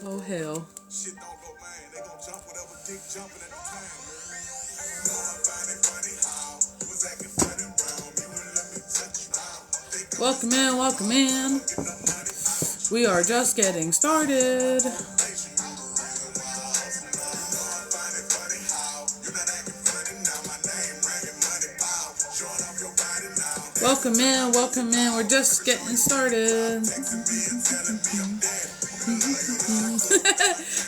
Oh, hell. Shit don't go, man. They gon' jump whatever dick jumping at the time. Welcome in, welcome in. We are just getting started. Welcome in, welcome in. We're just getting started.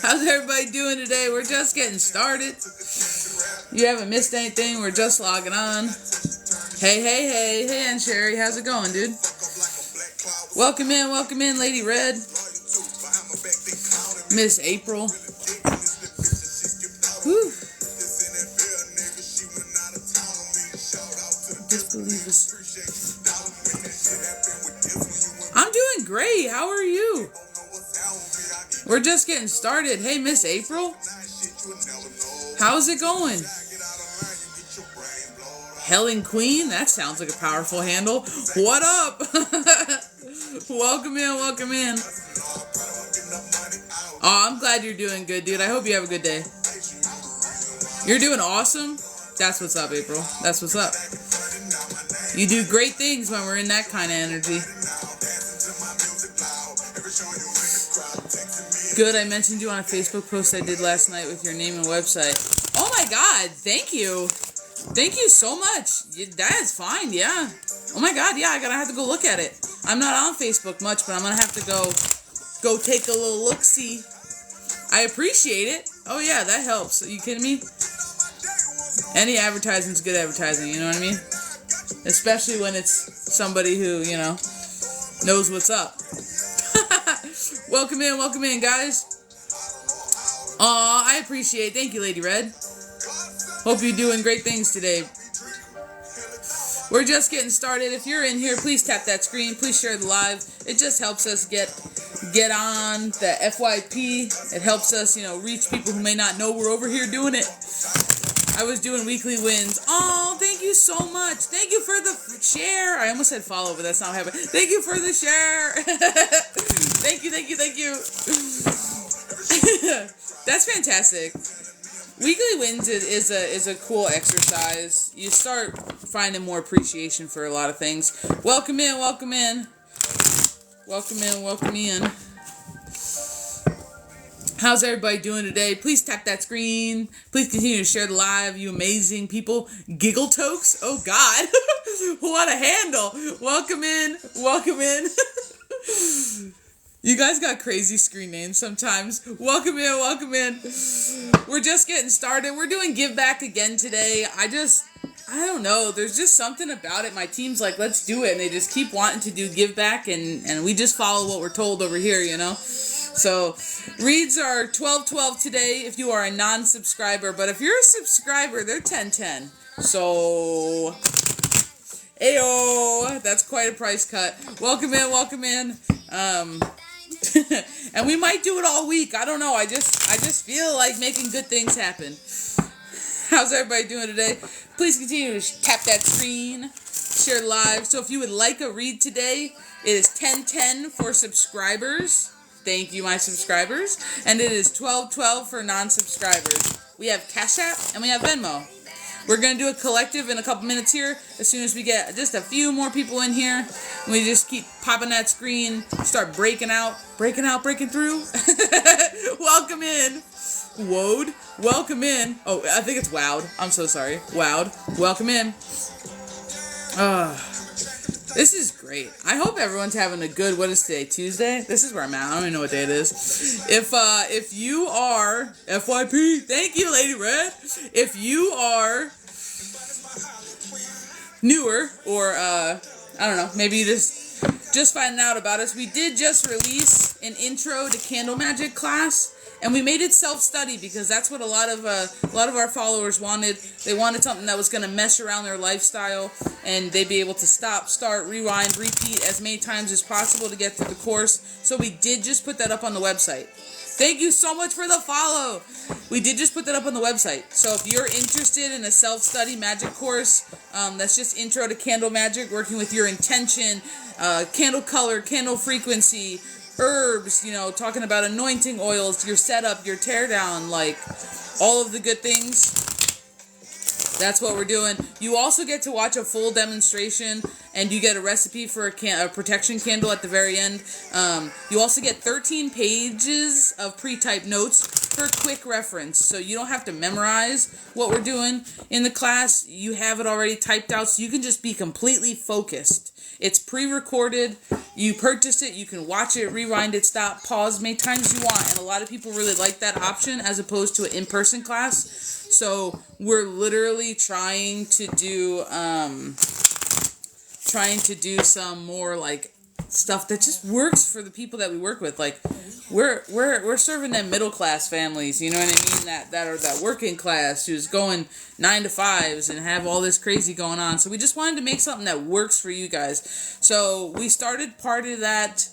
How's everybody doing today? We're just getting started. You haven't missed anything. We're just logging on. Hey, and Sherri, how's it going, dude? Welcome in, Lady Red. Miss April. Whew. Disbelievers. I'm doing great. How are you? We're just getting started. Hey, Miss April. How's it going? Helen Queen? That sounds like a powerful handle. What up? Welcome in. Oh, I'm glad you're doing good, dude. I hope you have a good day. You're doing awesome? That's what's up, April. That's what's up. You do great things when we're in that kind of energy. Good, I mentioned you on a Facebook post I did last night with your name and website. Oh my god, thank you. Thank you so much. That is fine, yeah. Oh my god, yeah, I gotta have to go look at it. I'm not on Facebook much, but I'm gonna have to go take a little look-see. I appreciate it. Oh yeah, that helps. Are you kidding me? Any advertising's good advertising, you know what I mean? Especially when it's somebody who, you know, knows what's up. Welcome in, guys. Aw, I appreciate it. Thank you, Lady Red. Hope you're doing great things today. We're just getting started. If you're in here, please tap that screen. Please share the live. It just helps us get on the FYP. It helps us, you know, reach people who may not know we're over here doing it. I was doing weekly wins. Oh, thank you so much. Thank you for the share. I almost said follow, but that's not what happened. Thank you for the share. Thank you. That's fantastic. Weekly wins is a cool exercise. You start finding more appreciation for a lot of things. Welcome in. How's everybody doing today? Please tap that screen. Please continue to share the live, you amazing people. Giggle Tokes? Oh, God. What a handle. Welcome in. You guys got crazy screen names sometimes. Welcome in. We're just getting started. We're doing Give Back again today. I don't know. There's just something about it. My team's like, let's do it. And they just keep wanting to do Give Back. And we just follow what we're told over here, you know. So, reads are 12-12 today if you are a non-subscriber. But if you're a subscriber, they're 10-10. So, ayo, that's quite a price cut. Welcome in. And we might do it all week. I don't know. I just feel like making good things happen. How's everybody doing today? Please continue to tap that screen, share live. So if you would like a read today, it is 10-10 for subscribers. Thank you, my subscribers. And it is 12-12 for non-subscribers. We have Cash App and we have Venmo. We're going to do a collective in a couple minutes here. As soon as we get just a few more people in here, and we just keep popping that screen, start breaking through. Welcome in. Wode. Welcome in. Oh, I think it's Wowed. I'm so sorry. Wowed. Welcome in. This is great. I hope everyone's having a good, what is today, Tuesday? This is where I'm at. I don't even know what day it is. If you are, FYP, thank you, Lady Red. If you are newer, or, I don't know, maybe you just finding out about us, we did just release an intro to candle magic class. And we made it self-study because that's what a lot of our followers wanted. They wanted something that was going to mesh around their lifestyle, and they'd be able to stop, start, rewind, repeat as many times as possible to get through the course. So we did just put that up on the website. Thank you so much for the follow. We did just put that up on the website. So if you're interested in a self-study magic course, that's just intro to candle magic, working with your intention, candle color, candle frequency, herbs, talking about anointing oils, your setup, your teardown, like all of the good things. That's what we're doing. You also get to watch a full demonstration, and you get a recipe for a protection candle at the very end. You also get 13 pages of pre-typed notes for quick reference, so you don't have to memorize what we're doing in the class. You have it already typed out, so you can just be completely focused. It's pre-recorded. You purchase it. You can watch it, rewind it, stop, pause, many times you want. And a lot of people really like that option as opposed to an in-person class. So we're literally trying to do some more like stuff that just works for the people that we work with. Like we're serving them middle class families, you know what I mean? That are that working class who's going 9 to 5s and have all this crazy going on. So we just wanted to make something that works for you guys. So we started part of that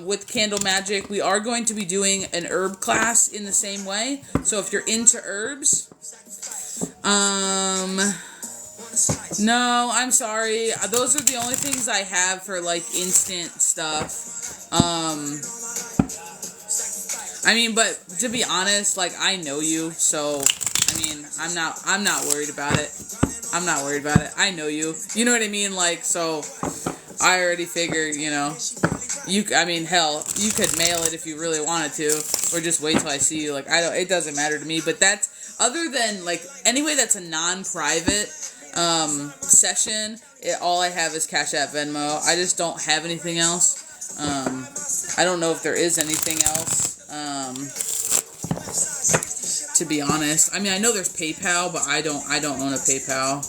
with Candle Magic. We are going to be doing an herb class in the same way. So if you're into herbs, no, I'm sorry. Those are the only things I have for like instant stuff. I mean, but to be honest, like I know you, so I mean, I'm not worried about it. I'm not worried about it. I know you. You know what I mean? Like, so I already figured, hell, you could mail it if you really wanted to, or just wait till I see you. Like, it doesn't matter to me, but that's, other than, like, anyway that's a non-private, session, all I have is Cash App, Venmo. I just don't have anything else. I don't know if there is anything else, to be honest. I mean, I know there's PayPal, but I don't own a PayPal.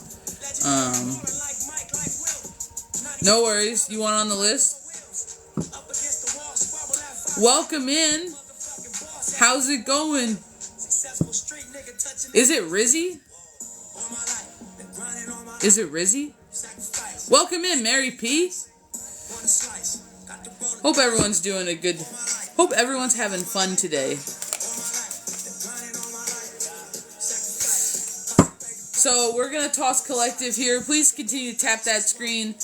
No worries. You want on the list? Welcome in. How's it going? Is it Rizzy? Is it Rizzy? Welcome in, Mary P. Hope everyone's doing a good... Hope everyone's having fun today. So we're going to toss collective here. Please continue to tap that screen.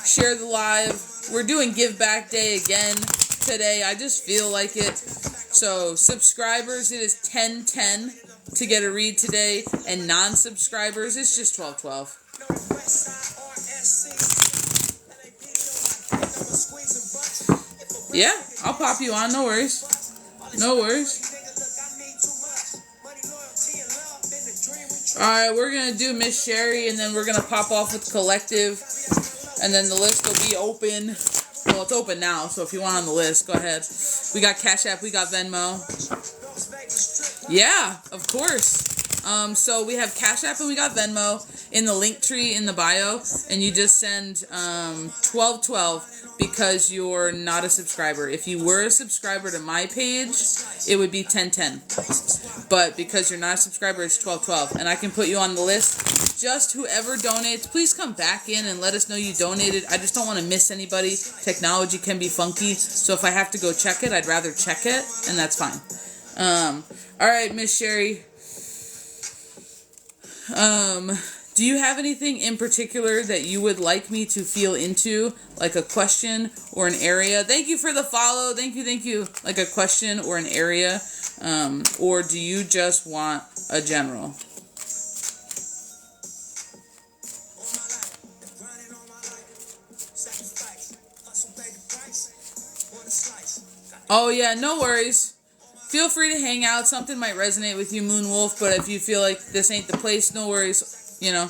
Share the live. We're doing Give Back Day again today. I just feel like it. So subscribers, it is 10:10 to get a read today. And non-subscribers, it's just 12:12. Yeah, I'll pop you on. No worries. No worries. Alright, we're going to do Miss Sherri, and then we're going to pop off with Collective, and then the list will be open. Well, it's open now, so if you want on the list, go ahead. We got Cash App, we got Venmo. Yeah, of course. So we have Cash App and we got Venmo in the link tree in the bio, and you just send 1212 because you're not a subscriber. If you were a subscriber to my page, it would be 1010. But because you're not a subscriber, it's 1212, and I can put you on the list. Just whoever donates, please come back in and let us know you donated. I just don't want to miss anybody. Technology can be funky, so if I have to go check it, I'd rather check it, and that's fine. All right, Miss Sherri. Do you have anything in particular that you would like me to feel into, like a question or an area? Thank you for the follow. Thank you. Like a question or an area, or do you just want a general? Oh yeah, no worries. Feel free to hang out. Something might resonate with you, Moon Wolf, but if you feel like this ain't the place, no worries. You know,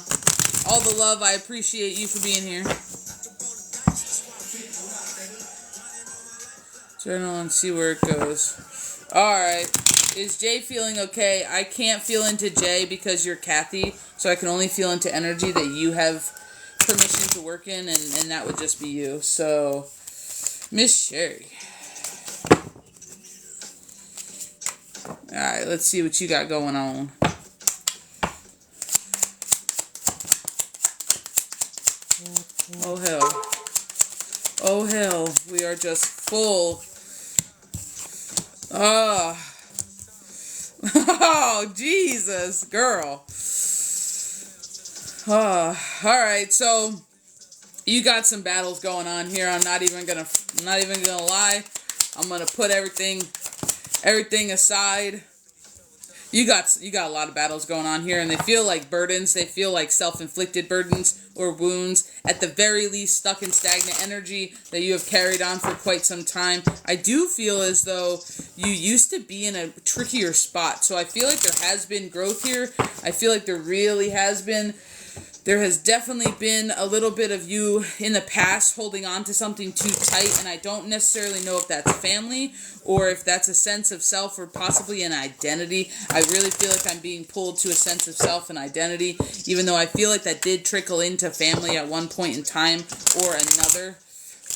all the love. I appreciate you for being here. Journal and see where it goes. Alright. Is Jay feeling okay? I can't feel into Jay because you're Kathy, so I can only feel into energy that you have permission to work in, and that would just be you. So, Miss Sherri. Alright, let's see what you got going on. Oh hell. Oh hell. We are just full. Oh. Oh, Jesus, girl. Oh, alright, so you got some battles going on here. I'm not even gonna lie. I'm gonna put everything aside. You got a lot of battles going on here, and they feel like burdens. They feel like self-inflicted burdens or wounds. At the very least, stuck in stagnant energy that you have carried on for quite some time. I do feel as though you used to be in a trickier spot. So I feel like there has been growth here. I feel like there really has been. There has definitely been a little bit of you in the past holding on to something too tight, and I don't necessarily know if that's family or if that's a sense of self or possibly an identity. I really feel like I'm being pulled to a sense of self and identity, even though I feel like that did trickle into family at one point in time or another.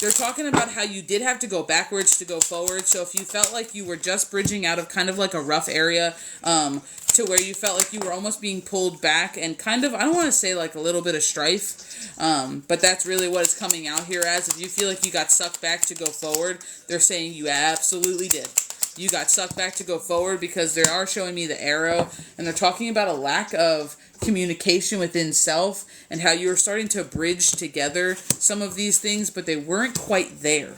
They're talking about how you did have to go backwards to go forward. So if you felt like you were just bridging out of kind of like a rough area, to where you felt like you were almost being pulled back and kind of, I don't want to say like a little bit of strife, but that's really what it's coming out here as. If you feel like you got sucked back to go forward, they're saying you absolutely did. You got sucked back to go forward, because they are showing me the arrow, and they're talking about a lack of communication within self and how you were starting to bridge together some of these things, but they weren't quite there.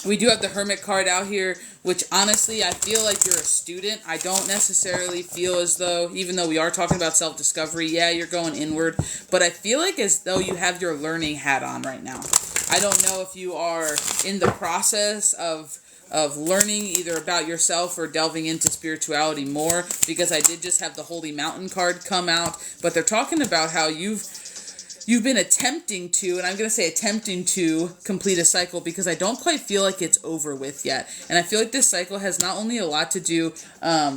We do have the Hermit card out here, which honestly, I feel like you're a student. I don't necessarily feel as though, even though we are talking about self-discovery, yeah, you're going inward, but I feel like as though you have your learning hat on right now. I don't know if you are in the process of learning either about yourself or delving into spirituality more, because I did just have the Holy Mountain card come out, but they're talking about how you've been attempting to, and I'm going to say attempting to complete a cycle, because I don't quite feel like it's over with yet. And I feel like this cycle has not only a lot to do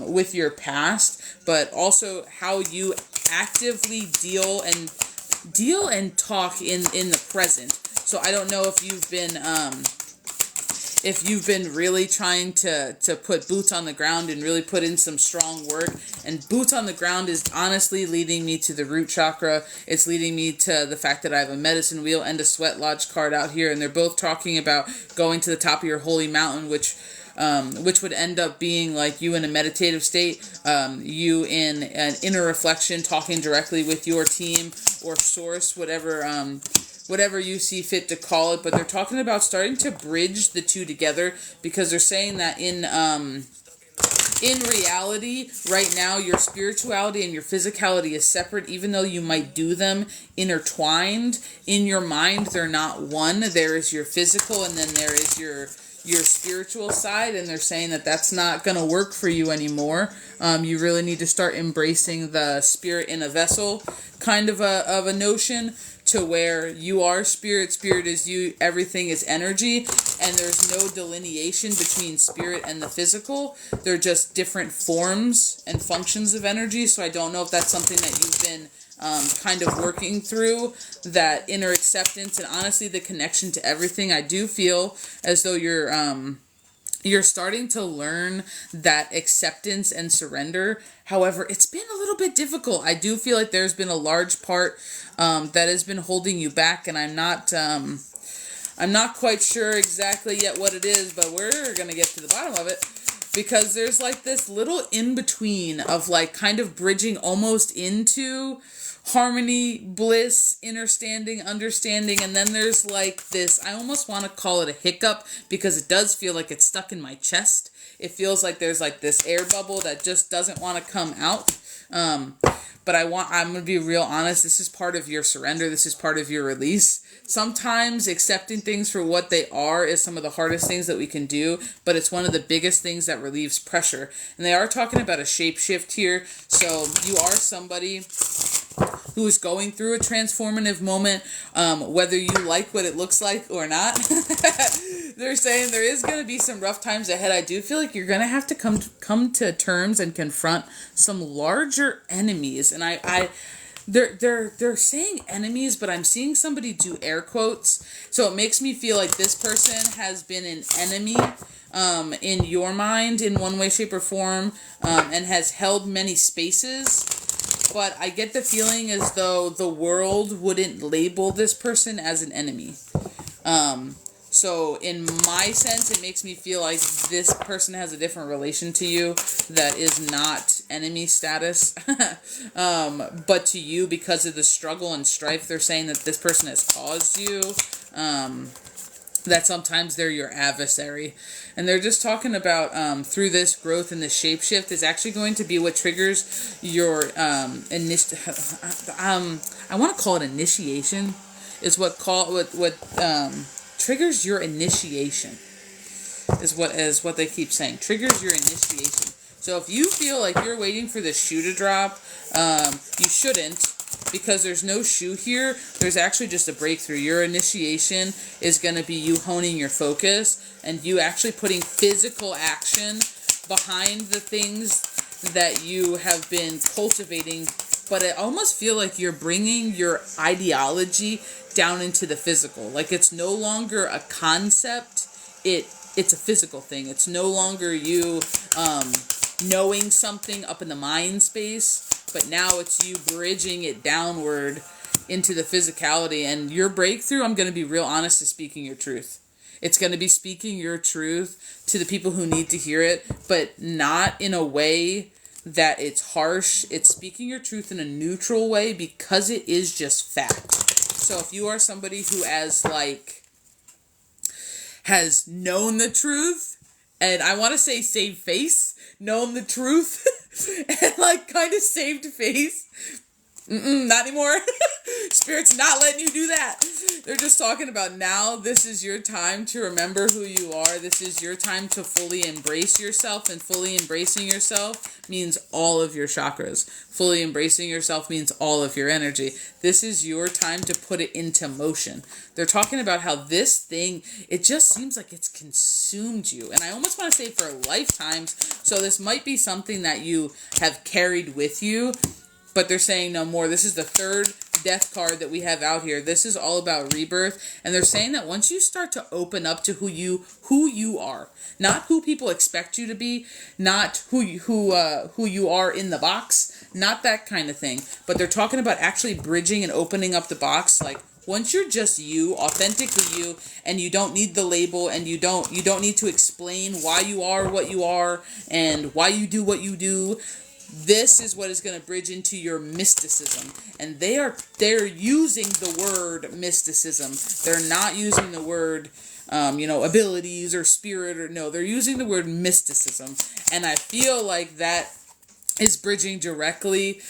with your past, but also how you actively deal and talk in the present. So I don't know if you've been really trying to put boots on the ground and really put in some strong work. And boots on the ground is honestly leading me to the root chakra. It's leading me to the fact that I have a medicine wheel and a sweat lodge card out here. And they're both talking about going to the top of your holy mountain, which would end up being like you in a meditative state, you in an inner reflection, talking directly with your team or source, whatever you see fit to call it. But they're talking about starting to bridge the two together, because they're saying that in reality, right now, your spirituality and your physicality is separate, even though you might do them intertwined. In your mind, they're not one. There is your physical, and then there is your spiritual side, and they're saying that that's not going to work for you anymore. You really need to start embracing the spirit in a vessel kind of a notion, to where you are spirit is you, everything is energy, and there's no delineation between spirit and the physical. They're just different forms and functions of energy. So I don't know if that's something that you've been kind of working through, that inner acceptance and honestly the connection to everything. I do feel as though you're starting to learn that acceptance and surrender. However, it's been a little bit difficult. I do feel like there's been a large part that has been holding you back, and I'm not quite sure exactly yet what it is, but we're going to get to the bottom of it, because there's like this little in-between of like kind of bridging almost into harmony, bliss, understanding, and then there's like this, I almost want to call it a hiccup, because it does feel like it's stuck in my chest. It feels like there's like this air bubble that just doesn't want to come out. But I'm going to be real honest, this is part of your surrender, this is part of your release. Sometimes accepting things for what they are is some of the hardest things that we can do, but it's one of the biggest things that relieves pressure. And they are talking about a shapeshift here, so you are somebody who is going through a transformative moment, whether you like what it looks like or not. They're saying there is going to be some rough times ahead. I do feel like you're going to have to come to terms and confront some larger enemies. And they're saying enemies, but I'm seeing somebody do air quotes. So it makes me feel like this person has been an enemy in your mind in one way, shape, or form, and has held many spaces. But I get the feeling as though the world wouldn't label this person as an enemy. So in my sense, it makes me feel like this person has a different relation to you that is not enemy status. But to you, because of the struggle and strife they're saying that this person has caused you, that sometimes they're your adversary. And they're just talking about through this growth and this shapeshift is actually going to be what triggers your I want to call it initiation, is what triggers your initiation, is what they keep saying. Triggers your initiation. So if you feel like you're waiting for the shoe to drop, you shouldn't, because there's no shoe here. There's actually just a breakthrough. Your initiation is going to be you honing your focus and you actually putting physical action behind the things that you have been cultivating. But I almost feel like you're bringing your ideology down into the physical. Like it's no longer a concept. It's a physical thing. It's no longer you knowing something up in the mind space. But now it's you bridging it downward into the physicality. And your breakthrough, I'm going to be real honest, is speaking your truth. It's going to be speaking your truth to the people who need to hear it, but not in a way that it's harsh. It's speaking your truth in a neutral way because it is just fact. So if you are somebody who has known the truth, and I want to say saved face, known the truth, and kind of saved face. Not anymore. Spirit's not letting you do that. They're just talking about now this is your time to remember who you are. This is your time to fully embrace yourself, and fully embracing yourself means all of your chakras. Fully embracing yourself means all of your energy. This is your time to put it into motion. They're talking about how this thing, it just seems like it's consumed you. And I almost want to say for lifetimes. So this might be something that you have carried with you, but they're saying no more. This is the third death card that we have out here. This is all about rebirth. And they're saying that once you start to open up to who you are, not who people expect you to be, not who you are in the box, not that kind of thing. But they're talking about actually bridging and opening up the box. Like once you're just you, authentically you, and you don't need the label, and you don't need to explain why you are what you are and why you do what you do. This is what is going to bridge into your mysticism. And they're using the word mysticism. They're not using the word, abilities or spirit, or no, they're using the word mysticism. And I feel like that is bridging directly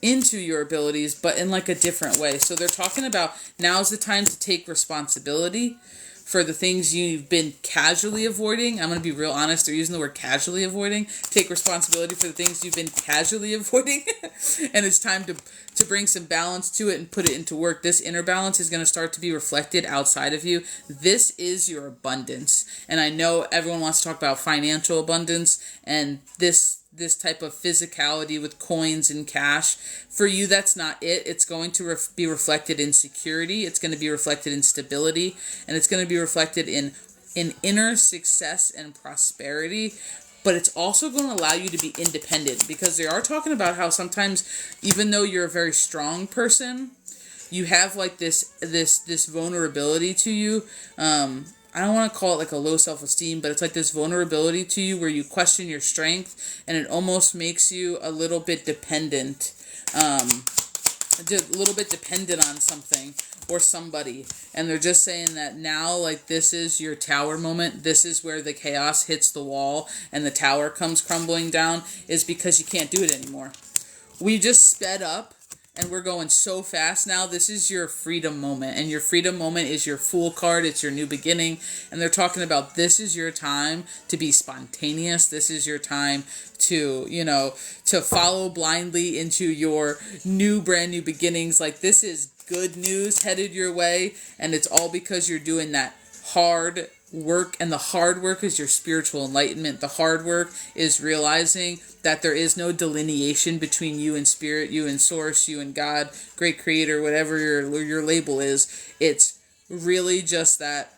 into your abilities, but in like a different way. So they're talking about now's the time to take responsibility for the things you've been casually avoiding. I'm going to be real honest. They're using the word casually avoiding. Take responsibility for the things you've been casually avoiding. And it's time to bring some balance to it and put it into work. This inner balance is going to start to be reflected outside of you. This is your abundance. And I know everyone wants to talk about financial abundance and this type of physicality with coins and cash. For you, that's not it. It's going to be reflected in security. It's going to be reflected in stability. And it's going to be reflected in inner success and prosperity. But it's also going to allow you to be independent, because they are talking about how sometimes, even though you're a very strong person, you have like this vulnerability to you. I don't want to call it like a low self-esteem, but it's like this vulnerability to you where you question your strength, and it almost makes you a little bit dependent, on something or somebody. And they're just saying that now, like, this is your tower moment. This is where the chaos hits the wall and the tower comes crumbling down, is because you can't do it anymore. We just sped up. And we're going so fast now. This is your freedom moment. And your freedom moment is your Fool card. It's your new beginning. And they're talking about this is your time to be spontaneous. This is your time to, to follow blindly into your brand new beginnings. Like, this is good news headed your way. And it's all because you're doing that hard work. And the hard work is your spiritual enlightenment. The hard work is realizing that there is no delineation between you and spirit, you and source, you and God, great creator, whatever your label is. It's really just that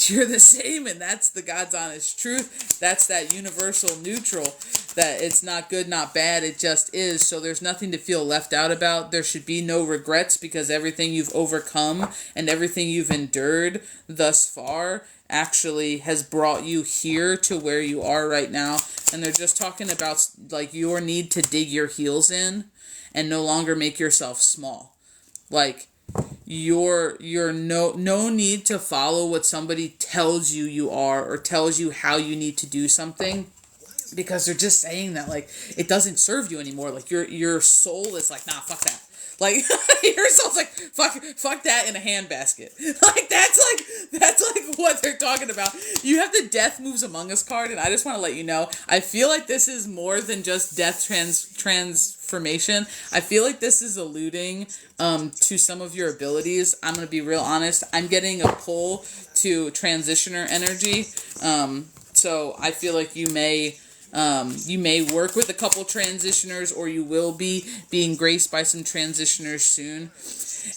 you're the same, and that's the God's honest truth. That's that universal neutral, that it's not good, not bad, it just is. So there's nothing to feel left out about. There should be no regrets, because everything you've overcome and everything you've endured thus far actually has brought you here to where you are right now. And they're just talking about like your need to dig your heels in and no longer make yourself small. Like, you're no need to follow what somebody tells you are or tells you how you need to do something, because they're just saying that like it doesn't serve you anymore. Like your soul is like, nah, fuck that. Like your soul's like, fuck that in a handbasket. Like that's like what they're talking about. You have the Death Moves Among Us card, and I just want to let you know, I feel like this is more than just death transformation. I feel like this is alluding to some of your abilities. I'm gonna be real honest. I'm getting a pull to transitioner energy. So I feel like you may work with a couple transitioners, or you will be being graced by some transitioners soon.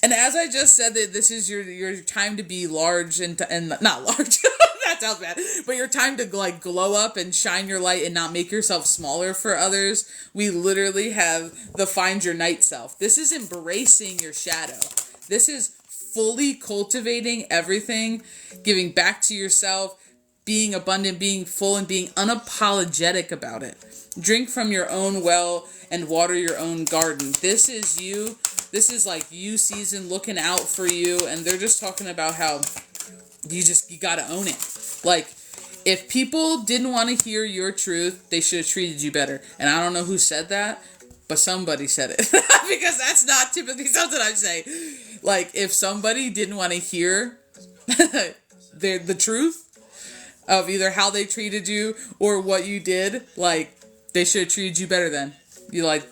And as I just said, that this is your time to be large and not large. That sounds bad. But your time to like glow up and shine your light and not make yourself smaller for others. We literally have the Find Your Night Self. This is embracing your shadow. This is fully cultivating everything, giving back to yourself, being abundant, being full, and being unapologetic about it. Drink from your own well and water your own garden. This is you. This is like you season looking out for you. And they're just talking about how you gotta own it. Like, if people didn't want to hear your truth, they should have treated you better. And I don't know who said that, but somebody said it. Because that's not typically something I say. Like, if somebody didn't want to hear the truth of either how they treated you or what you did, like, they should have treated you better then.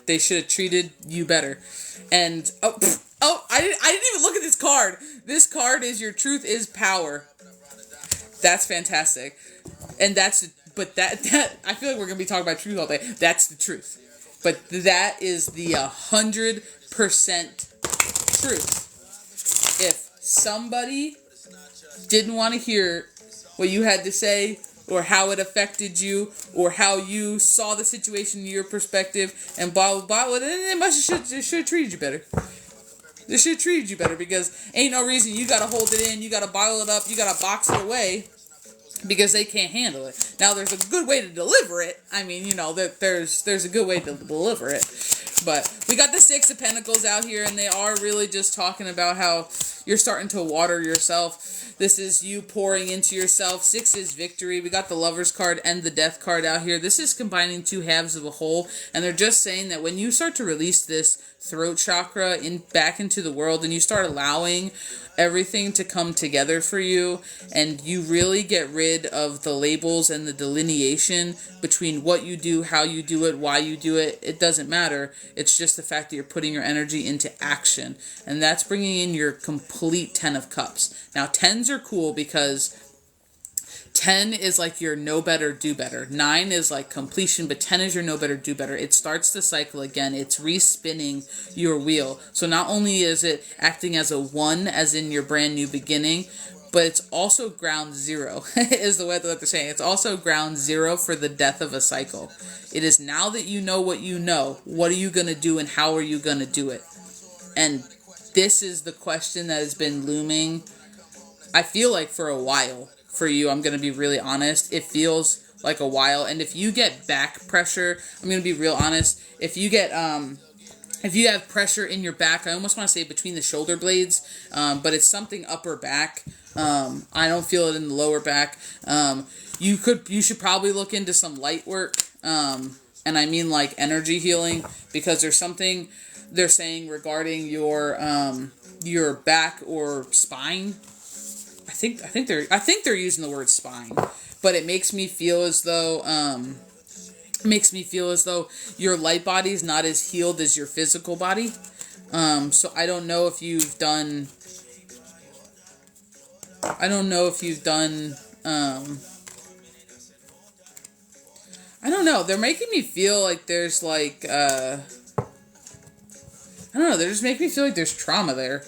They should have treated you better. And, I didn't even look at this card. This card is Your Truth is Power. That's fantastic. And that I feel like we're going to be talking about truth all day. That's the truth. But that is the 100% truth. If somebody didn't want to hear what you had to say, or how it affected you, or how you saw the situation in your perspective, and blah, blah, blah, well, then they should have treated you better. They should have treated you better, because ain't no reason you gotta hold it in, you gotta bottle it up, you gotta box it away, because they can't handle it. Now, there's a good way to deliver it. I mean, there's a good way to deliver it. But we got the Six of Pentacles out here, and they are really just talking about how you're starting to water yourself. This is you pouring into yourself. 6 is victory. We got the Lovers card and the Death card out here. This is combining two halves of a whole, and they're just saying that when you start to release this throat chakra back into the world, and you start allowing everything to come together for you, and you really get rid of the labels and the delineation between what you do, how you do it, why you do it. It doesn't matter. It's just the fact that you're putting your energy into action, and that's bringing in your complete 10 of Cups. Now, 10s are cool because 10 is like your know better, do better. 9 is like completion, but 10 is your know better, do better. It starts the cycle again. It's respinning your wheel. So not only is it acting as a 1, as in your brand new beginning, but it's also ground 0, is the way that they're saying. It's also ground 0 for the death of a cycle. It is now that you know, what are you going to do, and how are you going to do it? And this is the question that has been looming, I feel like, for a while. For you, I'm going to be really honest. It feels like a while. And if you get back pressure, I'm going to be real honest. If you have pressure in your back, I almost want to say between the shoulder blades, but it's something upper back. I don't feel it in the lower back. You should probably look into some light work. And I mean like energy healing, because there's something they're saying regarding your back or spine. I think they're using the word spine, but it makes me feel as though your light body is not as healed as your physical body. So I don't know if you've done. I don't know. They're making me feel like there's like I don't know. They're just making me feel like there's trauma there.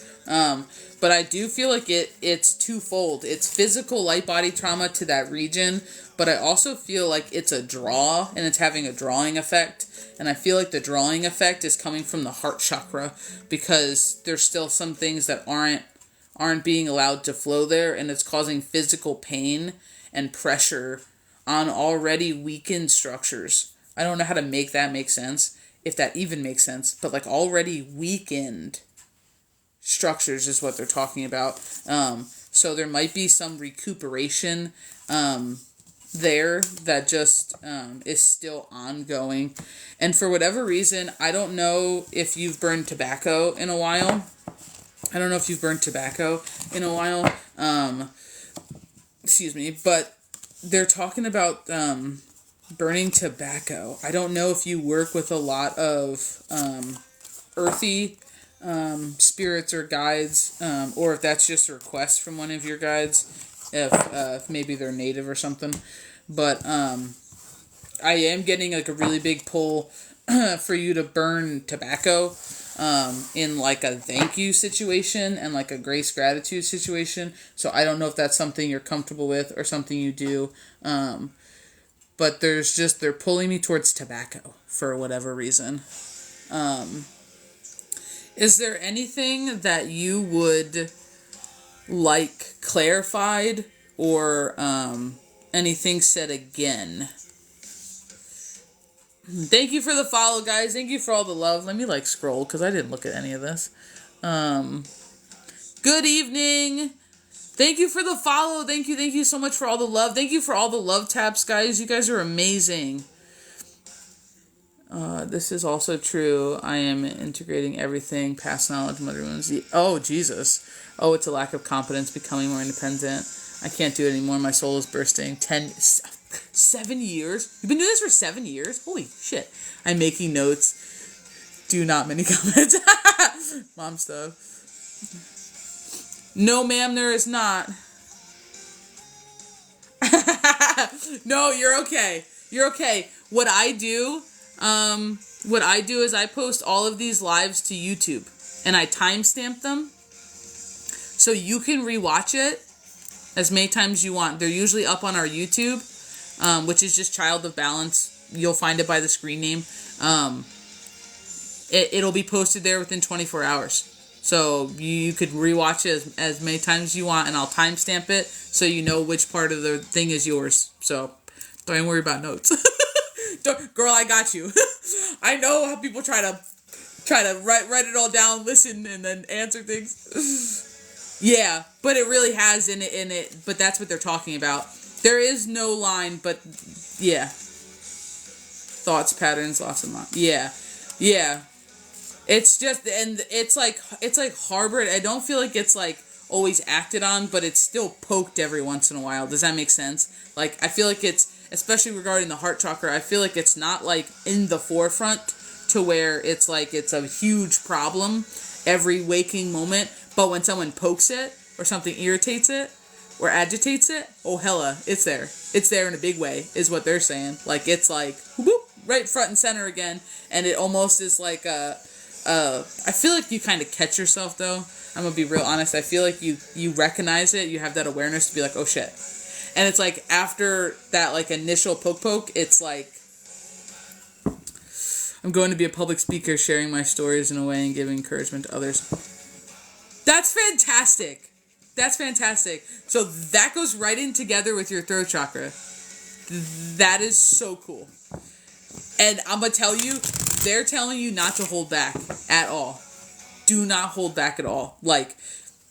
But I do feel like it's twofold. It's physical light body trauma to that region, but I also feel like it's a draw, and it's having a drawing effect. And I feel like the drawing effect is coming from the heart chakra, because there's still some things that aren't being allowed to flow there, and it's causing physical pain and pressure on already weakened structures. I don't know how to make that make sense, if that even makes sense, but like already weakened structures is what they're talking about. So there might be some recuperation there that just is still ongoing. And for whatever reason, I don't know if you've burned tobacco in a while. Excuse me, but they're talking about burning tobacco. I don't know if you work with a lot of earthy spirits or guides, or if that's just a request from one of your guides, if maybe they're native or something. But I am getting like a really big pull for you to burn tobacco in like a thank you situation and like a grace gratitude situation. So I don't know if that's something you're comfortable with or something you do. But they're pulling me towards tobacco for whatever reason. Is there anything that you would like clarified or anything said again? Thank you for the follow, guys. Thank you for all the love. Let me scroll because I didn't look at any of this. Good evening. Thank you for the follow. Thank you so much for all the love. Thank you for all the love taps, guys. You guys are amazing. This is also true. I am integrating everything. Past knowledge, mother wounds. Oh, Jesus. Oh, it's a lack of confidence, becoming more independent. I can't do it anymore. My soul is bursting. 7 years? You've been doing this for 7 years? Holy shit. I'm making notes. Do not many comments. Mom stuff. No, ma'am, there is not. No, you're okay. You're okay. What I do is I post all of these lives to YouTube and I timestamp them so you can rewatch it as many times you want. They're usually up on our YouTube, which is just ChildOfBalance. You'll find it by the screen name. It'll be posted there within 24 hours. So you could rewatch it as many times as you want, and I'll timestamp it so you know which part of the thing is yours. So don't even worry about notes. Girl, I got you. I know how people try to write it all down, listen, and then answer things. Yeah, but it really has in it. But that's what they're talking about. There is no line, but yeah. Thoughts, patterns, lots of mind. Yeah. It's just, and it's like harbored. I don't feel like it's always acted on, but it's still poked every once in a while. Does that make sense? I feel like it's, especially regarding the heart chakra, I feel like it's not in the forefront to where it's a huge problem every waking moment. But when someone pokes it or something irritates it or agitates it, oh hella, it's there. It's there in a big way, is what they're saying. It's whoop, right front and center again. And it almost is I feel like you kind of catch yourself though. I'm gonna be real honest. I feel like you recognize it. You have that awareness to be oh shit. And it's after that initial poke, it's I'm going to be a public speaker, sharing my stories in a way and giving encouragement to others. That's fantastic. So that goes right in together with your throat chakra. That is so cool. And I'm going to tell you, they're telling you not to hold back at all. Do not hold back at all.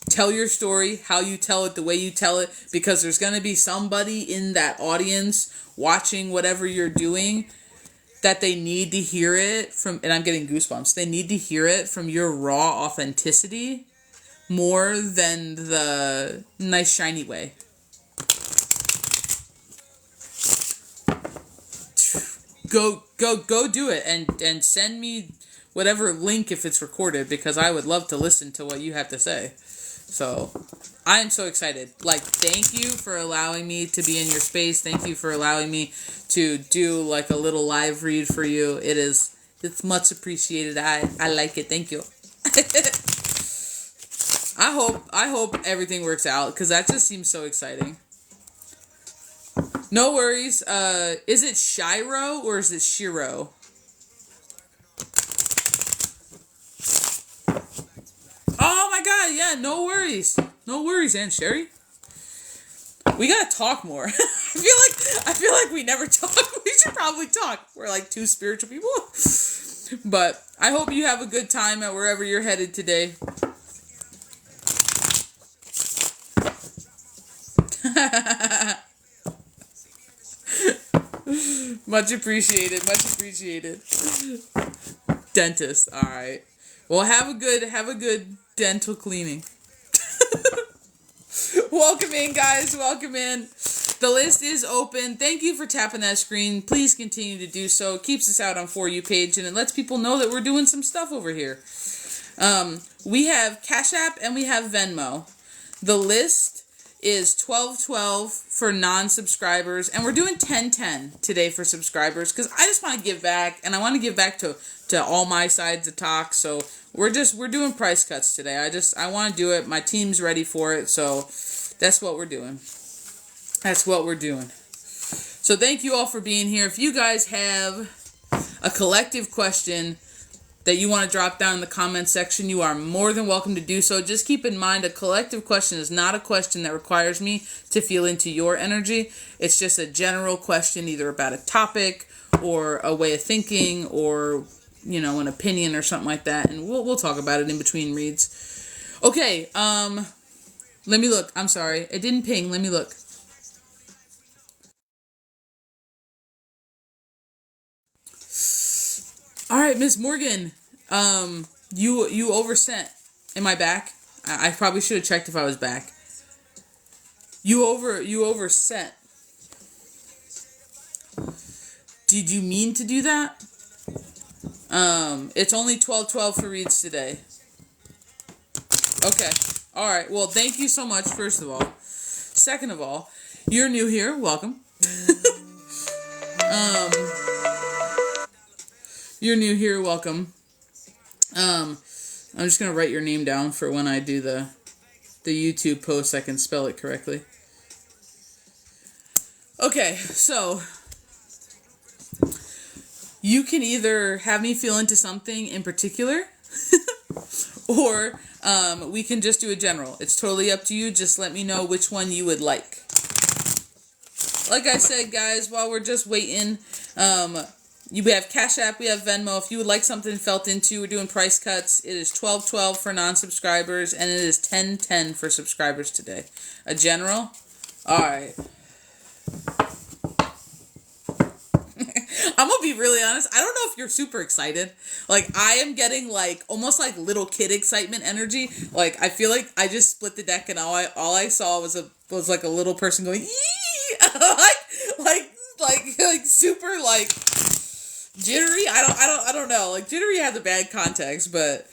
Tell your story, how you tell it, the way you tell it, because there's going to be somebody in that audience watching whatever you're doing that they need to hear it from, and I'm getting goosebumps, they need to hear it from your raw authenticity more than the nice shiny way. Go do it and send me whatever link if it's recorded, because I would love to listen to what you have to say. So I am so excited. Thank you for allowing me to be in your space. Thank you for allowing me to do a little live read for you. It's much appreciated. I like it. Thank you. I hope everything works out, because that just seems so exciting. No worries. Is it Shiro or is it Shiro? Oh my god, yeah, no worries. No worries, Aunt Sherri. We gotta talk more. I feel like we never talk. We should probably talk. We're two spiritual people. But I hope you have a good time at wherever you're headed today. Much appreciated. Much appreciated. Dentist. All right. Well, have a good dental cleaning. Welcome in, guys. Welcome in. The list is open. Thank you for tapping that screen. Please continue to do so. It keeps us out on For You page, and it lets people know that we're doing some stuff over here. We have Cash App and we have Venmo. The list is $12.12 for non-subscribers, and we're doing $10.10 today for subscribers because I just want to give back, and I want to give back to all my sides of talk. So we're doing price cuts today. I want to do it. My team's ready for it, so that's what we're doing. That's what we're doing. So thank you all for being here. If you guys have a collective question that you want to drop down in the comment section, you are more than welcome to do so. Just keep in mind, a collective question is not a question that requires me to feel into your energy. It's just a general question, either about a topic or a way of thinking or, you know, an opinion or something like that. And we'll talk about it in between reads. Okay, let me look. I'm sorry. It didn't ping. Let me look. All right, Miss Morgan, you oversent. Am I back? I probably should have checked if I was back. You oversent. Did you mean to do that? It's only $12.12 for reads today. Okay. All right. Well, thank you so much, first of all. Second of all, you're new here. Welcome. You're new here, welcome. I'm just going to write your name down for when I do the YouTube post, I can spell it correctly. Okay, so you can either have me feel into something in particular, or we can just do a general. It's totally up to you. Just let me know which one you would like. Like I said, guys, while we're just waiting, we have Cash App, we have Venmo. If you would like something felt into, we're doing price cuts. It is $12.12 for non-subscribers, and it is $10.10 for subscribers today. A general? All right. I'm gonna be really honest. I don't know if you're super excited. Like, I am getting like almost like little kid excitement energy. Like, I feel like I just split the deck, and all I saw was like a little person going yee, like super like jittery. I don't know. Like, jittery has a bad context, but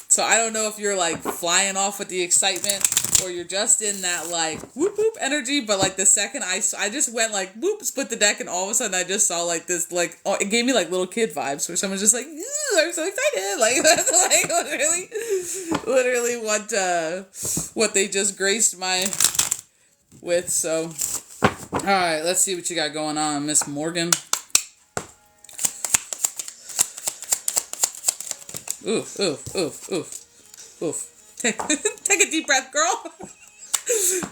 so I don't know if you're like flying off with the excitement or you're just in that like whoop whoop energy. But like the second I just went like whoop, split the deck, and all of a sudden I just saw like this like, oh, it gave me like little kid vibes where someone's just like, I'm so excited. Like, that's like literally what they just graced my with. So all right, let's see what you got going on, Miss Morgan. Oof, oof, oof, oof, oof. Take a deep breath, girl.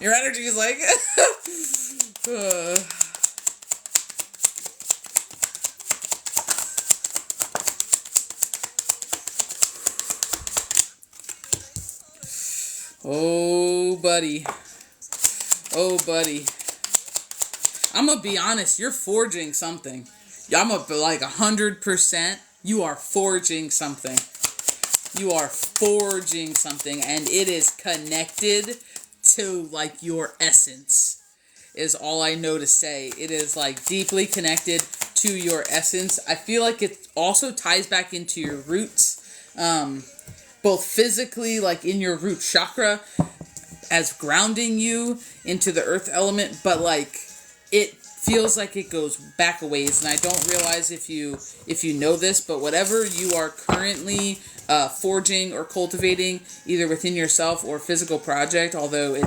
Your energy is like... Oh, buddy. Oh, buddy. I'm gonna be honest, you're forging something. I'm gonna be like 100%. You are forging something. You are forging something, and it is connected to like your essence, is all I know to say. It is like deeply connected to your essence. I feel like it also ties back into your roots, both physically, like in your root chakra, as grounding you into the earth element, but like it feels like it goes back a ways. And I don't realize if you know this, but whatever you are currently forging or cultivating, either within yourself or physical project, although it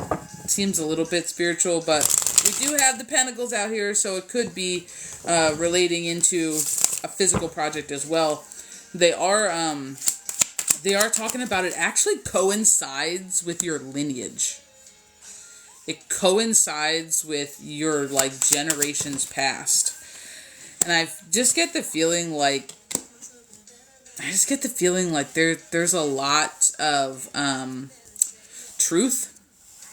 seems a little bit spiritual, but we do have the pentacles out here, so it could be relating into a physical project as well. They are talking about it actually coincides with your lineage. It coincides with your like generations past. And I just get the feeling like there's a lot of truth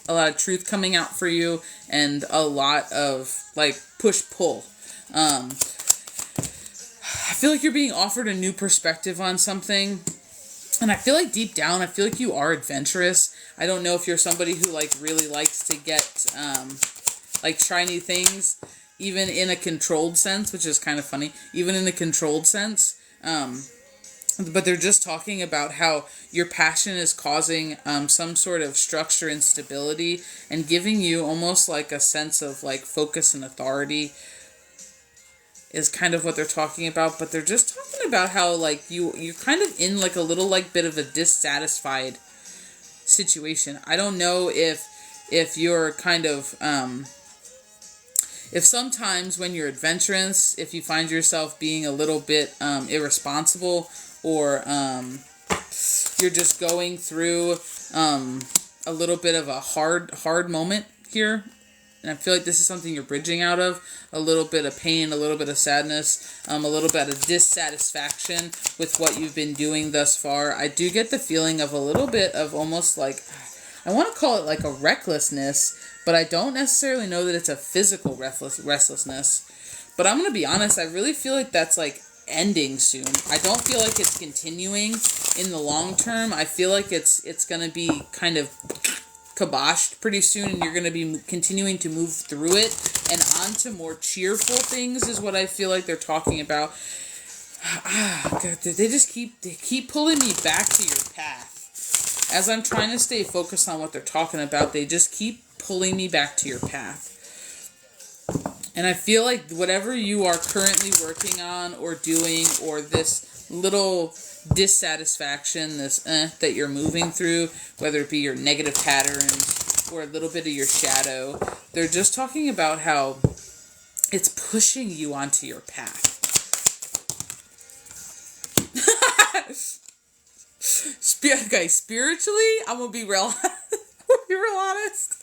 a lot of truth coming out for you, and a lot of like push-pull. I feel like you're being offered a new perspective on something. And I feel like deep down, I feel like you are adventurous. I don't know if you're somebody who like really likes to get, like try new things, even in a controlled sense, which is kind of funny, even in a controlled sense. But they're just talking about how your passion is causing some sort of structure and stability and giving you almost like a sense of like focus and authority is kind of what they're talking about. But they're just talking about how like you're kind of in like a little like bit of a dissatisfied situation. I don't know if you're kind of if sometimes when you're adventurous, if you find yourself being a little bit irresponsible, or you're just going through a little bit of a hard moment here. And I feel like this is something you're bridging out of. A little bit of pain, a little bit of sadness, a little bit of dissatisfaction with what you've been doing thus far. I do get the feeling of a little bit of almost like, I want to call it like a recklessness, but I don't necessarily know that it's a physical restlessness. But I'm going to be honest, I really feel like that's like ending soon. I don't feel like it's continuing in the long term. I feel like it's going to be kind of kiboshed pretty soon, and you're going to be continuing to move through it and on to more cheerful things is what I feel like they're talking about. God, they keep pulling me back to your path. As I'm trying to stay focused on what they're talking about, they just keep pulling me back to your path. And I feel like whatever you are currently working on or doing, or this little dissatisfaction, this that you're moving through, whether it be your negative patterns or a little bit of your shadow, they're just talking about how it's pushing you onto your path. Guys, spiritually, I'm gonna be real honest.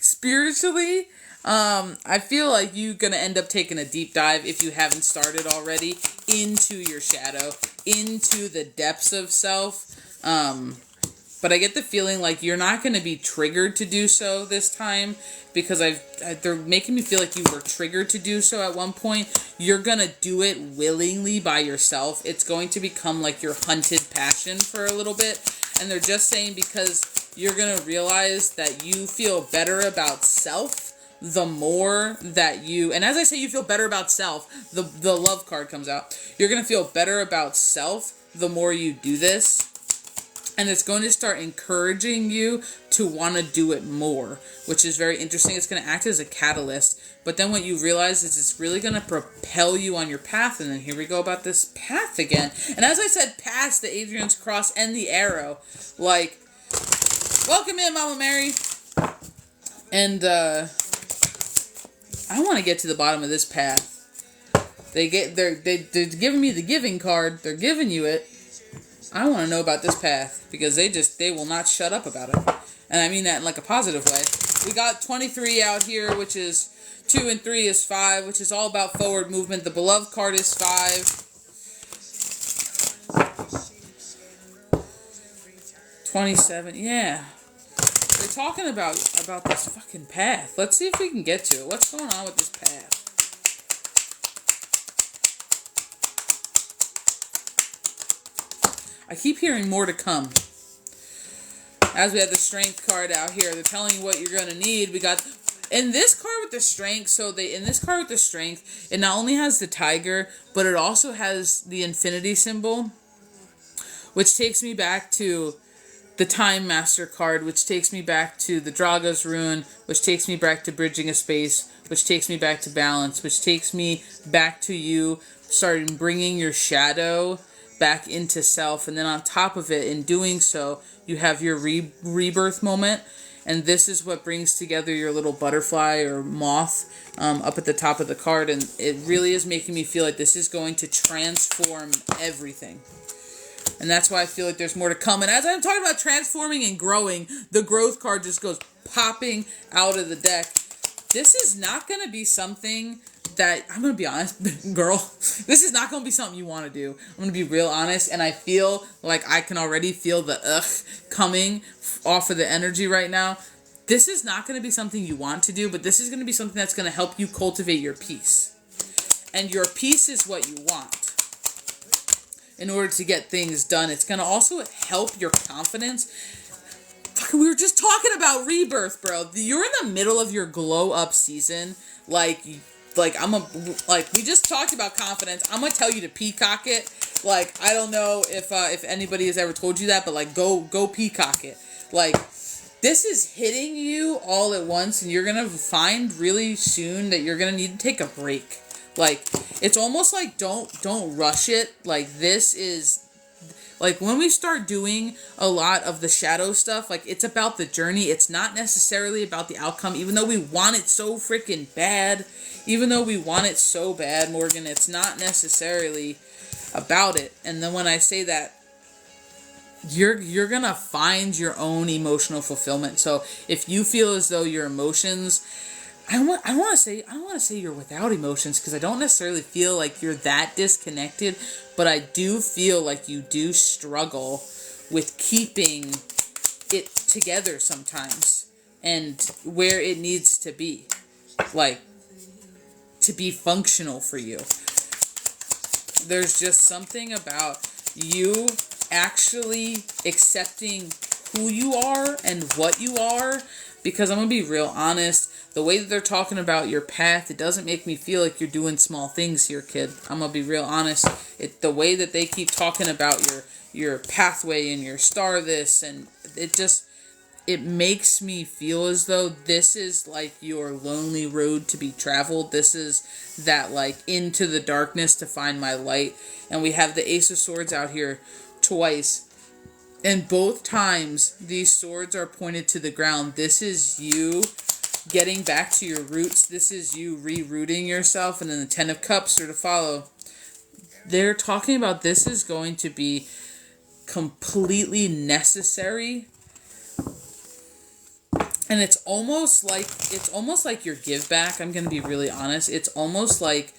Spiritually, I feel like you're gonna end up taking a deep dive, if you haven't started already, into your shadow, into the depths of self. But I get the feeling like you're not gonna be triggered to do so this time, because they're making me feel like you were triggered to do so at one point. You're gonna do it willingly by yourself. It's going to become like your hunted passion for a little bit. And they're just saying because you're gonna realize that you feel better about self the more that you, and as I say you feel better about self, the love card comes out. You're going to feel better about self the more you do this. And it's going to start encouraging you to want to do it more, which is very interesting. It's going to act as a catalyst. But then what you realize is it's really going to propel you on your path. And then here we go about this path again. And as I said, past the Adrian's Cross and the arrow. Like, welcome in, Mama Mary. And, I want to get to the bottom of this path. They're giving me the giving card. They're giving you it. I want to know about this path, because they will not shut up about it. And I mean that in like a positive way. We got 23 out here, which is 2 and 3 is 5, which is all about forward movement. The beloved card is 5. 27, yeah. They're talking about this fucking path. Let's see if we can get to it. What's going on with this path? I keep hearing more to come. As we have the strength card out here, they're telling you what you're going to need. We got in this card with the strength. In this card with the strength, it not only has the tiger, but it also has the infinity symbol, which takes me back to the Time Master card, which takes me back to the Draga's Rune, which takes me back to Bridging a Space, which takes me back to Balance, which takes me back to you starting bringing your shadow back into self. And then on top of it, in doing so, you have your rebirth moment. And this is what brings together your little butterfly or moth up at the top of the card. And it really is making me feel like this is going to transform everything. And that's why I feel like there's more to come. And as I'm talking about transforming and growing, the growth card just goes popping out of the deck. This is not going to be something that, I'm going to be honest, girl, this is not going to be something you want to do. I'm going to be real honest. And I feel like I can already feel the coming off of the energy right now. this is not going to be something you want to do, but this is going to be something that's going to help you cultivate your peace. And your peace is what you want in order to get things done. It's going to also help your confidence. Fucking, we were just talking about rebirth, bro. You're in the middle of your glow up season. Like we just talked about confidence. I'm gonna tell you to peacock it. Like, I don't know if anybody has ever told you that, but like, go peacock it. Like, this is hitting you all at once, and you're gonna find really soon that you're gonna need to take a break. Like, it's almost like don't rush it. Like, this is, like, when we start doing a lot of the shadow stuff, like, it's about the journey. It's not necessarily about the outcome, even though we want it so freaking bad. Even though we want it so bad, Morgan, it's not necessarily about it. And then when I say that, you're gonna find your own emotional fulfillment. So if you feel as though your emotions, I don't want to say you're without emotions, because I don't necessarily feel like you're that disconnected, but I do feel like you do struggle with keeping it together sometimes and where it needs to be, like, to be functional for you. There's just something about you actually accepting who you are and what you are, because I'm gonna be real honest, the way that they're talking about your path, it doesn't make me feel like you're doing small things here, kid. I'm gonna be real honest. The way that they keep talking about your pathway and your star this, and it makes me feel as though this is like your lonely road to be traveled. This is that, like, into the darkness to find my light. And we have the Ace of Swords out here twice. And both times these swords are pointed to the ground. This is you getting back to your roots. This is you rerouting yourself. And then the Ten of Cups are to follow. They're talking about this is going to be completely necessary. And it's almost like your give back. I'm going to be really honest. It's almost like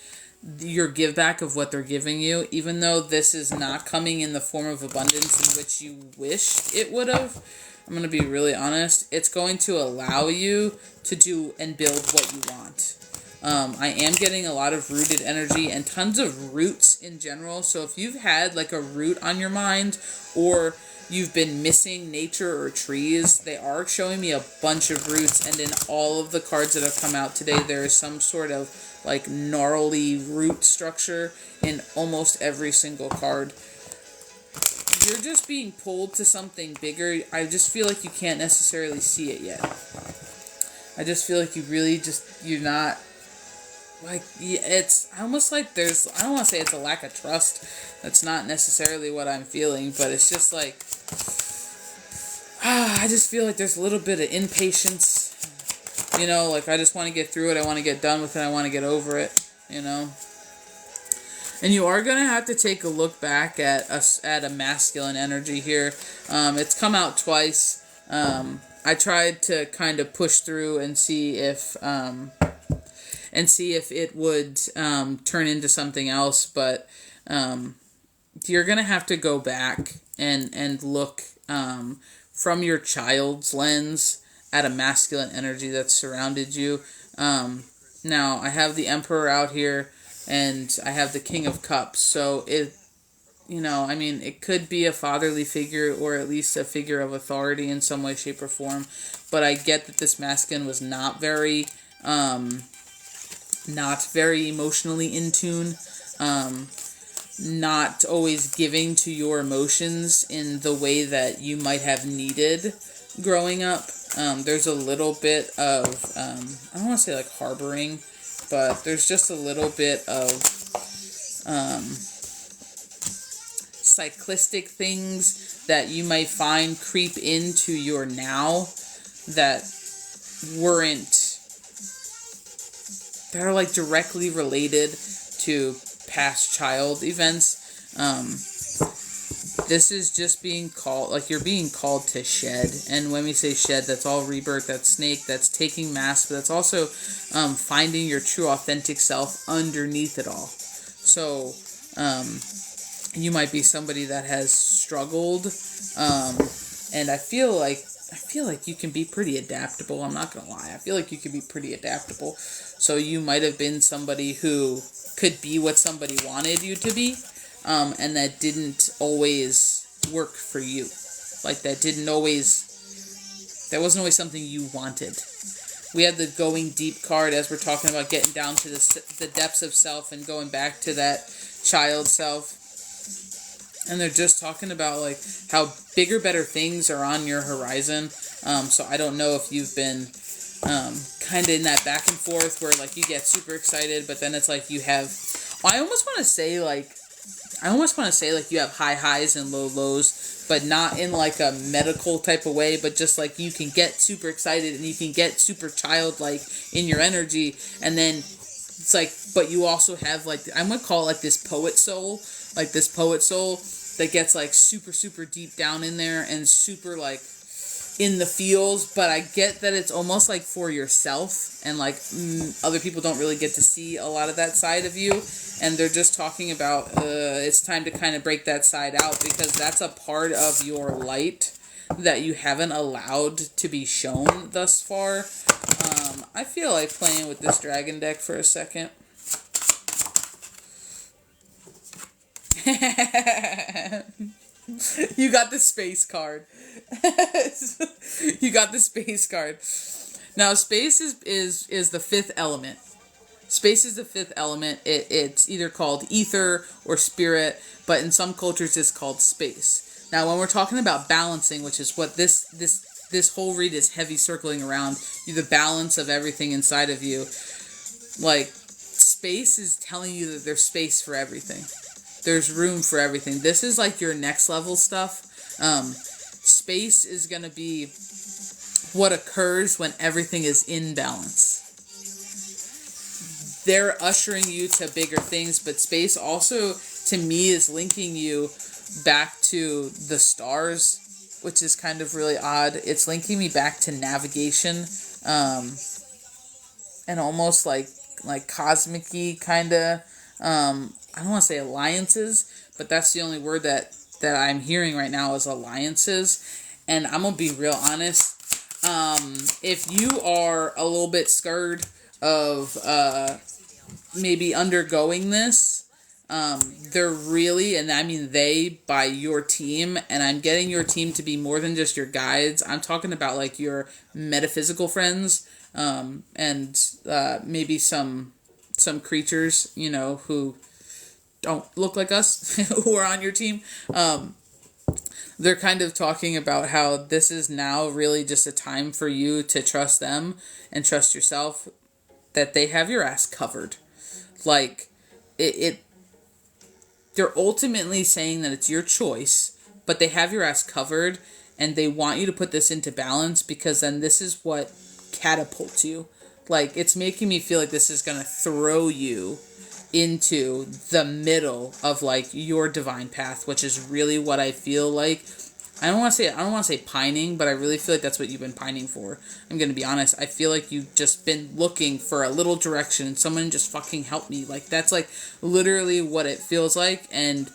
your give back of what they're giving you, even though this is not coming in the form of abundance in which you wished it would have. I'm going to be really honest. It's going to allow you to do and build what you want. I am getting a lot of rooted energy and tons of roots in general. So if you've had like a root on your mind, or you've been missing nature or trees, they are showing me a bunch of roots. And in all of the cards that have come out today, there is some sort of like gnarly root structure in almost every single card. You're just being pulled to something bigger. I just feel like you can't necessarily see it yet. I just feel like you're not, like, it's almost like there's, I don't want to say it's a lack of trust. That's not necessarily what I'm feeling, but it's just like, I just feel like there's a little bit of impatience. You know, like, I just want to get through it. I want to get done with it. I want to get over it, you know. And you are going to have to take a look back at a masculine energy here. It's come out twice. I tried to kind of push through and see if it would turn into something else, but you're going to have to go back and look from your child's lens at a masculine energy that's surrounded you. Now, I have the Emperor out here, and I have the King of Cups, so it, you know, I mean, it could be a fatherly figure, or at least a figure of authority in some way, shape, or form, but I get that this masculine was not very emotionally in tune, not always giving to your emotions in the way that you might have needed growing up. There's a little bit of, I don't want to say like harboring, but there's just a little bit of cyclistic things that you might find creep into your now that are like directly related to past child events. This is just being called, like, you're being called to shed. And when we say shed, that's all rebirth, that's snake, that's taking masks, but that's also finding your true authentic self underneath it all. So you might be somebody that has struggled, and I feel like I feel like you can be pretty adaptable. I'm not going to lie. I feel like you can be pretty adaptable. So you might have been somebody who could be what somebody wanted you to be, and that didn't always work for you. Like, that wasn't always something you wanted. We had the going deep card as we're talking about getting down to the depths of self and going back to that child self. And they're just talking about, like, how bigger, better things are on your horizon. So I don't know if you've been kind of in that back and forth where, like, you get super excited, but then it's like you have... I almost want to say, like, you have high highs and low lows, but not in, like, a medical type of way, but just, like, you can get super excited and you can get super childlike in your energy, and then it's like, but you also have, like, I'm going to call it, like, this poet soul that gets, like, super, super deep down in there and super, like, in the feels, but I get that it's almost, like, for yourself, and, like, other people don't really get to see a lot of that side of you, and they're just talking about, it's time to kind of break that side out, because that's a part of your light that you haven't allowed to be shown thus far. I feel like playing with this dragon deck for a second. You got the space card. You got the space card. Now, space is the fifth element. Space is the fifth element. It's either called ether or spirit, but in some cultures it's called space. Now, when we're talking about balancing, which is what this whole read is heavy circling around, the balance of everything inside of you, like, space is telling you that there's space for everything. There's room for everything. This is like your next level stuff. Space is going to be what occurs when everything is in balance. They're ushering you to bigger things, but space also, to me, is linking you back to the stars, which is kind of really odd. It's linking me back to navigation, and almost like cosmic-y kind of, I don't want to say alliances, but that's the only word that I'm hearing right now is alliances. And I'm going to be real honest. If you are a little bit scared of maybe undergoing this, they're really, and I mean they, by your team, and I'm getting your team to be more than just your guides. I'm talking about, like, your metaphysical friends, and maybe some creatures, who don't look like us, who are on your team. They're kind of talking about how this is now really just a time for you to trust them and trust yourself, that they have your ass covered. Like, they're ultimately saying that it's your choice, but they have your ass covered, and they want you to put this into balance, because then this is what catapults you. Like, it's making me feel like this is going to throw you into the middle of, like, your divine path, which is really what I feel like. I don't want to say pining, but I really feel like that's what you've been pining for. I'm going to be honest. I feel like you've just been looking for a little direction and someone just fucking help me. Like, that's, like, literally what it feels like. And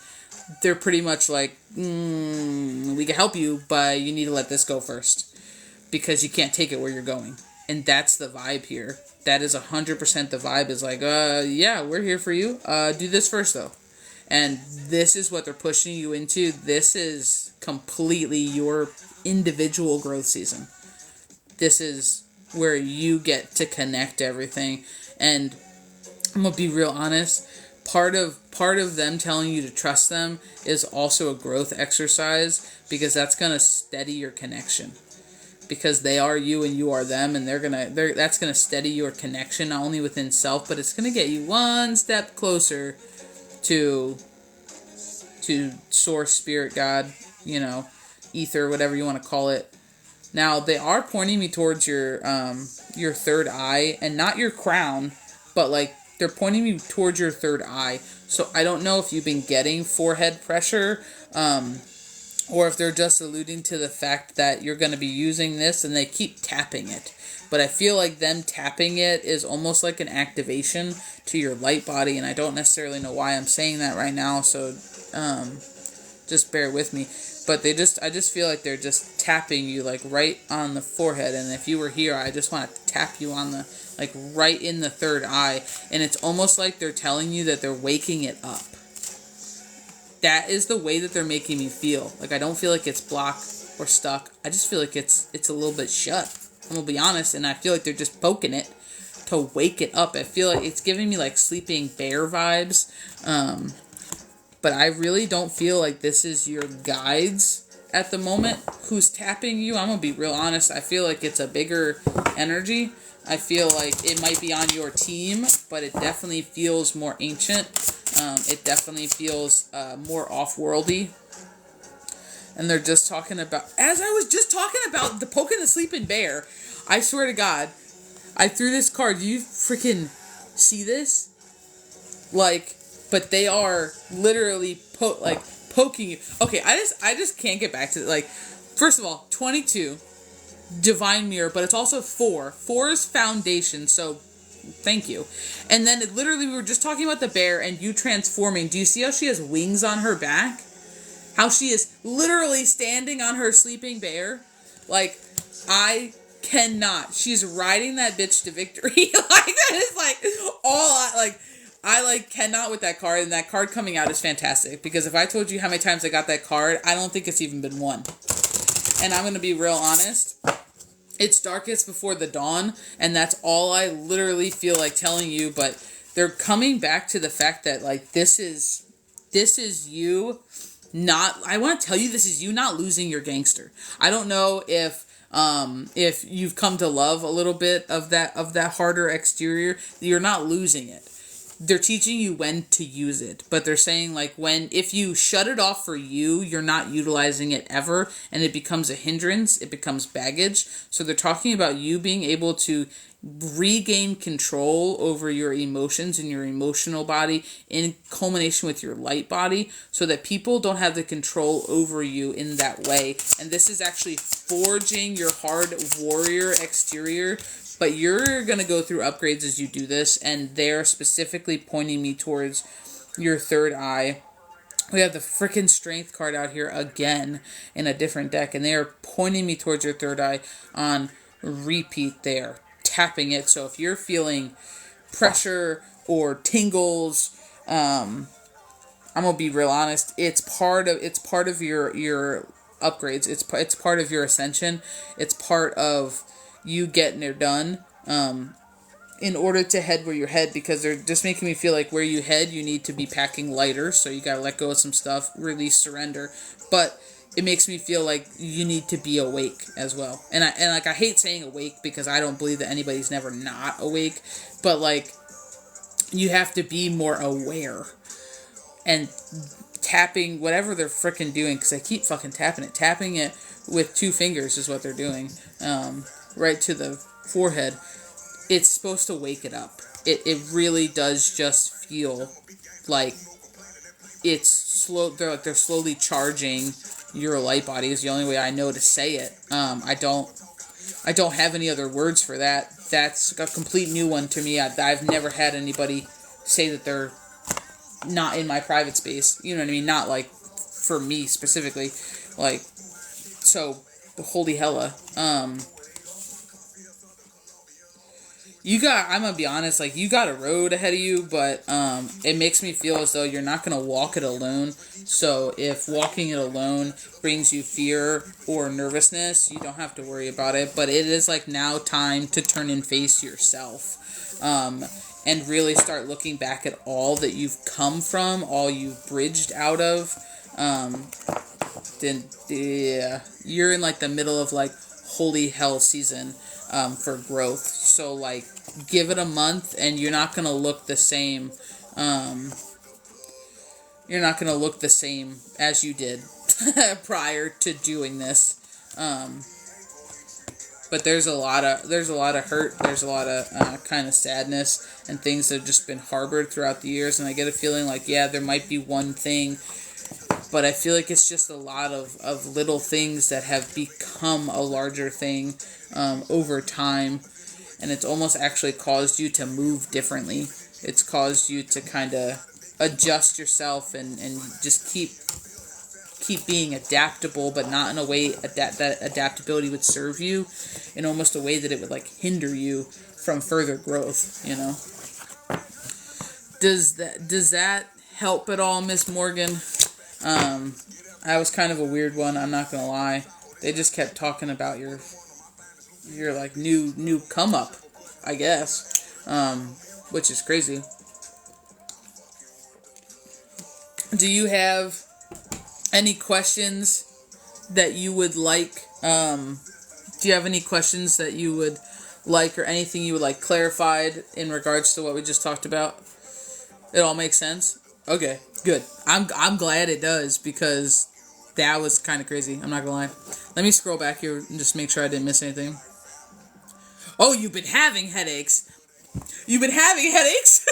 they're pretty much like, we can help you, but you need to let this go first, because you can't take it where you're going. And that's the vibe here. That is 100% the vibe, is like, yeah, we're here for you. Do this first, though. And this is what they're pushing you into. This is completely your individual growth season. This is where you get to connect everything. And I'm going to be real honest. Part of them telling you to trust them is also a growth exercise, because that's going to steady your connection. Because they are you and you are them, and that's gonna steady your connection, not only within self, but it's gonna get you one step closer to source, spirit, God, ether, whatever you want to call it. Now, they are pointing me towards your third eye, and not your crown, but, like, they're pointing me towards your third eye. So I don't know if you've been getting forehead pressure, or if they're just alluding to the fact that you're going to be using this and they keep tapping it. But I feel like them tapping it is almost like an activation to your light body, and I don't necessarily know why I'm saying that right now, so just bear with me. But I just feel like they're just tapping you, like, right on the forehead. And if you were here, I just want to tap you on the, like, right in the third eye. And it's almost like they're telling you that they're waking it up. That is the way that they're making me feel. Like, I don't feel like it's blocked or stuck. I just feel like it's a little bit shut. I'm gonna be honest, and I feel like they're just poking it to wake it up. I feel like it's giving me, like, sleeping bear vibes. But I really don't feel like this is your guides at the moment who's tapping you. I'm going to be real honest. I feel like it's a bigger energy. I feel like it might be on your team, but it definitely feels more ancient. It definitely feels more off-worldy. And they're just talking about, as I was just talking about the poking the sleeping bear, I swear to God, I threw this card. Do you freaking see this? Like, but they are literally poking you. Okay, I just can't get back to it. Like, first of all, 22, divine mirror, but it's also 4. 4 is foundation, so thank you. And then it literally, we were just talking about the bear and you transforming. Do you see how she has wings on her back? How she is literally standing on her sleeping bear? Like, I cannot. She's riding that bitch to victory. Like, that is like all I cannot with that card, and that card coming out is fantastic, because if I told you how many times I got that card, I don't think it's even been one. And I'm going to be real honest, it's darkest before the dawn, and that's all I literally feel like telling you, but they're coming back to the fact that, like, this is you not, I want to tell you, this is you not losing your gangster. I don't know if you've come to love a little bit of that harder exterior, you're not losing it. They're teaching you when to use it, but they're saying, like, if you shut it off for you, you're not utilizing it ever, and it becomes a hindrance, it becomes baggage. So they're talking about you being able to regain control over your emotions and your emotional body in culmination with your light body, so that people don't have the control over you in that way. And this is actually forging your hard warrior exterior. But you're going to go through upgrades as you do this, and they're specifically pointing me towards your third eye. We have the freaking strength card out here again in a different deck, and they are pointing me towards your third eye on repeat there, tapping it. So if you're feeling pressure or tingles, I'm going to be real honest, it's part of your upgrades. It's part of your ascension. It's part of you getting it done, in order to head where you head, because they're just making me feel like where you head, you need to be packing lighter, so you gotta let go of some stuff, release, surrender, but it makes me feel like you need to be awake as well, and I hate saying awake, because I don't believe that anybody's never not awake, but, like, you have to be more aware, and tapping, whatever they're freaking doing, because I keep fucking tapping it with 2 fingers is what they're doing, right to the forehead. It's supposed to wake it up. It really does just feel like it's slow. They're slowly charging your light body is the only way I know to say it. I don't have any other words for that. That's a complete new one to me. I've never had anybody say that they're not in my private space. You know what I mean? Not like for me specifically. Like, so holy hella. I'm gonna be honest, like, you got a road ahead of you, but it makes me feel as though you're not gonna walk it alone. So if walking it alone brings you fear or nervousness, you don't have to worry about it. But it is, like, now time to turn and face yourself, and really start looking back at all that you've come from, all you've bridged out of. You're in, like, the middle of, like, holy hell season for growth. So, like, give it a month and you're not going to look the same. You're not going to look the same as you did prior to doing this. But there's a lot of hurt. There's a lot of kind of sadness and things that have just been harbored throughout the years. And I get a feeling like, yeah, there might be one thing, but I feel like it's just a lot of little things that have become a larger thing over time. And it's almost actually caused you to move differently. It's caused you to kind of adjust yourself and just keep being adaptable, but not in a way that adaptability would serve you, in almost a way that it would like hinder you from further growth, you know. Does that help at all, Miss Morgan? That was kind of a weird one, I'm not gonna lie. They just kept talking about your like new come up, I guess, which is crazy. Do you have any questions that you would like? Do you have any questions that you would like, or anything you would like clarified in regards to what we just talked about? It all makes sense? Okay, good. I'm glad it does, because that was kind of crazy. I'm not gonna lie. Let me scroll back here and just make sure I didn't miss anything. Oh, you've been having headaches. You've been having headaches?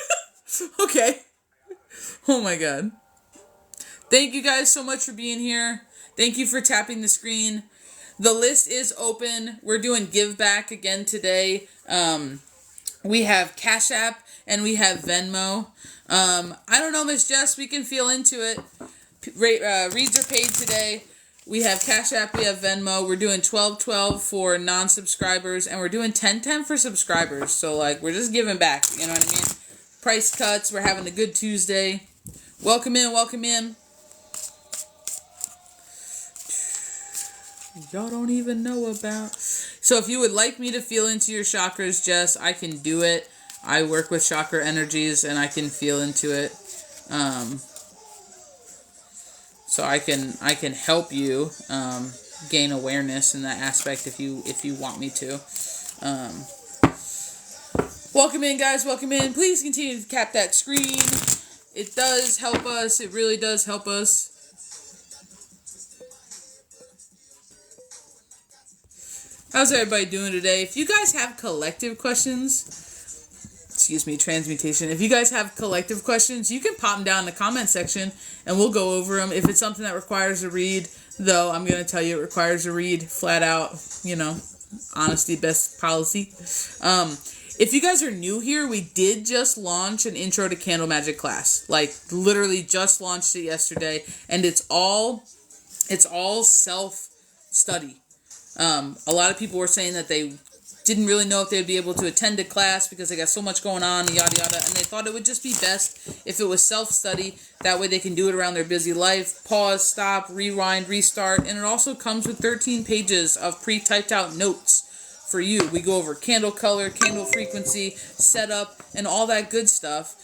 Okay. Oh my god. Thank you guys so much for being here. Thank you for tapping the screen. The list is open. We're doing give back again today. We have Cash App and we have Venmo. I don't know, Miss Jess. We can feel into it. Reads are paid today. We have Cash App. We have Venmo. We're doing 12-12 for non-subscribers, and we're doing 10-10 for subscribers. So, like, we're just giving back. You know what I mean? Price cuts. We're having a good Tuesday. Welcome in. Welcome in. Y'all don't even know about. So if you would like me to feel into your chakras, Jess, I can do it. I work with chakra energies and I can feel into it. So I can help you gain awareness in that aspect if you want me to. Welcome in, guys. Welcome in. Please continue to tap that screen. It does help us. It really does help us. How's everybody doing today? If you guys have collective questions, transmutation. If you guys have collective questions, you can pop them down in the comment section and we'll go over them. If it's something that requires a read, though, I'm going to tell you it requires a read, flat out, you know, honesty, best policy. If you guys are new here, we did just launch an intro to candle magic class. Like, literally just launched it yesterday, and it's all self-study. A lot of people were saying that they didn't really know if they'd be able to attend a class because they got so much going on, yada yada, and they thought it would just be best if it was self-study. That way they can do it around their busy life, pause, stop, rewind, restart, and it also comes with 13 pages of pre-typed out notes for you. We go over candle color, candle frequency, setup, and all that good stuff.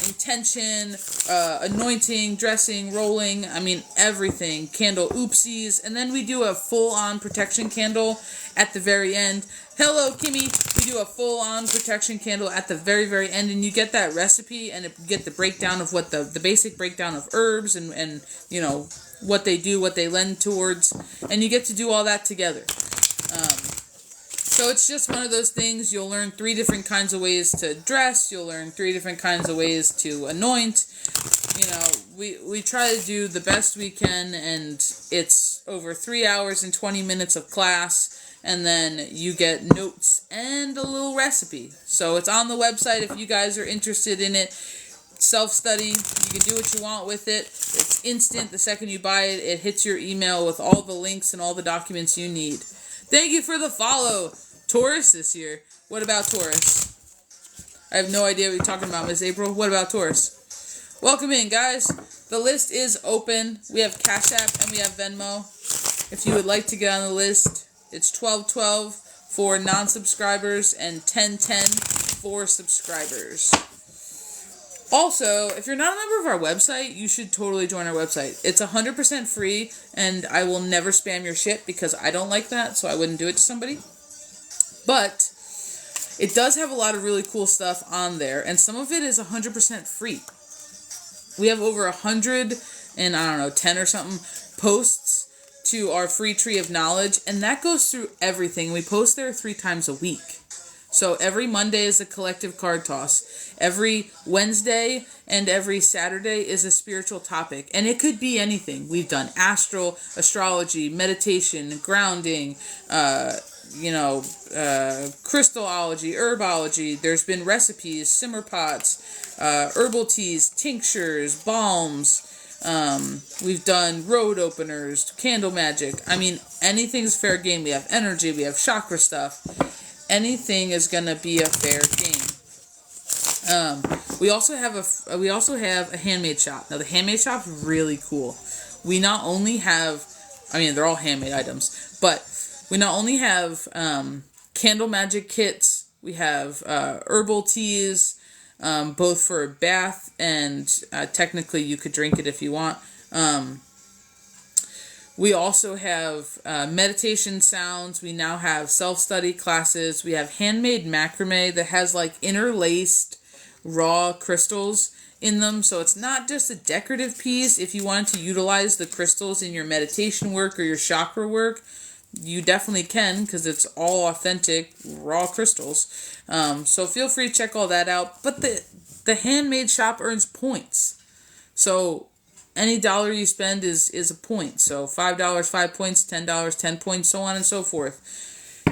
Intention, anointing, dressing, rolling, I mean everything. Candle oopsies, and then we do a full-on protection candle at the very end. Hello, Kimmy. We do a full-on protection candle at the very, very end, and you get that recipe, and you get the breakdown of what the basic breakdown of herbs, and you know, what they do, what they lend towards, and you get to do all that together. So it's just one of those things. You'll learn 3 different kinds of ways to dress. You'll learn 3 different kinds of ways to anoint. You know, we try to do the best we can, and it's over 3 hours and 20 minutes of class, and then you get notes and a little recipe. So it's on the website if you guys are interested in it. Self-study, you can do what you want with it. It's instant. The second you buy it, it hits your email with all the links and all the documents you need. Thank you for the follow. Taurus this year. What about Taurus? I have no idea what you're talking about, Miss April. What about Taurus? Welcome in, guys. The list is open. We have Cash App and we have Venmo. If you would like to get on the list, it's 12-12 for non-subscribers and 10-10 for subscribers. Also, if you're not a member of our website, you should totally join our website. It's 100% free, and I will never spam your shit because I don't like that, so I wouldn't do it to somebody. But it does have a lot of really cool stuff on there, and some of it is 100% free. We have over 100 and, 10 or something posts to our free tree of knowledge, and that goes through everything. We post there 3 times a week. So every Monday is a collective card toss. Every Wednesday and every Saturday is a spiritual topic. And it could be anything. We've done astral, astrology, meditation, grounding, crystallology, herbology. There's been recipes, simmer pots, herbal teas, tinctures, balms, We've done road openers, candle magic. I mean, anything's fair game. We have energy, we have chakra stuff. Anything is gonna be a fair game. We also have a handmade shop. Now the handmade shop's really cool. We not only have, I mean, they're all handmade items, but we not only have candle magic kits. We have herbal teas, both for a bath and technically you could drink it if you want. We also have meditation sounds. We now have self-study classes. We have handmade macrame that has like interlaced raw crystals in them. So it's not just a decorative piece. If you wanted to utilize the crystals in your meditation work or your chakra work, you definitely can, because it's all authentic raw crystals. So feel free to check all that out. But the handmade shop earns points. So any dollar you spend is a point. So $5, 5 points, $10, 10 points, so on and so forth.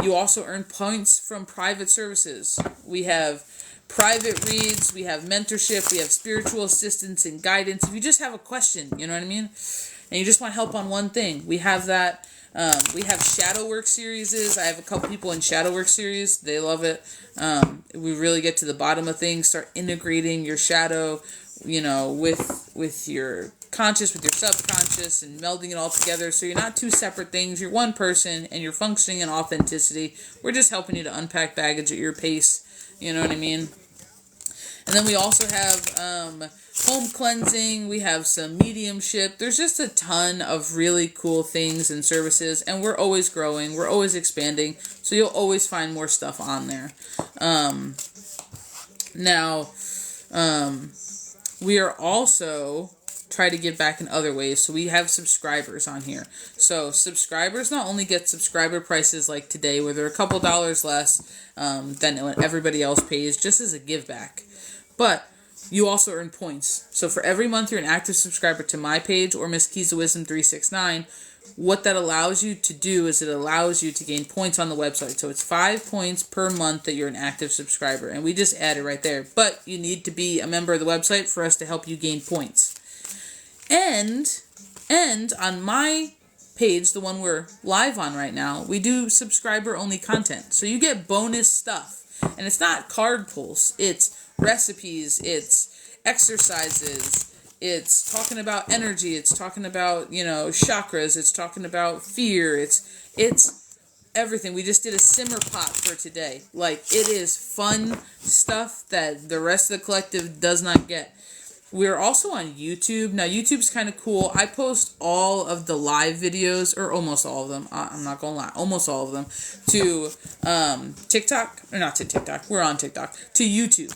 You also earn points from private services. We have private reads, we have mentorship, we have spiritual assistance and guidance. If you just have a question, you know what I mean? And you just want help on one thing, we have that. We have shadow work series. I have a couple people in shadow work series. They love it. We really get to the bottom of things, start integrating your shadow, you know, with your conscious, with your subconscious, and melding it all together. So you're not two separate things. You're one person and you're functioning in authenticity. We're just helping you to unpack baggage at your pace. You know what I mean? And then we also have home cleansing. We have some mediumship. There's just a ton of really cool things and services. And we're always growing. We're always expanding. So you'll always find more stuff on there. We are also try to give back in other ways. So we have subscribers on here. So subscribers not only get subscriber prices like today, where they're a couple dollars less than what everybody else pays, just as a give back. But you also earn points. So for every month you're an active subscriber to my page or Miss Keys of Wisdom 369, what that allows you to do is it allows you to gain points on the website. So it's 5 points per month that you're an active subscriber. And we just added right there. But you need to be a member of the website for us to help you gain points. And on my page, the one we're live on right now, we do subscriber-only content. So you get bonus stuff. And it's not card pulls. It's recipes. It's exercises. It's talking about energy. It's talking about, you know, chakras. It's talking about fear. It's everything. We just did a simmer pot for today. Like, it is fun stuff that the rest of the collective does not get. We're also on YouTube. Now, YouTube's kind of cool. I post all of the live videos, or almost all of them. I'm not going to lie. Almost all of them. To TikTok. Or not to TikTok. We're on TikTok. To YouTube.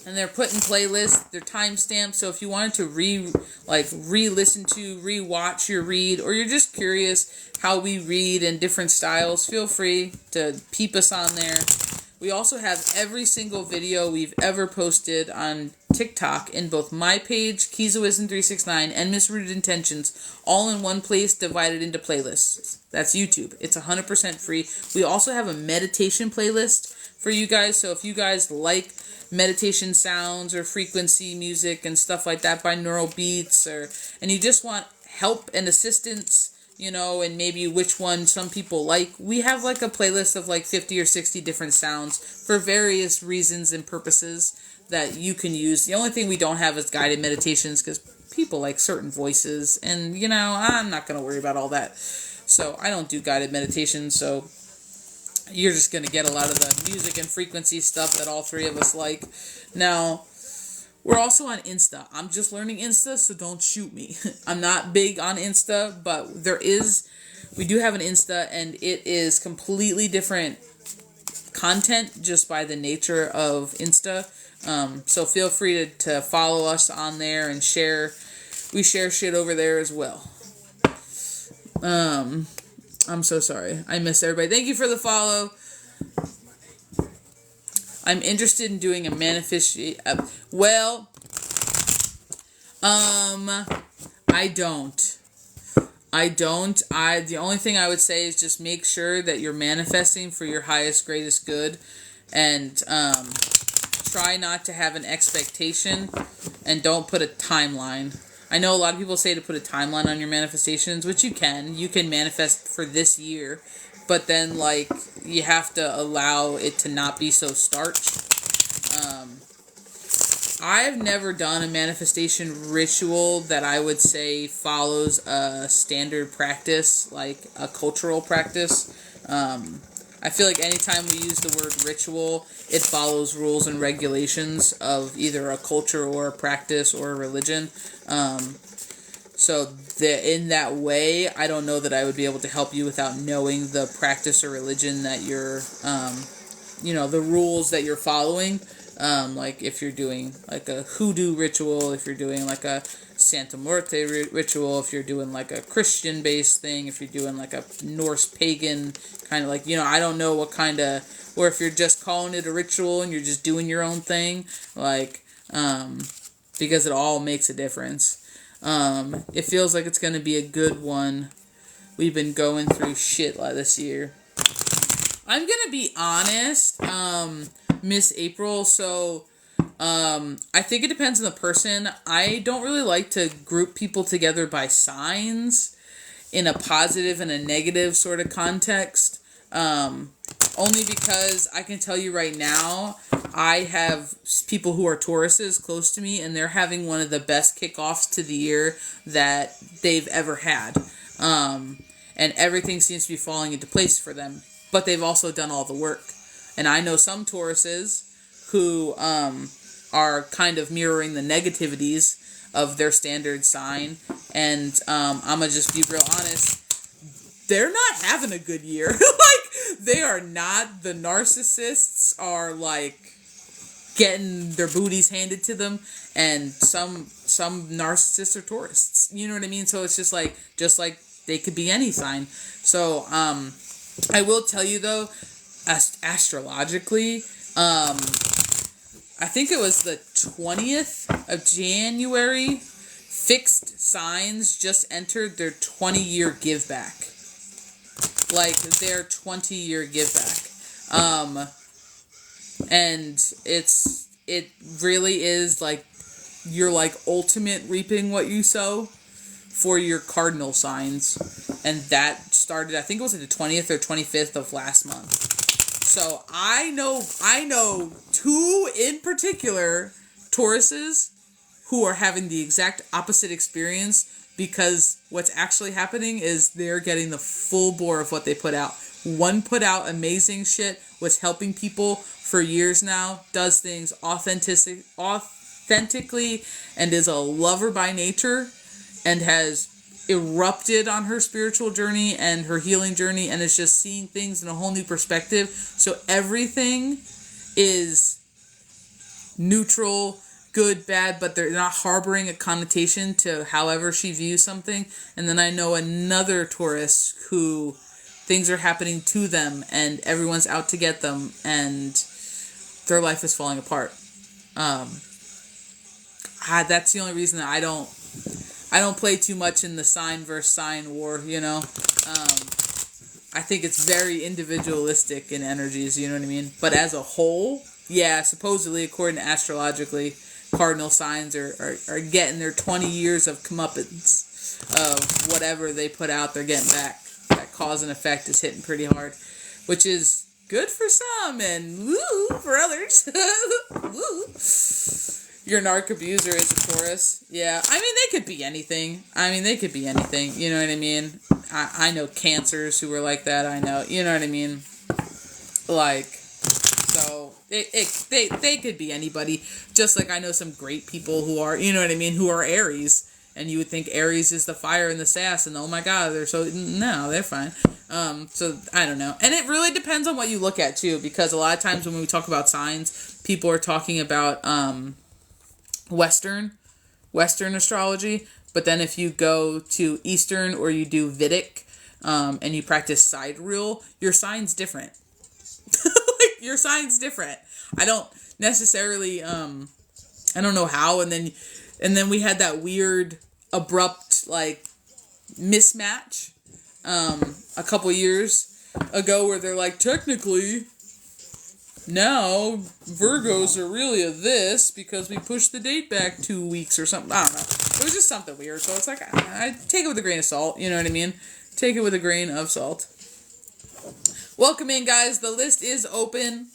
And they're put in playlists. They're timestamped. So if you wanted to re-listen to, re-watch your read, or you're just curious how we read in different styles, feel free to peep us on there. We also have every single video we've ever posted on TikTok in both my page, Keys of Wisdom 369, and Misrooted Intentions, all in one place, divided into playlists. That's YouTube. It's 100% free. We also have a meditation playlist for you guys. So if you guys like meditation sounds or frequency music and stuff like that by Neural Beats, and you just want help and assistance, you know, and maybe which one some people like, we have like a playlist of like 50 or 60 different sounds for various reasons and purposes that you can use. The only thing we don't have is guided meditations, because people like certain voices, and, you know, I'm not going to worry about all that. So I don't do guided meditations, so you're just going to get a lot of the music and frequency stuff that all three of us like. Now, we're also on Insta. I'm just learning Insta, so don't shoot me. I'm not big on Insta, but we do have an Insta, and it is completely different content just by the nature of Insta. So feel free to follow us on there and share. We share shit over there as well. I'm so sorry. I missed everybody. Thank you for the follow. I'm interested in doing a manifestation. I don't. The only thing I would say is just make sure that you're manifesting for your highest, greatest good, and try not to have an expectation, and don't put a timeline. I know a lot of people say to put a timeline on your manifestations, which you can. You can manifest for this year, but then, like, you have to allow it to not be so starched. I've never done a manifestation ritual that I would say follows a standard practice, like a cultural practice. I feel like anytime we use the word ritual, it follows rules and regulations of either a culture or a practice or a religion. So in that way, I don't know that I would be able to help you without knowing the practice or religion that you're, the rules that you're following. Like if you're doing like a hoodoo ritual, if you're doing like a Santa Muerte ritual, if you're doing like a Christian based thing, if you're doing like a Norse pagan kind of like, I don't know what kind of, or if you're just calling it a ritual and you're just doing your own thing, like, because it all makes a difference. It feels like it's going to be a good one. We've been going through shit like this year. I'm going to be honest, Miss April, so I think it depends on the person. I don't really like to group people together by signs in a positive and a negative sort of context. Only because I can tell you right now, I have people who are Tauruses close to me, and they're having one of the best kickoffs to the year that they've ever had. And everything seems to be falling into place for them. But they've also done all the work. And I know some Tauruses who are kind of mirroring the negativities of their standard sign. And I'm going to just be real honest. They're not having a good year. Like, they are not. The narcissists are, like, getting their booties handed to them. And some narcissists are tourists. You know what I mean? So it's just like they could be any sign. So, I will tell you, though, astrologically, I think it was the 20th of January, fixed signs just entered their 20-year give back. Like, their 20-year give back. And it really is, like, you're, like, ultimate reaping what you sow for your cardinal signs. And that started, I think it was like the 20th or 25th of last month. So I know two in particular Tauruses who are having the exact opposite experience, because what's actually happening is they're getting the full bore of what they put out. One put out amazing shit, was helping people for years now, does things authentically, and is a lover by nature, and has erupted on her spiritual journey and her healing journey, and is just seeing things in a whole new perspective. So everything is neutral, good, bad, but they're not harboring a connotation to however she views something. And then I know another Taurus who things are happening to them and everyone's out to get them and their life is falling apart. That's the only reason that I don't play too much in the sign versus sign war, I think it's very individualistic in energies, you know what I mean? But as a whole, yeah, supposedly, according to astrologically, cardinal signs are getting their 20 years of comeuppance of whatever they put out, they're getting back. That cause and effect is hitting pretty hard, which is good for some and woo for others. Woo. Your narc abuser is a Taurus. Yeah, I mean, they could be anything. You know what I mean? I know Cancers who were like that. I know, you know what I mean? Like, so, they could be anybody. Just like I know some great people who are, you know what I mean, who are Aries. And you would think Aries is the fire and the sass, and oh my god, no, they're fine. So, I don't know. And it really depends on what you look at, too, because a lot of times when we talk about signs, people are talking about, Western astrology, but then if you go to Eastern or you do Vedic, and you practice sidereal, your sign's different. Like, your sign's different. I don't necessarily, I don't know how, and then we had that weird, abrupt, like, mismatch, a couple years ago where they're like, technically, now Virgos are really a this because we pushed the date back 2 weeks or something. I don't know. It was just something weird. So it's like, I take it with a grain of salt. You know what I mean? Take it with a grain of salt. Welcome in, guys. The list is open.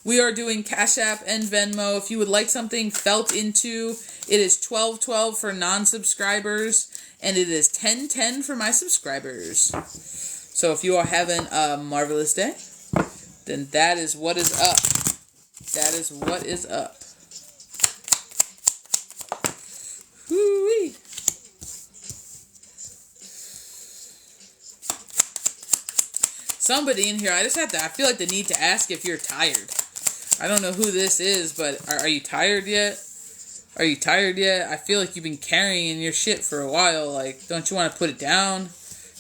We are doing Cash App and Venmo. If you would like something felt into, it is $12.12 for non-subscribers, and it is $10.10 for my subscribers. So if you are having a marvelous day, then that is what is up. That is what is up. Woo-wee. Somebody in here, I feel like the need to ask if you're tired. I don't know who this is, but are you tired yet? Are you tired yet? I feel like you've been carrying your shit for a while. Like, don't you want to put it down?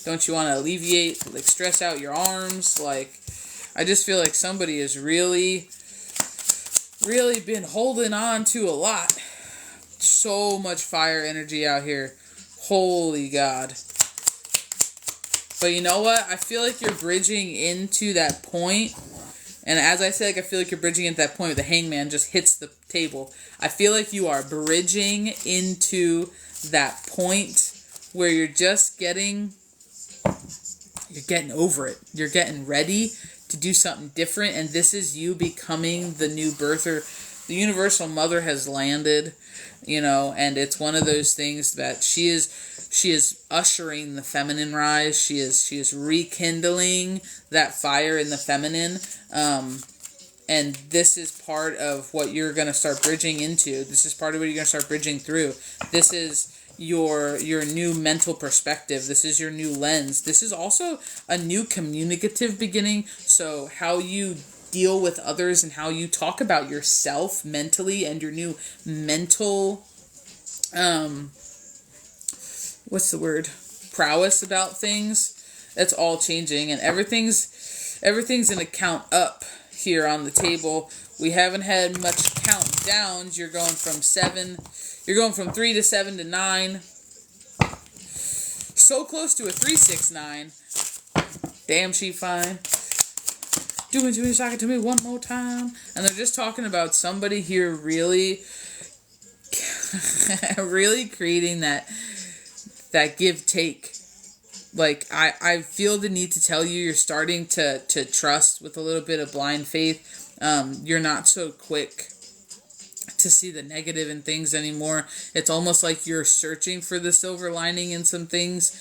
Don't you want to alleviate, like, stress out your arms? Like, I just feel like somebody has really been holding on to a lot. So much fire energy out here. Holy God. But you know what? I feel like you're bridging into that point. And as I said, like, I feel like you're bridging into that point where the hangman just hits the table. I feel like you are bridging into that point where you're just getting over it. You're getting ready to do something different. And this is you becoming the new birther. The universal mother has landed, you know, and it's one of those things that she is ushering the feminine rise. She is rekindling that fire in the feminine. And this is part of what you're going to start bridging into. This is part of what you're going to start bridging through. This is your new mental perspective. This is your new lens. This is also a new communicative beginning. So how you deal with others and how you talk about yourself mentally and your new mental, what's the word? Prowess about things. That's all changing, and everything's in a count up here on the table. We haven't had much countdowns. You're going from 3 to 7 to 9. So close to a 3-6-9. Damn, she fine. Do me, talk it to me one more time. And they're just talking about somebody here really creating that give take. Like, I feel the need to tell you, you're starting to trust with a little bit of blind faith. You're not so quick to see the negative in things anymore. It's almost like you're searching for the silver lining in some things,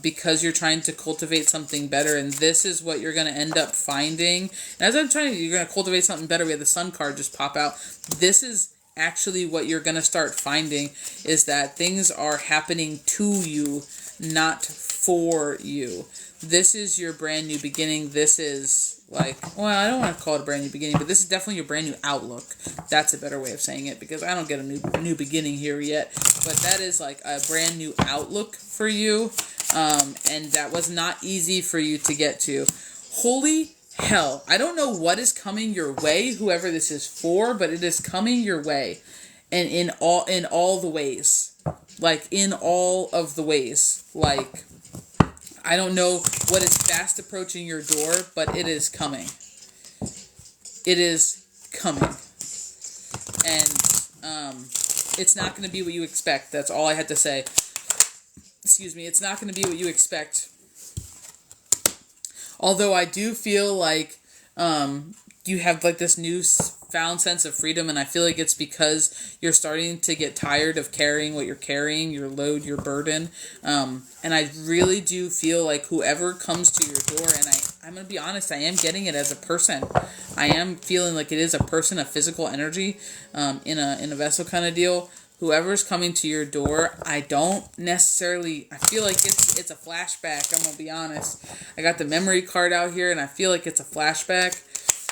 because you're trying to cultivate something better. And this is what you're going to end up finding. And as you're going to cultivate something better. We have the sun card just pop out. This is actually what you're going to start finding, is that things are happening to you, not for you. This is your brand new beginning. This is like, well, I don't want to call it a brand new beginning, but this is definitely your brand new outlook. That's a better way of saying it, because I don't get a new beginning here yet. But that is like a brand new outlook for you. And that was not easy for you to get to. Holy hell. I don't know what is coming your way, whoever this is for, but it is coming your way. And in all the ways. Like, in all of the ways. Like, I don't know what is fast approaching your door, but it is coming. It is coming. And it's not going to be what you expect. That's all I had to say. Excuse me. It's not going to be what you expect. Although I do feel like you have like this newfound sense of freedom, and I feel like it's because you're starting to get tired of carrying what you're carrying, your load, your burden. And I really do feel like whoever comes to your door, and I'm going to be honest, I am getting it as a person. I am feeling like it is a person, a physical energy, in a vessel kind of deal. Whoever's coming to your door, I feel like it's a flashback. I'm going to be honest. I got the memory card out here, and I feel like it's a flashback.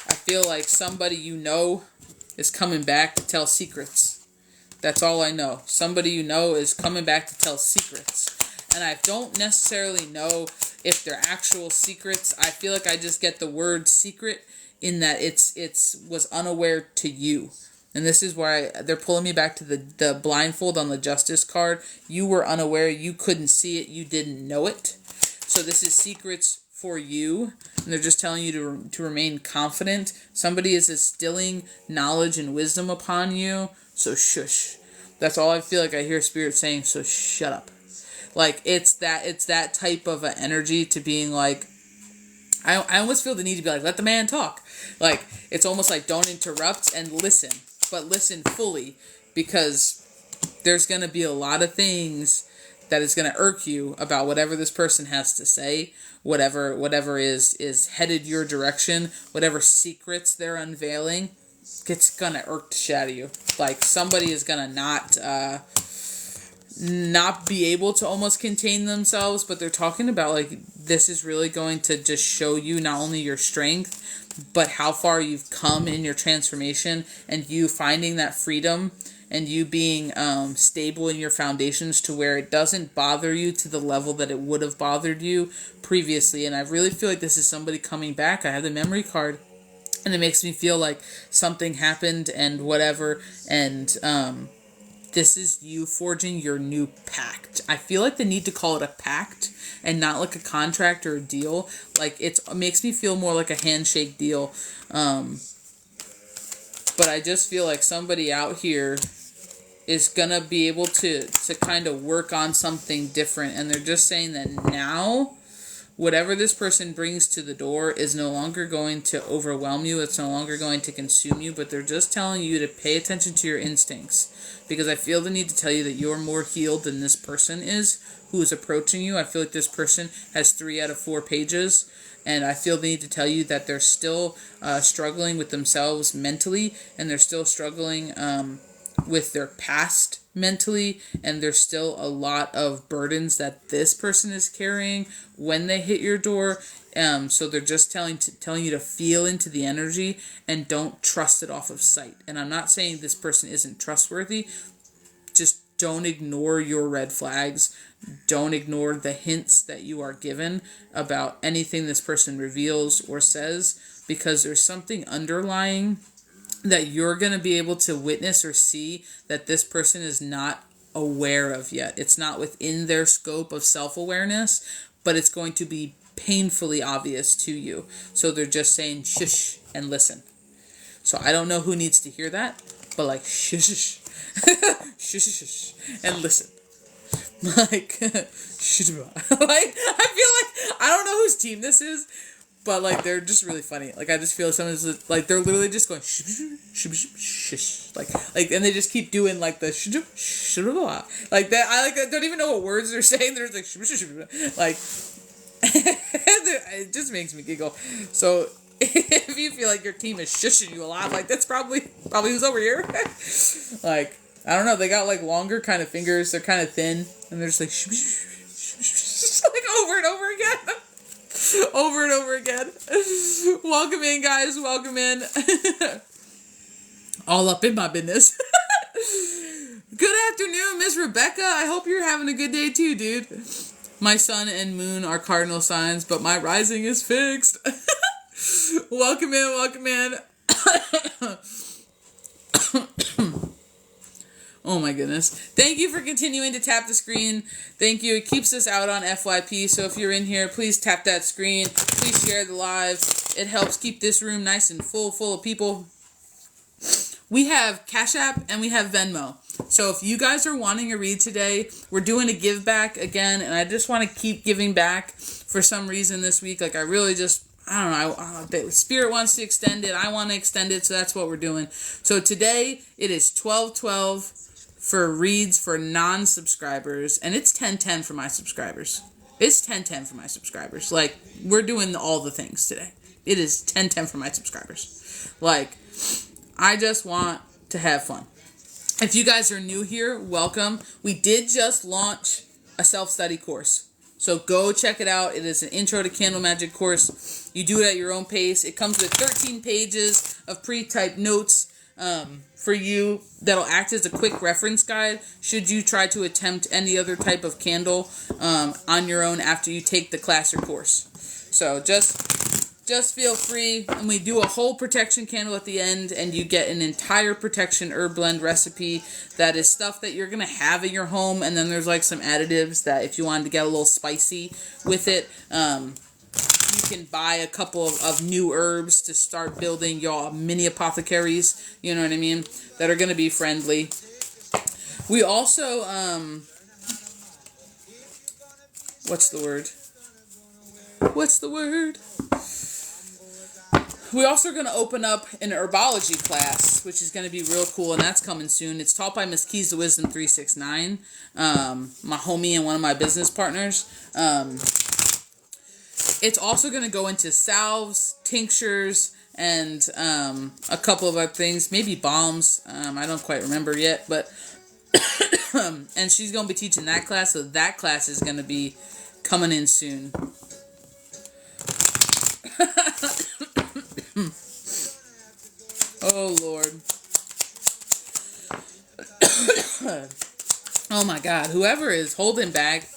I feel like somebody you know is coming back to tell secrets. That's all I know. Somebody you know is coming back to tell secrets. And I don't necessarily know if they're actual secrets. I feel like I just get the word secret in that it's was unaware to you. And this is why they're pulling me back to the blindfold on the justice card. You were unaware. You couldn't see it. You didn't know it. So this is secrets for you, and they're just telling you to remain confident. Somebody is instilling knowledge and wisdom upon you, so shush. That's all I feel like I hear Spirit saying, so shut up. Like, it's that type of an energy to being like, I almost feel the need to be like, let the man talk. Like, it's almost like, don't interrupt and listen, but listen fully, because there's going to be a lot of things that is going to irk you about whatever this person has to say, whatever is headed your direction, whatever secrets they're unveiling. It's going to irk the shit out of you. Like, somebody is going to not be able to almost contain themselves, but they're talking about, like, this is really going to just show you not only your strength, but how far you've come in your transformation, and you finding that freedom, and you being stable in your foundations to where it doesn't bother you to the level that it would have bothered you previously. And I really feel like this is somebody coming back. I have the memory card, and it makes me feel like something happened and whatever, and this is you forging your new pact. I feel like they need to call it a pact and not like a contract or a deal. Like, it makes me feel more like a handshake deal. But I just feel like somebody out here is gonna be able to kind of work on something different. And they're just saying that now, whatever this person brings to the door is no longer going to overwhelm you. It's no longer going to consume you. But they're just telling you to pay attention to your instincts. Because I feel the need to tell you that you're more healed than this person is who is approaching you. I feel like this person has 3 out of 4 pages. And I feel the need to tell you that they're still struggling with themselves mentally. And they're still struggling with their past mentally, and there's still a lot of burdens that this person is carrying when they hit your door. So they're just telling you to feel into the energy and don't trust it off of sight. And I'm not saying this person isn't trustworthy. Just don't ignore your red flags. Don't ignore the hints that you are given about anything this person reveals or says, because there's something underlying that you're going to be able to witness or see that this person is not aware of yet. It's not within their scope of self-awareness, but it's going to be painfully obvious to you. So they're just saying shush and listen. So I don't know who needs to hear that, but like shush, shush, shush, and listen. Like, shush. Like, I feel like, I don't know whose team this is, but, like, they're just really funny. Like, I just feel like someone's, like, they're literally just going, shh, like, and they just keep doing, like, the like, that, I don't even know what words they're saying. They're just like, like, it just makes me giggle. So, if you feel like your team is shushing you a lot, like, that's probably who's over here. Like, I don't know, they got, like, longer kind of fingers. They're kind of thin, and they're just like, like, over and over again. Over and over again. Welcome in, guys. Welcome in. All up in my business. Good afternoon, Miss Rebekah. I hope you're having a good day too, dude. My sun and moon are cardinal signs, but my rising is fixed. Welcome in. Welcome in. Oh my goodness. Thank you for continuing to tap the screen. Thank you. It keeps us out on FYP. So if you're in here, please tap that screen. Please share the live. It helps keep this room nice and full of people. We have Cash App and we have Venmo. So if you guys are wanting a read today, we're doing a give back again. And I just want to keep giving back for some reason this week. Like, I really just, I don't know, Spirit wants to extend it. I want to extend it. So that's what we're doing. So today it is 12/12. For reads for non-subscribers, and it's 10/10 for my subscribers. It's 10/10 for my subscribers. Like, we're doing all the things today. It is 10/10 for my subscribers. Like, I just want to have fun. If you guys are new here, welcome. We did just launch a self-study course. So go check it out. It is an Intro to Candle Magic course. You do it at your own pace. It comes with 13 pages of pre-typed notes for you that'll act as a quick reference guide should you try to attempt any other type of candle on your own after you take the class or course. So just feel free, and we do a whole protection candle at the end, and you get an entire protection herb blend recipe that is stuff that you're going to have in your home, and then there's like some additives that if you wanted to get a little spicy with it, You can buy a couple of new herbs to start building your mini apothecaries, you know what I mean, that are going to be friendly. We also, what's the word? We also are going to open up an herbology class, which is going to be real cool, and that's coming soon. It's taught by Miss Keys to Wisdom 369, my homie and one of my business partners. It's also going to go into salves, tinctures, and a couple of other things, maybe balms. I don't quite remember yet, but and she's going to be teaching that class, so that class is going to be coming in soon. Oh, Lord. Oh, my God. Whoever is holding back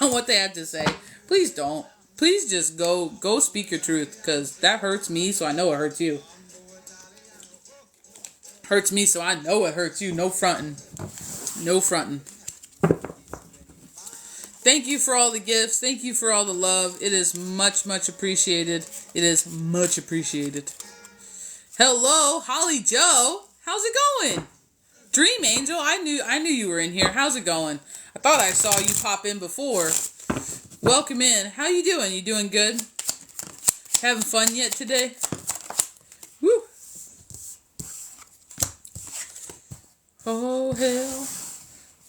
on what they have to say, please don't. Please just go speak your truth, because that hurts me, so I know it hurts you. Hurts me, so I know it hurts you. No fronting. No fronting. Thank you for all the gifts. Thank you for all the love. It is much, much appreciated. It is much appreciated. Hello, Holly Joe. How's it going? Dream Angel, I knew you were in here. How's it going? I thought I saw you pop in before. Welcome in. How you doing? You doing good? Having fun yet today? Woo! Oh, hell.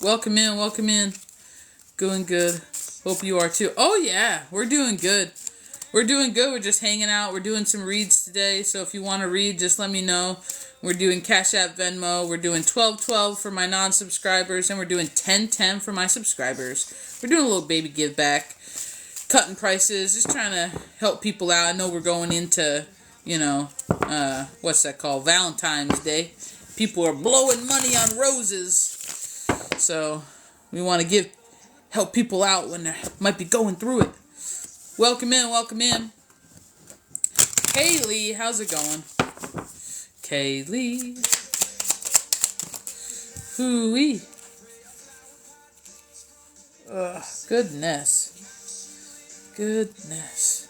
Welcome in, welcome in. Going good. Hope you are too. Oh, yeah. We're doing good. We're doing good. We're just hanging out. We're doing some reads today. So if you want to read, just let me know. We're doing Cash App Venmo. We're doing 1212 for my non-subscribers. And we're doing 1010 for my subscribers. We're doing a little baby give back. Cutting prices. Just trying to help people out. I know we're going into, what's that called? Valentine's Day. People are blowing money on roses. So we want to help people out when they might be going through it. Welcome in, welcome in. Kaylee, how's it going? Kaylee. Hooey. Ugh, goodness. Goodness.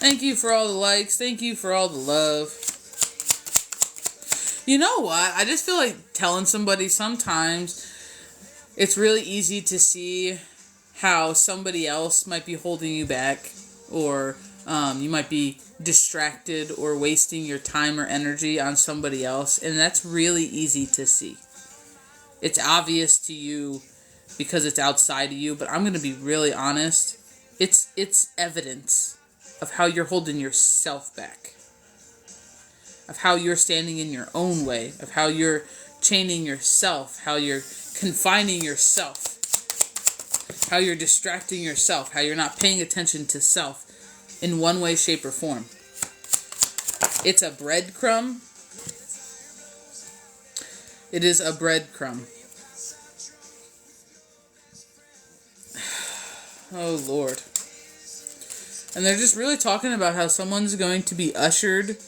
Thank you for all the likes. Thank you for all the love. You know what? I just feel like telling somebody sometimes it's really easy to see how somebody else might be holding you back, or you might be distracted or wasting your time or energy on somebody else, and that's really easy to see. It's obvious to you because it's outside of you, but I'm going to be really honest. It's evidence of how you're holding yourself back, of how you're standing in your own way, of how you're chaining yourself, how you're confining yourself, how you're distracting yourself, how you're not paying attention to self in one way, shape, or form. It's a breadcrumb. It is a breadcrumb. Oh, Lord. And they're just really talking about how someone's going to be ushered.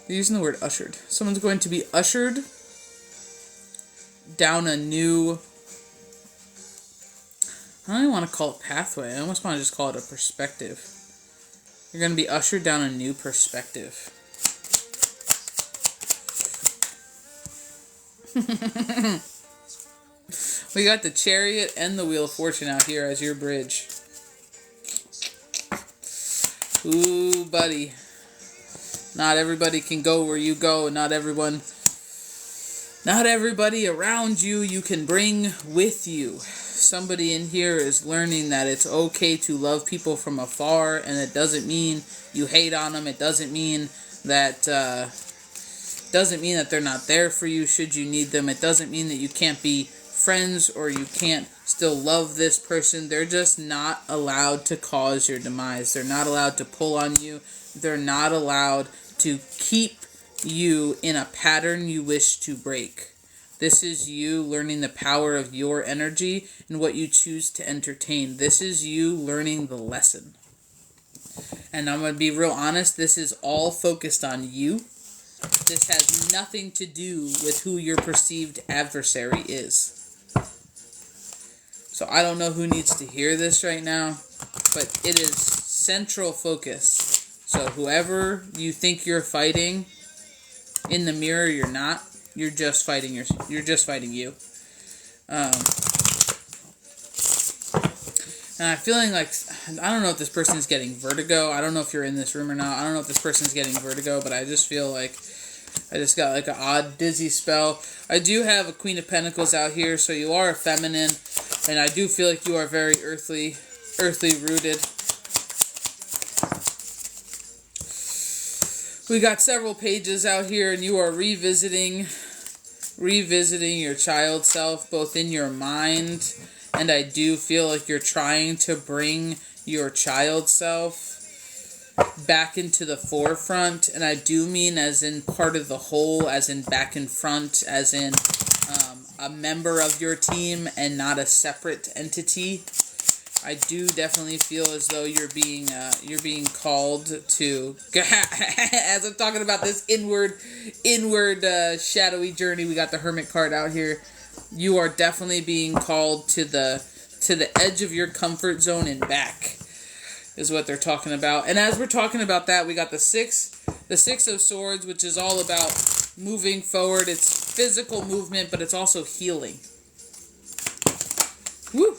They're using the word ushered. Someone's going to be ushered down a new, I don't even want to call it pathway. I almost want to just call it a perspective. You're going to be ushered down a new perspective. We got the Chariot and the Wheel of Fortune out here as your bridge. Ooh, buddy. Not everybody can go where you go. Not everybody around you can bring with you. Somebody in here is learning that it's okay to love people from afar, and it doesn't mean you hate on them. It doesn't mean that they're not there for you should you need them. It doesn't mean that you can't be friends or you can't still love this person. They're just not allowed to cause your demise. They're not allowed to pull on you. They're not allowed to keep you in a pattern you wish to break. This is you learning the power of your energy and what you choose to entertain. This is you learning the lesson. And I'm going to be real honest, this is all focused on you. This has nothing to do with who your perceived adversary is. So I don't know who needs to hear this right now, but it is central focus. So whoever you think you're fighting in the mirror, you're not. You're just fighting you're just fighting you. And I'm feeling like, I don't know if this person's getting vertigo. I don't know if you're in this room or not. I don't know if this person's getting vertigo, but I just feel like I just got like an odd dizzy spell. I do have a Queen of Pentacles out here, so you are feminine, and I do feel like you are very earthly rooted. We got several pages out here, and you are revisiting your child self, both in your mind, and I do feel like you're trying to bring your child self back into the forefront, and I do mean as in part of the whole, as in back in front, as in a member of your team and not a separate entity. I do definitely feel as though you're being called to, as I'm talking about this inward shadowy journey. We got the Hermit card out here. You are definitely being called to the edge of your comfort zone and back, is what they're talking about. And as we're talking about that, we got the Six of Swords, which is all about moving forward. It's physical movement, but it's also healing. Woo!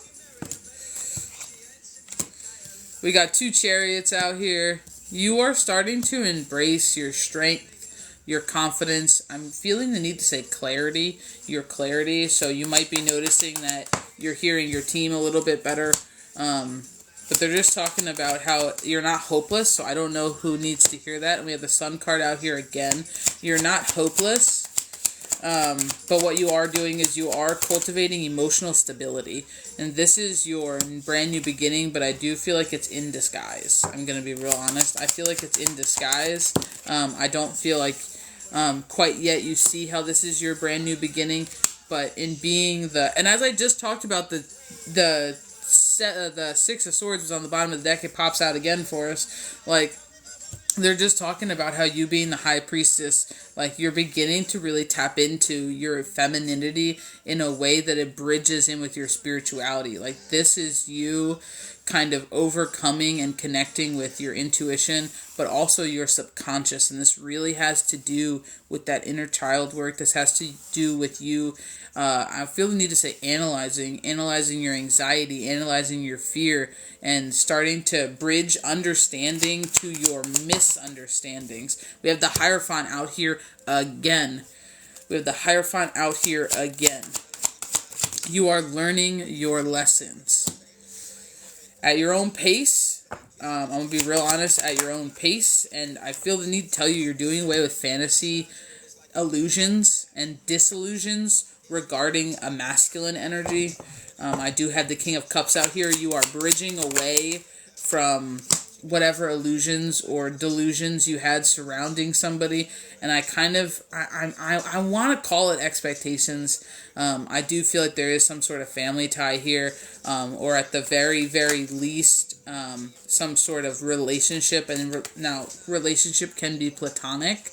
We got 2 Chariots out here. You are starting to embrace your strength, your confidence. I'm feeling the need to say clarity, your clarity. So you might be noticing that you're hearing your team a little bit better. But they're just talking about how you're not hopeless. So I don't know who needs to hear that. And we have the Sun card out here again. You're not hopeless. But what you are doing is you are cultivating emotional stability. And this is your brand new beginning, but I do feel like it's in disguise. I'm going to be real honest. I feel like it's in disguise. I don't feel like quite yet you see how this is your brand new beginning. But in being and as I just talked about, the Six of Swords was on the bottom of the deck. It pops out again for us. Like, they're just talking about how you being the High Priestess, like, you're beginning to really tap into your femininity in a way that it bridges in with your spirituality. Like, this is you kind of overcoming and connecting with your intuition, but also your subconscious. And this really has to do with that inner child work. This has to do with you, I feel the need to say analyzing your anxiety, analyzing your fear, and starting to bridge understanding to your misunderstandings. We have the Hierophant out here again. You are learning your lessons at your own pace. I'm going to be real honest, at your own pace. And I feel the need to tell you you're doing away with fantasy illusions and disillusions regarding a masculine energy. I do have the King of Cups out here. You are bridging away from whatever illusions or delusions you had surrounding somebody, and I want to call it expectations. I do feel like there is some sort of family tie here, or at the very, very least, some sort of relationship. And now, relationship can be platonic,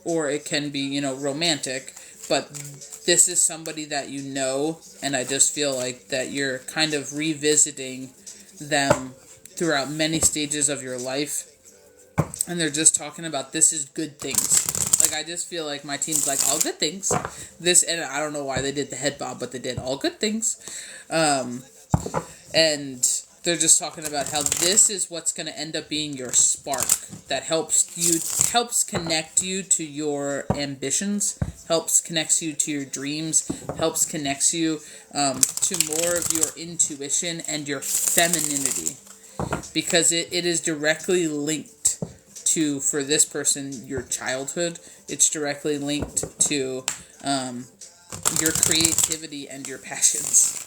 or it can be, romantic. But this is somebody that you know, and I just feel like that you're kind of revisiting them throughout many stages of your life. And they're just talking about this is good things. Like, I just feel like my team's like, all good things. And I don't know why they did the head bob, but they did all good things. And they're just talking about how this is what's going to end up being your spark that helps connect you to your ambitions, helps connects you to your dreams, helps connects you to more of your intuition and your femininity, because it is directly linked to, for this person, your childhood. It's directly linked to your creativity and your passions.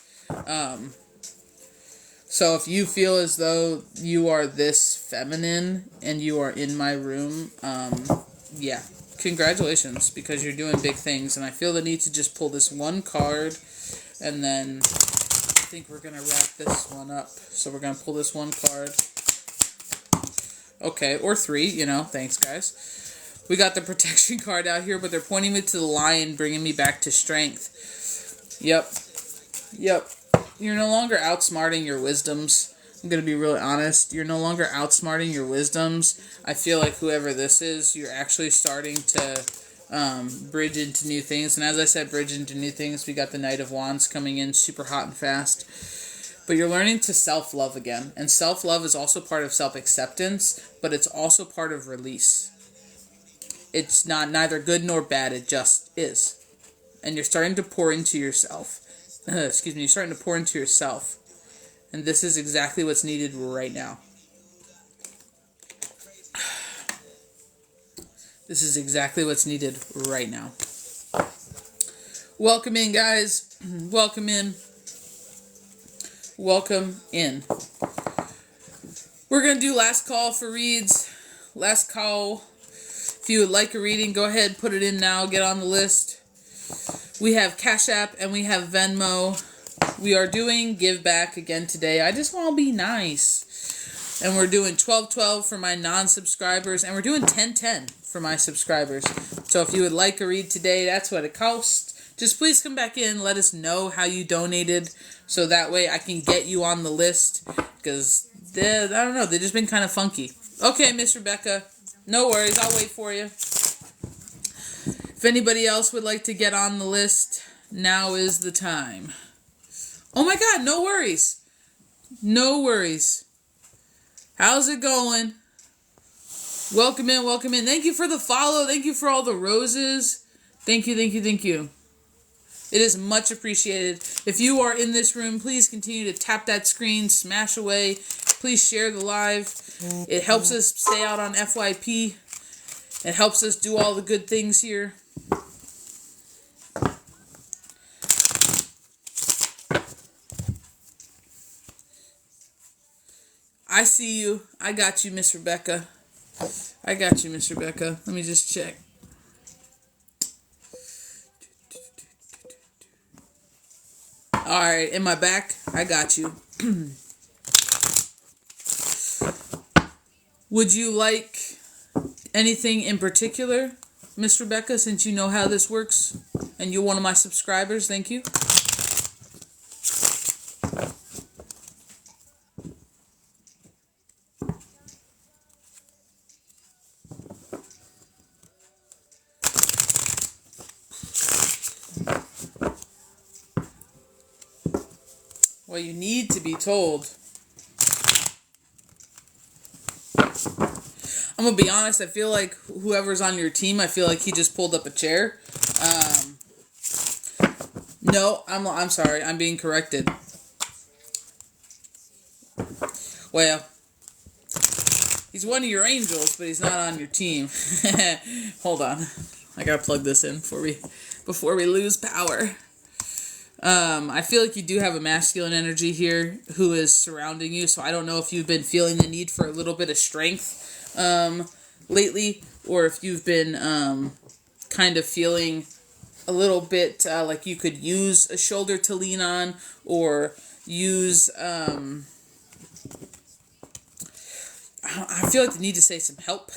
So if you feel as though you are this feminine and you are in my room, yeah, congratulations, because you're doing big things. And I feel the need to just pull this one card, and then I think we're going to wrap this one up. So we're going to pull this one card. Okay, or 3, thanks guys. We got the protection card out here, but they're pointing me to the lion, bringing me back to strength. Yep. outsmarting your wisdoms. I'm going to be really honest. You're no longer outsmarting your wisdoms. I feel like whoever this is, you're actually starting to bridge into new things. And as I said, bridge into new things. We got the Knight of Wands coming in super hot and fast. But you're learning to self-love again. And self-love is also part of self-acceptance, but it's also part of release. It's not neither good nor bad. It just is. And you're starting to pour into yourself. You're starting to pour into yourself. And this is exactly what's needed right now. This is exactly what's needed right now. Welcome in, guys. Welcome in. Welcome in. We're going to do last call for reads. Last call. If you would like a reading, go ahead, put it in now. Get on the list. We have Cash App and we have Venmo. We are doing Give Back again today. I just want to be nice. And we're doing 12/12 for my non-subscribers. And we're doing 10/10 for my subscribers. So if you would like a read today, that's what it costs. Just please come back in. Let us know how you donated. So that way I can get you on the list. Because, I don't know, they've just been kind of funky. Okay, Miss Rebekah. No worries. I'll wait for you. If anybody else would like to get on the list, now is the time. Oh my God, no worries. No worries. How's it going? Welcome in, welcome in. Thank you for the follow. Thank you for all the roses. Thank you, thank you, thank you. It is much appreciated. If you are in this room, please continue to tap that screen, smash away. Please share the live. It helps us stay out on FYP. It helps us do all the good things here. I see you. I got you, Miss Rebekah. I got you, Miss Rebekah. Let me just check. Alright, in my back, I got you. Would you like anything in particular, Miss Rebekah, since you know how this works? And you're one of my subscribers, thank you. Well, you need to be told. I'm going to be honest, I feel like whoever's on your team, I feel like he just pulled up a chair. No, I'm sorry, I'm being corrected. Well, he's one of your angels, but he's not on your team. Hold on. I gotta plug this in before we lose power. I feel like you do have a masculine energy here who is surrounding you, so I don't know if you've been feeling the need for a little bit of strength lately, or if you've been kind of feeling a little bit like you could use a shoulder to lean on, or use I feel like the need to say some help.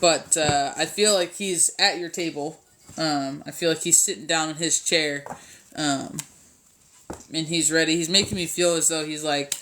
But I feel like he's at your table. I feel like he's sitting down in his chair, and he's ready. He's making me feel as though he's like,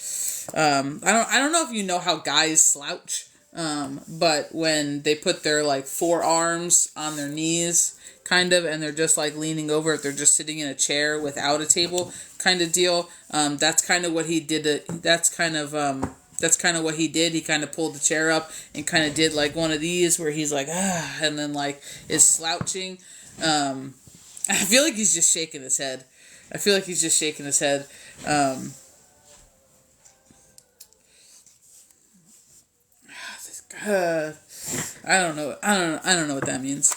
I don't know if you know how guys slouch, but when they put their like forearms on their knees, kind of, and they're just like leaning over, if they're just sitting in a chair without a table, kind of deal. That's kind of what he did. That's kind of what he did. He kind of pulled the chair up and kind of did like one of these where he's like, and then like is slouching. I feel like he's just shaking his head. I don't know what that means.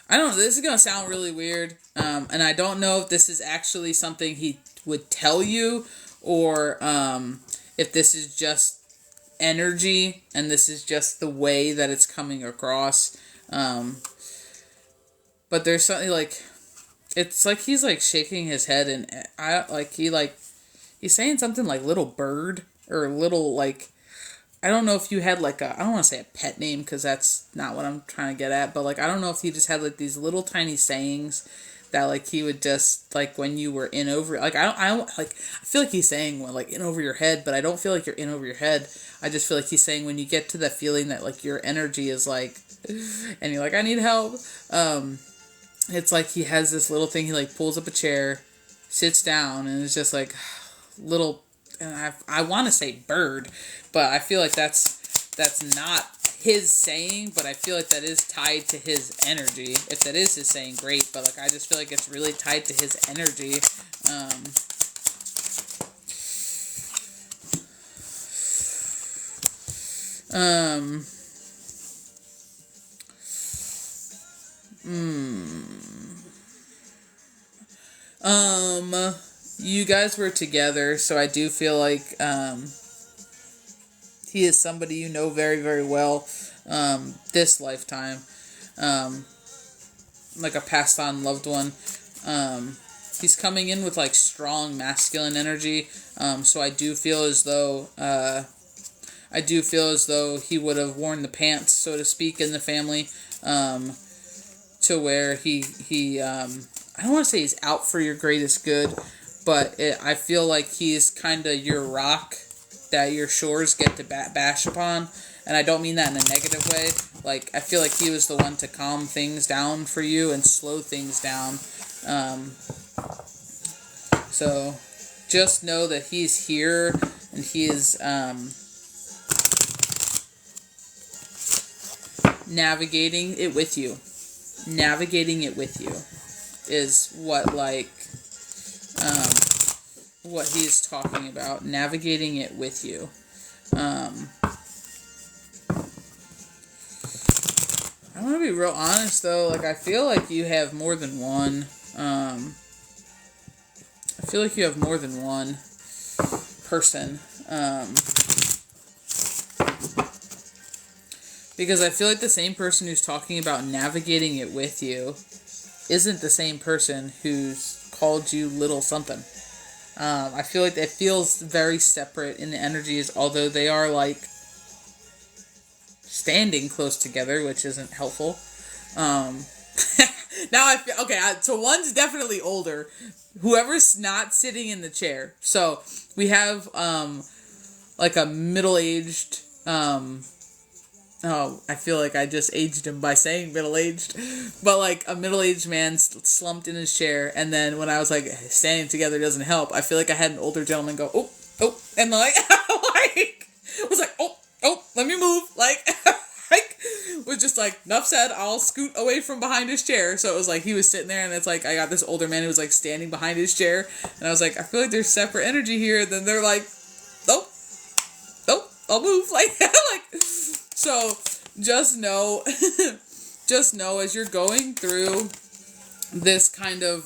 This is gonna sound really weird. And I don't know if this is actually something he would tell you, or if this is just energy and this is just the way that it's coming across. But there's something like, it's like he's like shaking his head, and he's saying something like little bird, or little like, I don't know if you had like I don't want to say a pet name because that's not what I'm trying to get at, but like I don't know if he just had like these little tiny sayings that like he would just like when you were in over, like I don't like, I feel like he's saying well, like in over your head, but I don't feel like you're in over your head. I just feel like he's saying when you get to that feeling that like your energy is like, and you're like, I need help. It's like he has this little thing, he like pulls up a chair, sits down, and it's just like little, and I want to say bird, but I feel like that's not his saying, but I feel like that is tied to his energy. If that is his saying, great, but like I just feel like it's really tied to his energy. You guys were together, so I do feel like he is somebody you know very, very well this lifetime. Like a passed on loved one. He's coming in with like strong masculine energy. So I do feel as though he would have worn the pants, so to speak, in the family. To where he I don't want to say he's out for your greatest good, but I feel like he's kind of your rock that your shores get to bash upon. And I don't mean that in a negative way. Like, I feel like he was the one to calm things down for you and slow things down. So, just know that he's here and he is navigating it with you. Navigating it with you is what, like, what he's talking about. Navigating it with you. I want to be real honest, though. Like, I feel like you have more than one. I feel like you have more than one person. Because I feel like the same person who's talking about navigating it with you isn't the same person who's called you little something. I feel like it feels very separate in the energies, although they are, like, standing close together, which isn't helpful. Now I feel, okay, so one's definitely older. Whoever's not sitting in the chair. So, we have, like a middle-aged, oh, I feel like I just aged him by saying middle-aged. But, like, a middle-aged man slumped in his chair, and then when I was, like, standing together doesn't help, I feel like I had an older gentleman go, oh, and, like, like, was like, oh, let me move, like, was just like, enough said, I'll scoot away from behind his chair. So it was like, he was sitting there, and it's like, I got this older man who was, like, standing behind his chair, and I was like, I feel like there's separate energy here. Then they're like, oh, I'll move, like, like, so, just know as you're going through this kind of,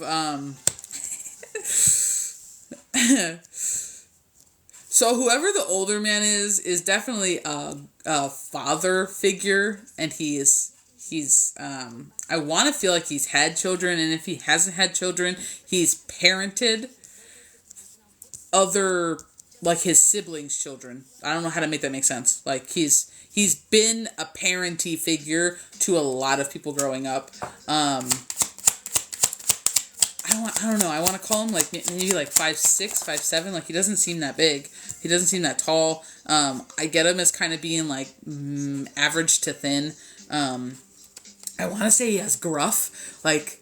so whoever the older man is definitely a father figure, and he's I want to feel like he's had children, and if he hasn't had children, he's parented other, like, his siblings' children. I don't know how to make that make sense. Like, he's been a parenty figure to a lot of people growing up. I don't know. I want to call him, like, maybe, like, 5'6", 5'7". Like, he doesn't seem that big. He doesn't seem that tall. I get him as kind of being, like, average to thin. I want to say he has gruff. Like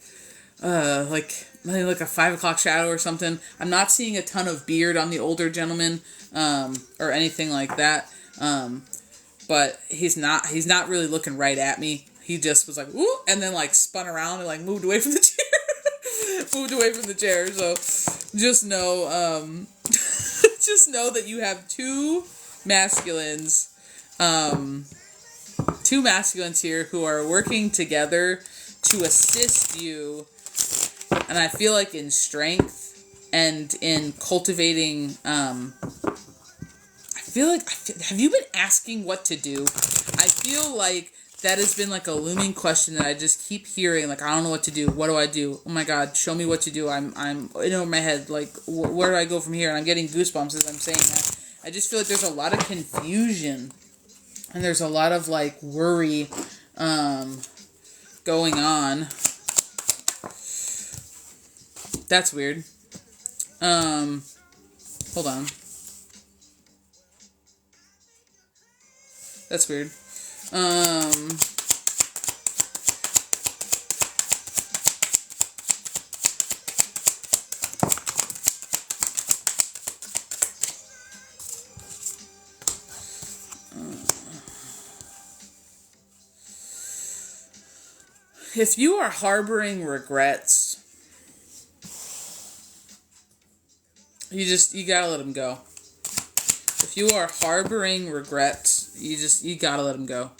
maybe like a 5 o'clock shadow or something. I'm not seeing a ton of beard on the older gentleman, or anything like that. But he's not really looking right at me. He just was like, woo, and then, like, spun around and, like, moved away from the chair. So just know, just know that you have two masculines here who are working together to assist you. And I feel like in strength and in cultivating, have you been asking what to do? I feel like that has been like a looming question that I just keep hearing. Like, I don't know what to do. What do I do? Oh my God, show me what to do. I'm in over my head. Like, where do I go from here? And I'm getting goosebumps as I'm saying that. I just feel like there's a lot of confusion And there's a lot of like worry going on. That's weird. Hold on. That's weird. If you are harboring regrets, you gotta let them go. If you are harboring regrets, you gotta let them go.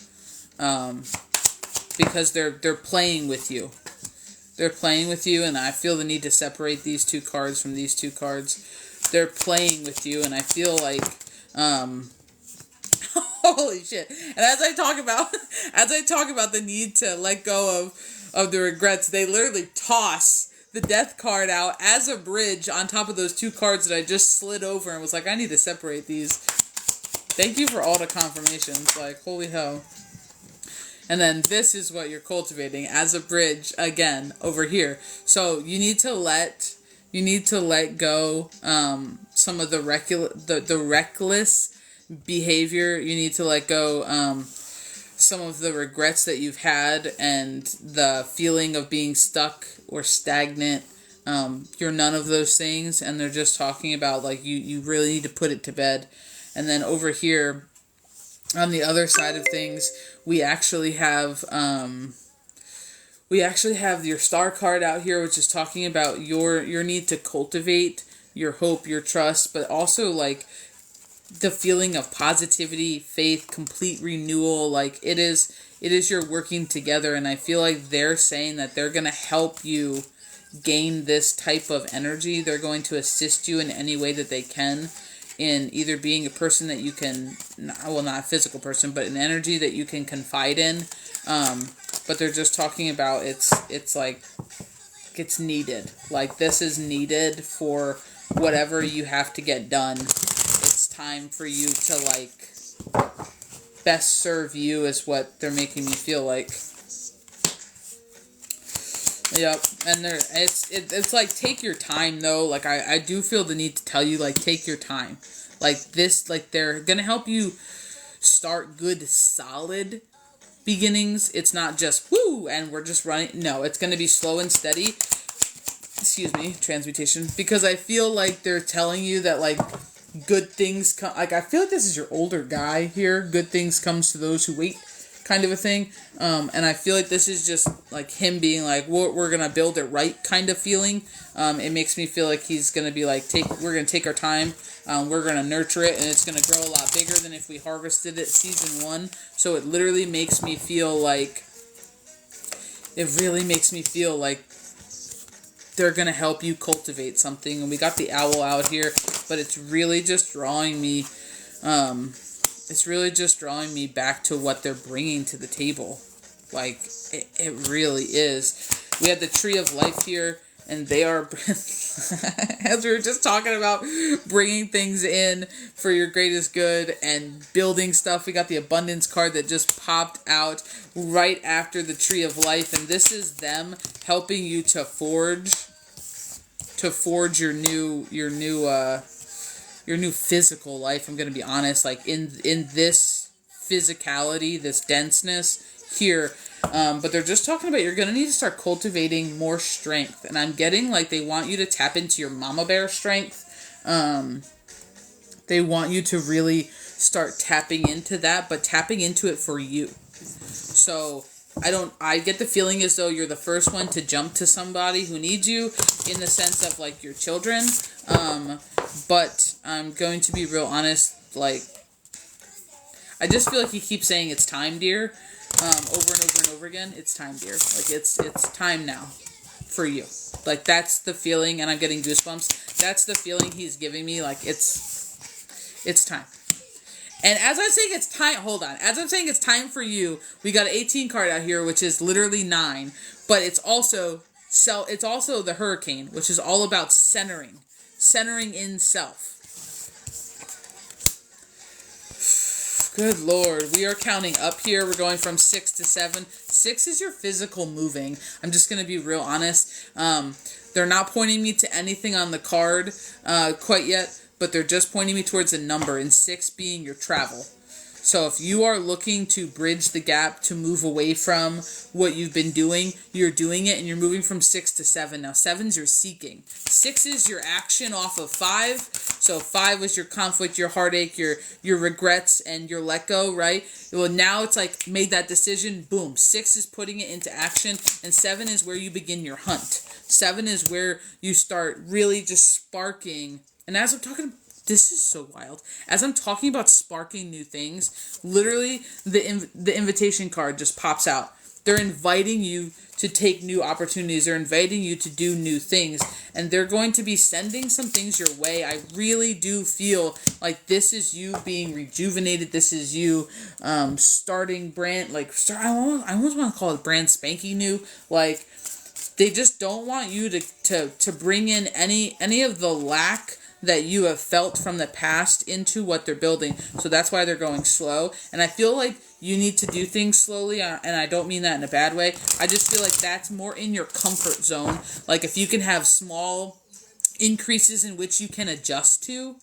Because they're playing with you. They're playing with you, and I feel the need to separate these two cards from these two cards. They're playing with you, and I feel like, holy shit. And as I talk about the need to let go of the regrets, they literally toss the death card out as a bridge on top of those two cards that I just slid over and was like, I need to separate these. Thank you for all the confirmations. Like, holy hell. And then this is what you're cultivating as a bridge again over here. So you need to let go some of the reckless behavior. You need to let go some of the regrets that you've had and the feeling of being stuck or stagnant. You're none of those things, and they're just talking about like you really need to put it to bed. And then over here on the other side of things, we actually have your star card out here, which is talking about your need to cultivate your hope, your trust, but also like the feeling of positivity, faith, complete renewal. Like it is your working together, and I feel like they're saying that they're going to help you gain this type of energy. They're going to assist you in any way that they can in either being a person that you can, well, not a physical person, but an energy that you can confide in. But they're just talking about it's like it's needed. Like this is needed for whatever you have to get done. It's time for you to like best serve you is what they're making me feel like. Yep, and it's like take your time though. Like I do feel the need to tell you like take your time. Like this, like they're gonna help you start good solid beginnings. It's not just woo and we're just running. No, it's gonna be slow and steady. Excuse me, transmutation. Because I feel like they're telling you that like good things come. Like I feel like this is your older guy here. Good things comes to those who wait, kind of a thing. And I feel like this is just like him being like, we're gonna build it right kind of feeling. It makes me feel like he's gonna be like, we're gonna take our time. We're gonna nurture it, and it's gonna grow a lot bigger than if we harvested it season 1. So it literally makes me feel like, it really makes me feel like they're gonna help you cultivate something. And we got the owl out here, but it's really just drawing me. It's really just drawing me back to what they're bringing to the table. Like, it really is. We have the Tree of Life here, and they are, as we were just talking about, bringing things in for your greatest good and building stuff. We got the Abundance card that just popped out right after the Tree of Life, and this is them helping you to forge your new physical life. I'm going to be honest, like in this physicality, this denseness here, but they're just talking about you're going to need to start cultivating more strength, and I'm getting like they want you to tap into your mama bear strength. They want you to really start tapping into that, but tapping into it for you. So I get the feeling as though you're the first one to jump to somebody who needs you, in the sense of like your children. But I'm going to be real honest, like, I just feel like he keeps saying it's time, dear, over and over and over again. It's time, dear. Like, it's time now for you. Like, that's the feeling, and I'm getting goosebumps. That's the feeling he's giving me, like, it's time. And as I'm saying it's time, hold on. As I'm saying it's time for you, we got an 18 card out here, which is literally 9. But it's also the Hurricane, which is all about centering in self. Good Lord. We are counting up here. We're going from 6 to 7. 6 is your physical moving. I'm just going to be real honest. They're not pointing me to anything on the card quite yet, but they're just pointing me towards a number, and 6 being your travel. So if you are looking to bridge the gap to move away from what you've been doing, you're doing it, and you're moving from 6 to 7. Now 7's your seeking. 6 is your action off of 5. So 5 was your conflict, your heartache, your regrets, and your let go, right? Well, now it's like made that decision, boom. 6 is putting it into action, and 7 is where you begin your hunt. 7 is where you start really just sparking. And as I'm talking, this is so wild. As I'm talking about sparking new things, literally the invitation card just pops out. They're inviting you to take new opportunities. They're inviting you to do new things. And they're going to be sending some things your way. I really do feel like this is you being rejuvenated. This is you starting brand, I almost want to call it brand spanking new. Like, they just don't want you to bring in any of the lack that you have felt from the past into what they're building. So that's why they're going slow. And I feel like you need to do things slowly, and I don't mean that in a bad way. I just feel like that's more in your comfort zone. Like, if you can have small increases in which you can adjust to,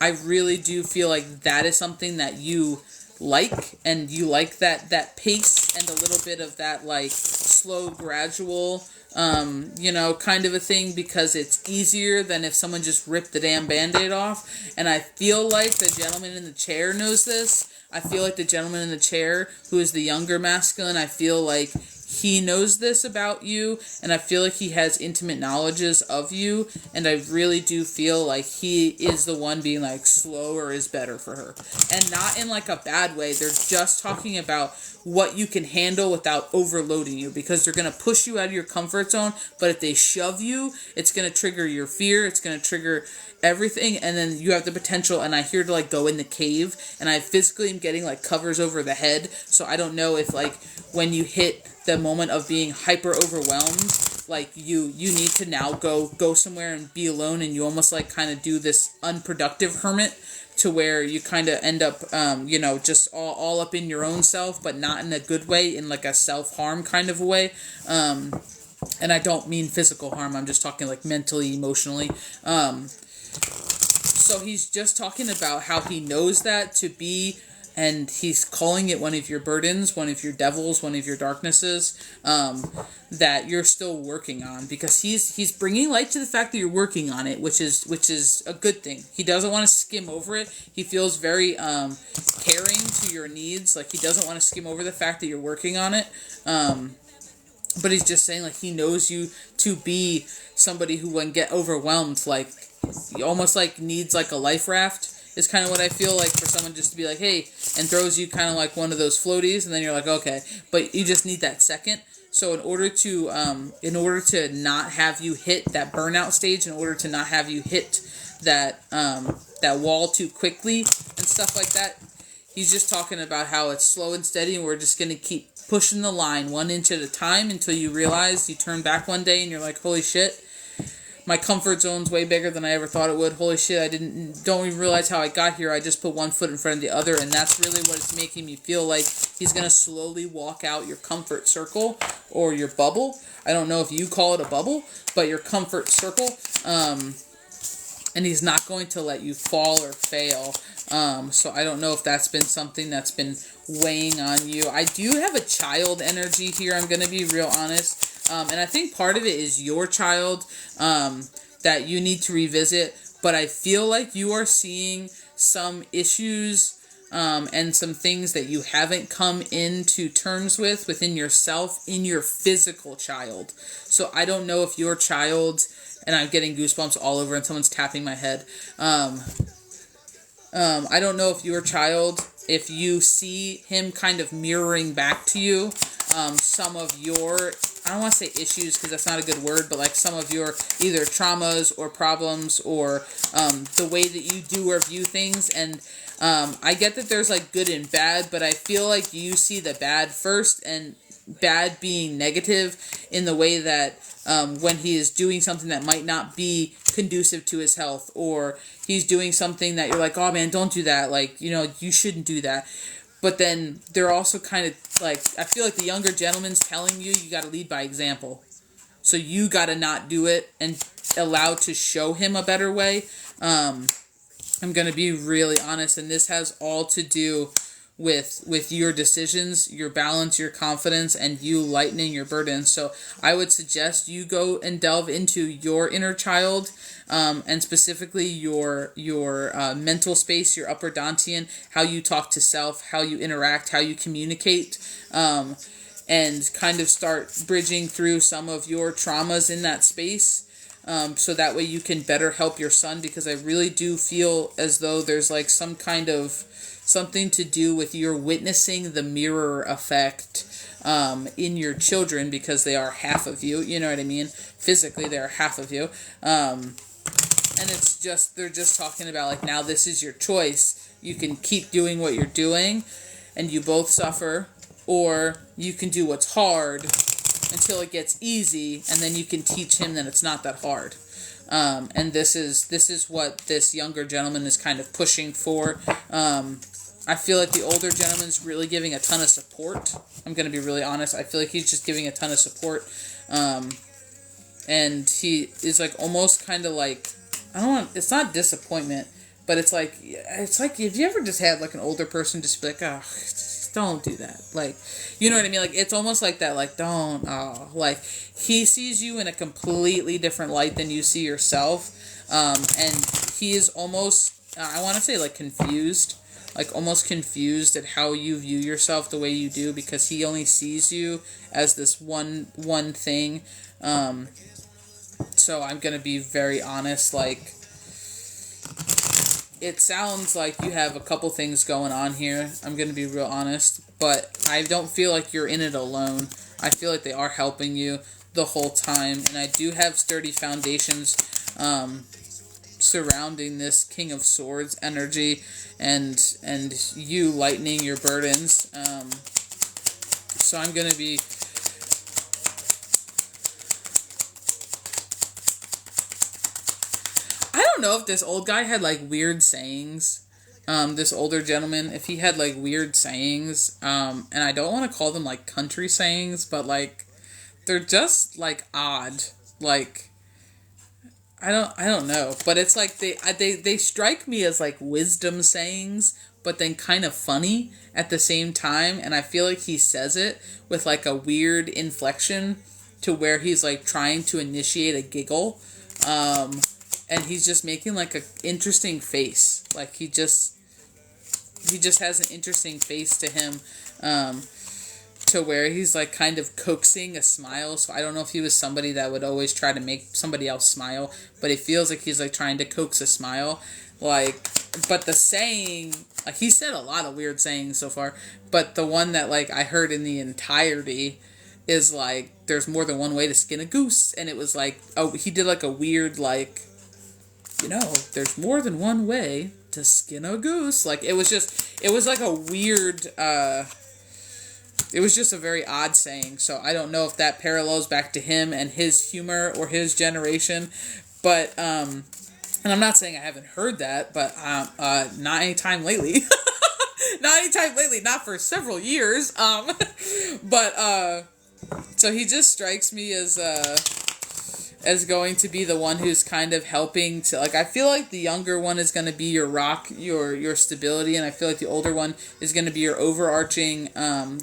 I really do feel like that is something that you like, and you like that pace and a little bit of that, like, slow, gradual kind of a thing, because it's easier than if someone just ripped the damn Band-Aid off. And I feel like the gentleman in the chair knows this. I feel like the gentleman in the chair, who is the younger masculine, I feel like he knows this about you, and I feel like he has intimate knowledges of you, and I really do feel like he is the one being like, slower is better for her. And not in like a bad way. They're just talking about what you can handle without overloading you, because they're going to push you out of your comfort zone, but if they shove you, it's going to trigger your fear, it's going to trigger everything, and then you have the potential, and I hear to like go in the cave, and I physically am getting like covers over the head, so I don't know if like when you hit the moment of being hyper overwhelmed, like you need to now go somewhere and be alone, and you almost like kind of do this unproductive hermit, to where you kind of end up just all up in your own self, but not in a good way, in like a self-harm kind of a way. And I don't mean physical harm, I'm just talking like mentally, emotionally. So he's just talking about how he knows that to be, and he's calling it one of your burdens, one of your devils, one of your darknesses, that you're still working on, because he's bringing light to the fact that you're working on it, which is a good thing. He doesn't want to skim over it. He feels very caring to your needs. Like, he doesn't want to skim over the fact that you're working on it. But he's just saying, like, he knows you to be somebody who, when get overwhelmed, like, almost like needs like a life raft, is kind of what I feel like, for someone just to be like, hey, and throws you kind of like one of those floaties, and then you're like, okay, but you just need that second. So in order to not have you hit that burnout stage, in order to not have you hit that wall too quickly and stuff like that, he's just talking about how it's slow and steady, and we're just going to keep pushing the line 1 inch at a time until you realize, you turn back one day and you're like, holy shit, my comfort zone's way bigger than I ever thought it would. Holy shit, don't even realize how I got here. I just put one foot in front of the other, and that's really what it's making me feel like. He's going to slowly walk out your comfort circle, or your bubble. I don't know if you call it a bubble, but your comfort circle. And he's not going to let you fall or fail. So I don't know if that's been something that's been weighing on you. I do have a child energy here, I'm going to be real honest. And I think part of it is your child that you need to revisit. But I feel like you are seeing some issues and some things that you haven't come into terms with within yourself in your physical child. So I don't know if your child, and I'm getting goosebumps all over and someone's tapping my head. I don't know if your child, if you see him kind of mirroring back to you some of your, I don't want to say issues because that's not a good word, but like some of your either traumas or problems, or the way that you do or view things. And I get that there's like good and bad, but I feel like you see the bad first, and bad being negative in the way that when he is doing something that might not be conducive to his health, or he's doing something that you're like, oh man, don't do that. Like, you know, you shouldn't do that. But then they're also kind of like, I feel like the younger gentleman's telling you, you got to lead by example. So you got to not do it and allow to show him a better way. I'm going to be really honest, and this has all to do with your decisions, your balance, your confidence, and you lightening your burden. So I would suggest you go and delve into your inner child, and specifically your mental space, your upper dantian, how you talk to self, how you interact, how you communicate, and kind of start bridging through some of your traumas in that space. So that way you can better help your son, because I really do feel as though there's like some kind of something to do with your witnessing the mirror effect in your children, because they are half of you, you know what I mean? Physically, they are half of you. And it's just, they're just talking about like, now this is your choice. You can keep doing what you're doing and you both suffer, or you can do what's hard until it gets easy, and then you can teach him that it's not that hard. And this is what this younger gentleman is kind of pushing for. I feel like the older gentleman's really giving a ton of support. I'm going to be really honest. I feel like he's just giving a ton of support. And he is like almost kind of like, it's not disappointment, but it's like if you ever just had like an older person just be like, oh, just don't do that. Like, you know what I mean? Like, it's almost like that, like, don't, like, he sees you in a completely different light than you see yourself. And he is almost, I want to say like confused. Like almost confused at how you view yourself the way you do, because he only sees you as this one thing. So I'm going to be very honest, like, it sounds like you have a couple things going on here. I'm going to be real honest, but I don't feel like you're in it alone. I feel like they are helping you the whole time, and I do have sturdy foundations surrounding this King of Swords energy, and you lightening your burdens. So I'm going to be... I don't know if this old guy had like weird sayings. This older gentleman, if he had like weird sayings, and I don't want to call them like country sayings, but like they're just like odd. Like, I don't know, but it's like they strike me as like wisdom sayings, but then kind of funny at the same time, and I feel like he says it with like a weird inflection to where he's like trying to initiate a giggle, and he's just making like a interesting face, like he just has an interesting face to him, to where he's like kind of coaxing a smile. So I don't know if he was somebody that would always try to make somebody else smile, but it feels like he's like trying to coax a smile. Like, but the saying, like, he said a lot of weird sayings so far, but the one that like I heard in the entirety is like, there's more than one way to skin a goose. And it was like, oh, he did like a weird, like, you know, there's more than one way to skin a goose. Like, it was like a weird, it was just a very odd saying. So I don't know if that parallels back to him and his humor or his generation. But, and I'm not saying I haven't heard that, but not anytime lately. Not anytime lately. Not for several years. But, so he just strikes me as going to be the one who's kind of helping to, like, I feel like the younger one is going to be your rock, your stability, and I feel like the older one is going to be your overarching,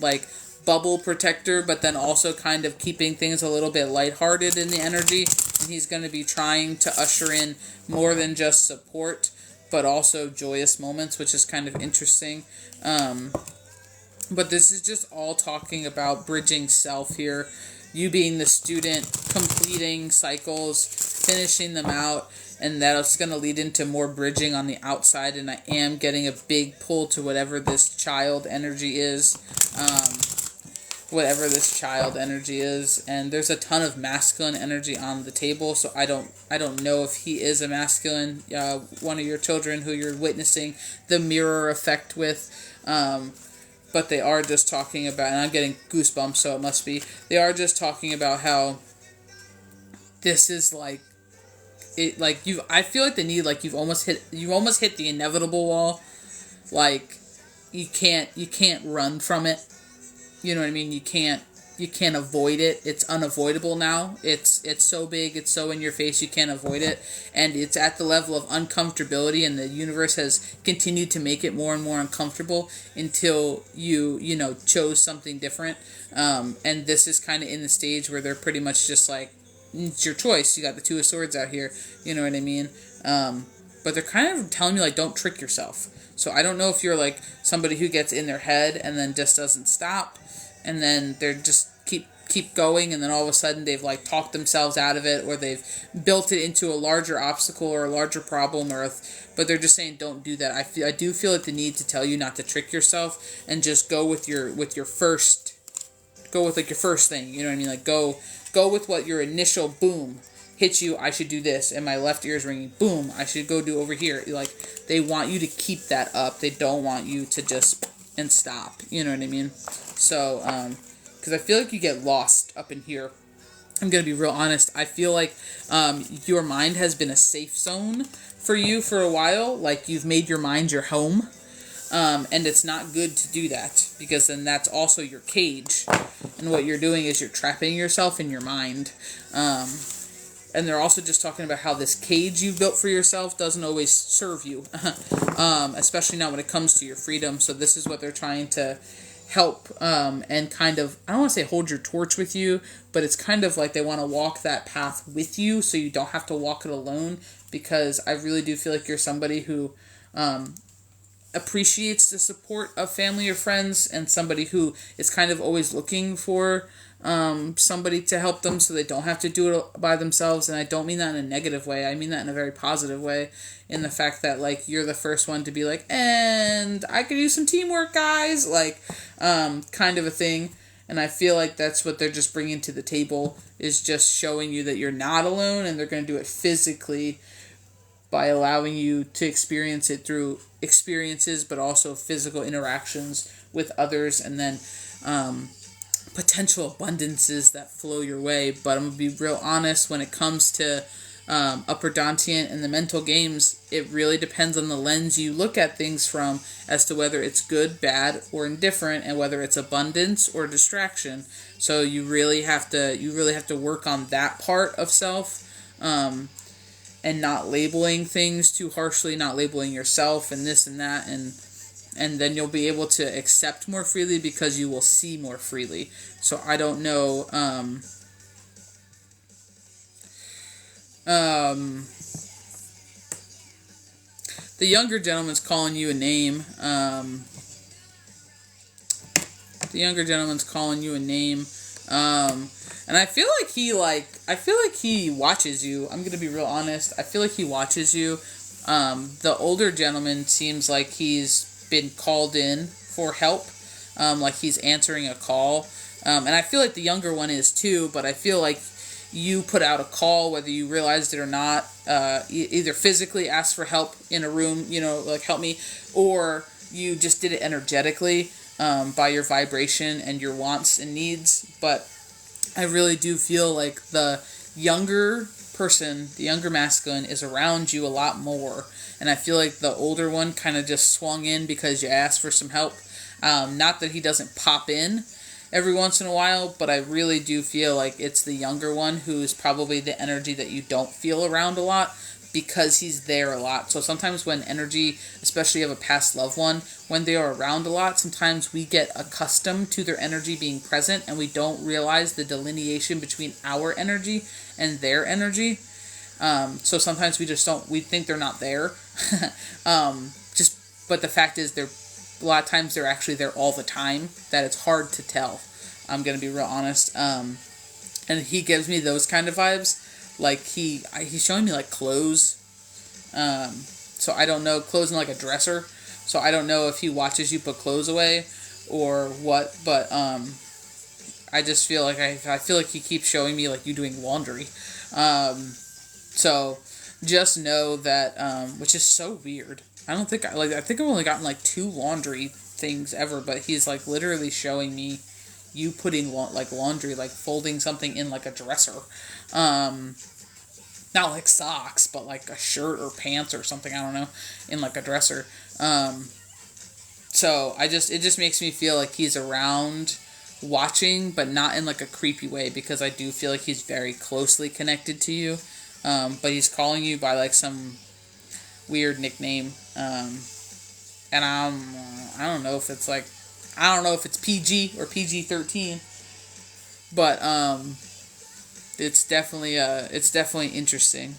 like, bubble protector, but then also kind of keeping things a little bit lighthearted in the energy, and he's going to be trying to usher in more than just support, but also joyous moments, which is kind of interesting. But this is just all talking about bridging self here. You being the student, completing cycles, finishing them out, and that's going to lead into more bridging on the outside, and I am getting a big pull to whatever this child energy is. And there's a ton of masculine energy on the table, so I don't know if he is a masculine, one of your children who you're witnessing the mirror effect with. but they are just talking about, and I'm getting goosebumps, so it must be, they are just talking about how this is like, it, like, I feel like the need, like, you've almost hit the inevitable wall. Like, you can't run from it. You know what I mean? You can't avoid it. It's unavoidable now. It's so big, it's so in your face, you can't avoid it. And it's at the level of uncomfortability, and the universe has continued to make it more and more uncomfortable until you chose something different. And this is kind of in the stage where they're pretty much just like, it's your choice. You got the Two of Swords out here. You know what I mean? But they're kind of telling me, like, don't trick yourself. So I don't know if you're like somebody who gets in their head and then just doesn't stop, and then they're just keep going, and then all of a sudden they've like talked themselves out of it, or they've built it into a larger obstacle or a larger problem, but they're just saying don't do that. I do feel like the need to tell you not to trick yourself and just go with your first thing. You know what I mean? Like go with what your initial boom hits you. I should do this, and my left ear is ringing. Boom! I should go do over here. Like, they want you to keep that up. They don't want you to just and stop. You know what I mean? So, because I feel like you get lost up in here. I'm gonna be real honest. I feel like your mind has been a safe zone for you for a while. Like, you've made your mind your home. And it's not good to do that, because then that's also your cage. And what you're doing is you're trapping yourself in your mind. And they're also just talking about how this cage you've built for yourself doesn't always serve you. Especially not when it comes to your freedom. So this is what they're trying to help and kind of, I don't want to say hold your torch with you, but it's kind of like they want to walk that path with you so you don't have to walk it alone. Because I really do feel like you're somebody who appreciates the support of family or friends, and somebody who is kind of always looking for somebody to help them so they don't have to do it by themselves. And I don't mean that in a negative way. I mean that in a very positive way, in the fact that, like, you're the first one to be like, and I could use some teamwork, guys, like, kind of a thing. And I feel like that's what they're just bringing to the table, is just showing you that you're not alone, and they're going to do it physically by allowing you to experience it through experiences, but also physical interactions with others, and then potential abundances that flow your way. But I'm going to be real honest, when it comes to Upper Dantian and the mental games, it really depends on the lens you look at things from as to whether it's good, bad, or indifferent, and whether it's abundance or distraction. So you really have to work on that part of self, and not labeling things too harshly, not labeling yourself and this and that, and then you'll be able to accept more freely because you will see more freely. So I don't know, the younger gentleman's calling you a name. And I feel like he watches you. I'm going to be real honest. I feel like he watches you. The older gentleman seems like he's been called in for help. Like he's answering a call. And I feel like the younger one is too, but I feel like you put out a call, whether you realized it or not, either physically asked for help in a room, like help me, or you just did it energetically, by your vibration and your wants and needs. But I really do feel like the younger person, the younger masculine, is around you a lot more. And I feel like the older one kind of just swung in because you asked for some help. Not that he doesn't pop in every once in a while, but I really do feel like it's the younger one who's probably the energy that you don't feel around a lot, because he's there a lot. So sometimes when energy, especially of a past loved one, when they are around a lot, sometimes we get accustomed to their energy being present, and we don't realize the delineation between our energy and their energy. So sometimes we think they're not there. But the fact is, a lot of times they're actually there all the time, that it's hard to tell. I'm going to be real honest. And he gives me those kind of vibes. Like, he's showing me, like, clothes. So I don't know, clothes in, like, a dresser. So I don't know if he watches you put clothes away or what. But I just feel like I feel like he keeps showing me, like, you doing laundry. So just know that, which is so weird. I think I've only gotten, like, 2 laundry things ever, but he's like literally showing me you putting like laundry, like folding something in like a dresser. Not like socks, but like a shirt or pants or something, I don't know, in like a dresser. So it just makes me feel like he's around watching, but not in like a creepy way, because I do feel like he's very closely connected to you. But he's calling you by like some weird nickname. And I don't know if it's like, I don't know if it's PG or PG-13, but it's definitely interesting.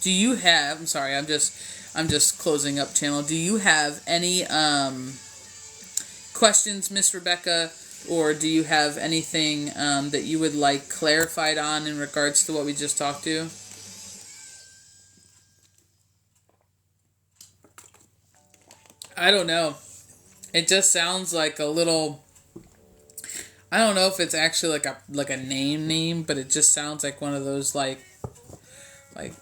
Do you have, I'm sorry, I'm just closing up channel. Do you have any questions, Miss Rebekah, or do you have anything that you would like clarified on in regards to what we just talked to? I don't know. It just sounds like a little, I don't know if it's actually like a name, but it just sounds like one of those like like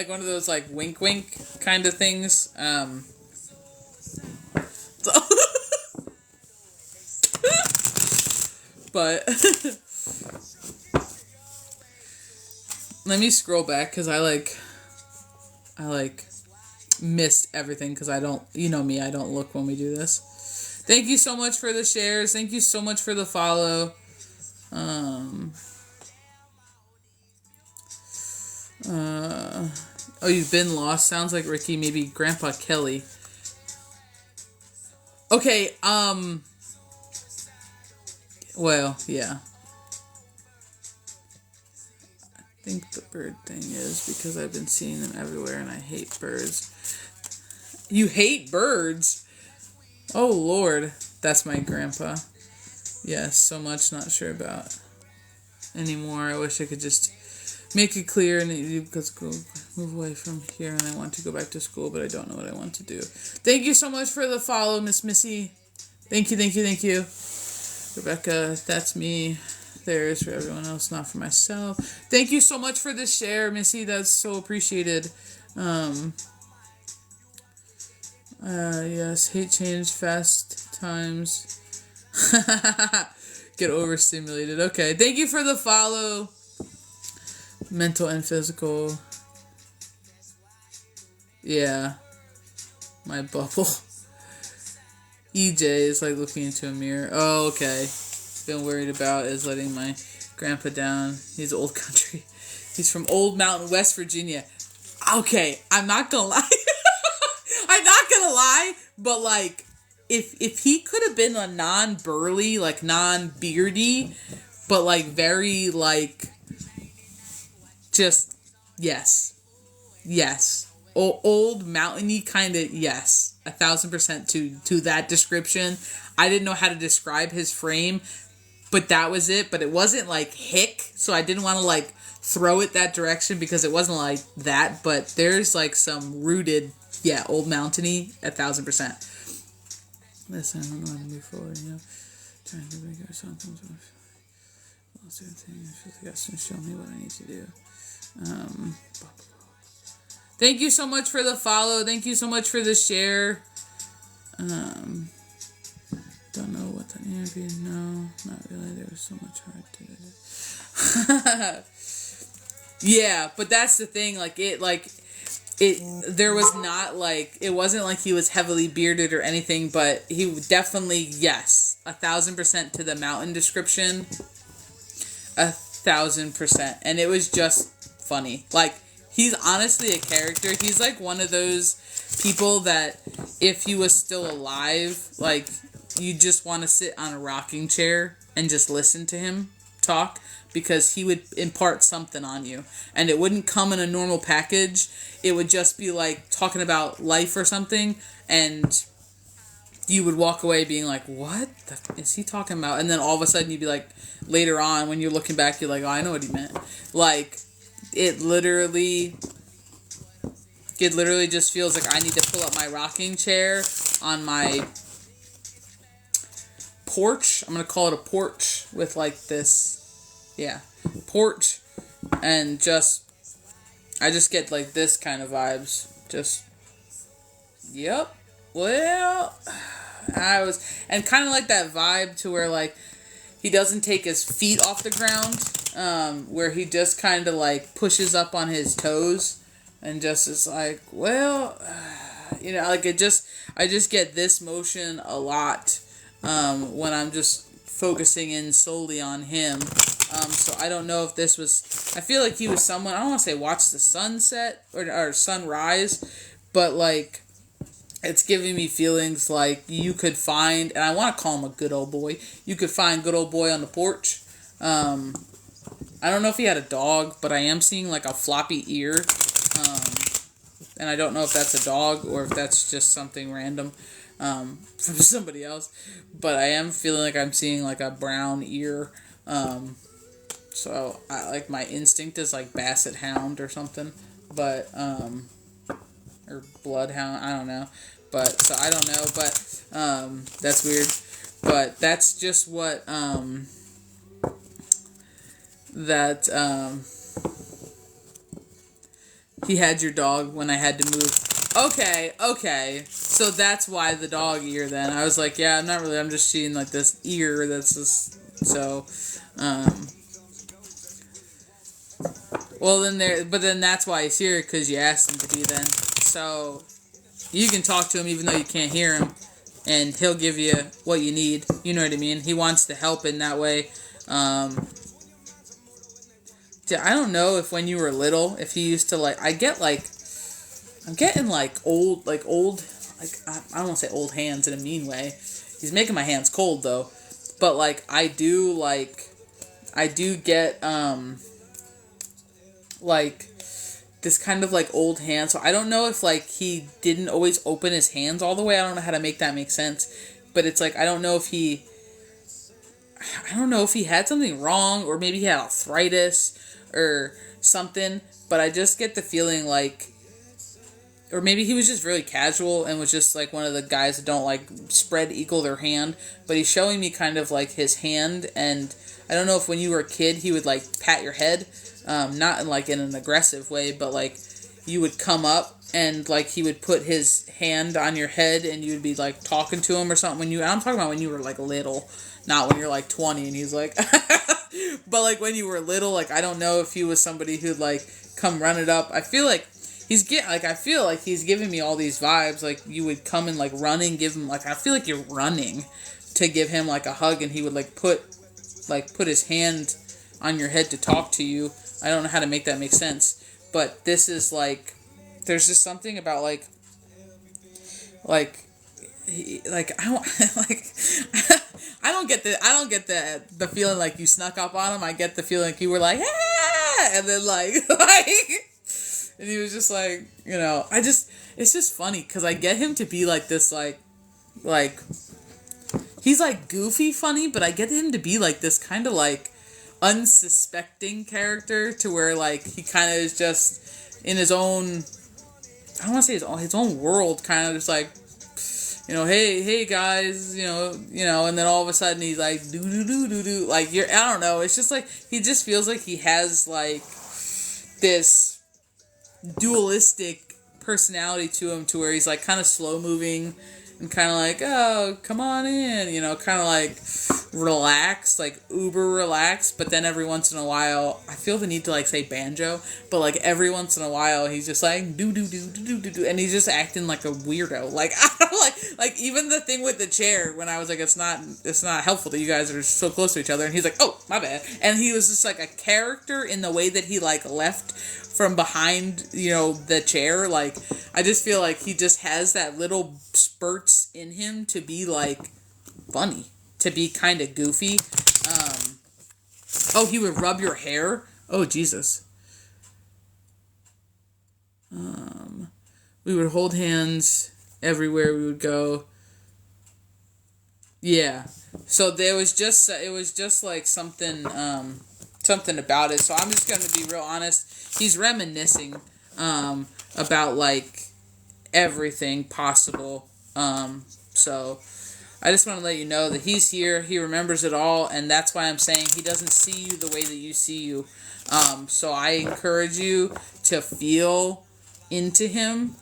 one of those like wink kind of things. But let me scroll back, because I missed everything, because I don't, you know me, I don't look when we do this. Thank you so much for the shares. Thank you so much for the follow. Oh, you've been lost. Sounds like Ricky, maybe Grandpa Kelly. Okay, well, yeah. I think the bird thing is because I've been seeing them everywhere and I hate birds. You hate birds? Oh, Lord. That's my grandpa. Yes, so much not sure about anymore. I wish I could just make it clear and because go move away from here, and I want to go back to school, but I don't know what I want to do. Thank you so much for the follow, Miss Missy. Thank you. Rebekah, that's me. There's for everyone else, not for myself. Thank you so much for the share, Missy. That's so appreciated. Yes, hate change, fast times. Get overstimulated. Okay, thank you for the follow. Mental and physical. Yeah. My bubble. EJ is like looking into a mirror. Oh, okay. Been worried about is letting my grandpa down. He's old country. He's from Old Mountain, West Virginia. Okay, I'm not gonna lie. But like, if he could have been a non-burly, like non-beardy, but like very like, just, yes. Old mountainy kind of, yes. 1,000% to that description. I didn't know how to describe his frame, but that was it. But it wasn't like hick, so I didn't want to like throw it that direction because it wasn't like that. But there's like some rooted, yeah, old mountainy, 1,000%. Listen, I don't know how to move forward, you know. Trying to make something. Show me what I need to do. Thank you so much for the follow. Thank you so much for the share. Don't know what the interview. No, not really. There was so much hard to do. Yeah, but that's the thing. There was not like, it wasn't like he was heavily bearded or anything, but he definitely, yes, 1,000% to the mountain description. 1,000%. And it was just funny. Like, he's honestly a character. He's like one of those people that if he was still alive, like, you just want to sit on a rocking chair and just listen to him talk, because he would impart something on you. And it wouldn't come in a normal package. It would just be like talking about life or something, and you would walk away being like, what is he talking about? And then all of a sudden you'd be like, later on when you're looking back, you're like, oh, I know what he meant. Like, it literally just feels like I need to pull up my rocking chair on my porch. I'm going to call it a porch with like this Yeah. Porch. And I just get like this kind of vibes. Yep. Well, and kind of like that vibe to where like he doesn't take his feet off the ground, where he just kind of like pushes up on his toes and just is like, well, like I just get this motion a lot, when I'm just focusing in solely on him. So I don't know if this was, I feel like he was someone, I don't want to say watch the sunset or sunrise, but like, it's giving me feelings like you could find, and I want to call him a good old boy, you could find good old boy on the porch. I don't know if he had a dog, but I am seeing like a floppy ear. And I don't know if that's a dog or if that's just something random from somebody else. But I am feeling like I'm seeing like a brown ear. So like my instinct is like basset hound or something. But, or bloodhound, I don't know. But, so I don't know, but, that's weird. But that's just what, he had your dog when I had to move. Okay. So that's why the dog ear then. I was like, yeah, I'm just seeing like this ear that's just, so, well then that's why he's here, because you asked him to be then. So, you can talk to him even though you can't hear him, and he'll give you what you need. You know what I mean? He wants to help in that way. I don't know if when you were little, if he used to like, I'm getting like old, I don't want to say old hands in a mean way. He's making my hands cold though. But like, I do get, like, this kind of like old hand. So I don't know if like he didn't always open his hands all the way. I don't know how to make that make sense. But it's like, I don't know if he had something wrong, or maybe he had arthritis or something, but I just get the feeling like, or maybe he was just really casual and was just like one of the guys that don't like spread eagle their hand, but he's showing me kind of like his hand, and I don't know if when you were a kid he would like pat your head, not in like in an aggressive way, but like you would come up and like he would put his hand on your head and you would be like talking to him or something I'm talking about when you were like little, not when you're like 20 and he's like but like when you were little, like I don't know if he was somebody who'd like come run it up. I feel like he's giving me all these vibes, like you would come and like running, give him like, I feel like you're running to give him like a hug, and he would like put his hand on your head to talk to you. I don't know how to make that make sense, but this is like, there's just something about like I don't get the feeling like you snuck up on him. I get the feeling like you were like, ah! And then like and he was just like, it's just funny because I get him to be like this, like he's like goofy funny, but I get him to be like this kind of like unsuspecting character, to where like he kind of is just in his own, I don't want to say his own world, kind of just like, hey guys, and then all of a sudden he's like do like I don't know. It's just like he just feels like he has like this dualistic personality to him, to where he's like kind of slow moving and kind of like, oh, come on in, kind of like relaxed, like uber relaxed. But then every once in a while, I feel the need to like say banjo, but like every once in a while, he's just like do, and he's just acting like a weirdo. Like I don't like even the thing with the chair, when I was like, it's not helpful that you guys are so close to each other, and he's like, oh, my bad, and he was just like a character in the way that he like left from behind, the chair. Like, I just feel like he just has that little spurts in him to be, like, funny. To be kind of goofy. He would rub your hair? Oh, Jesus. We would hold hands everywhere we would go. Yeah. So it was just like something about it. So I'm just going to be real honest. He's reminiscing about like everything possible. So I just want to let you know that he's here. He remembers it all, and that's why I'm saying he doesn't see you the way that you see you. So I encourage you to feel into him.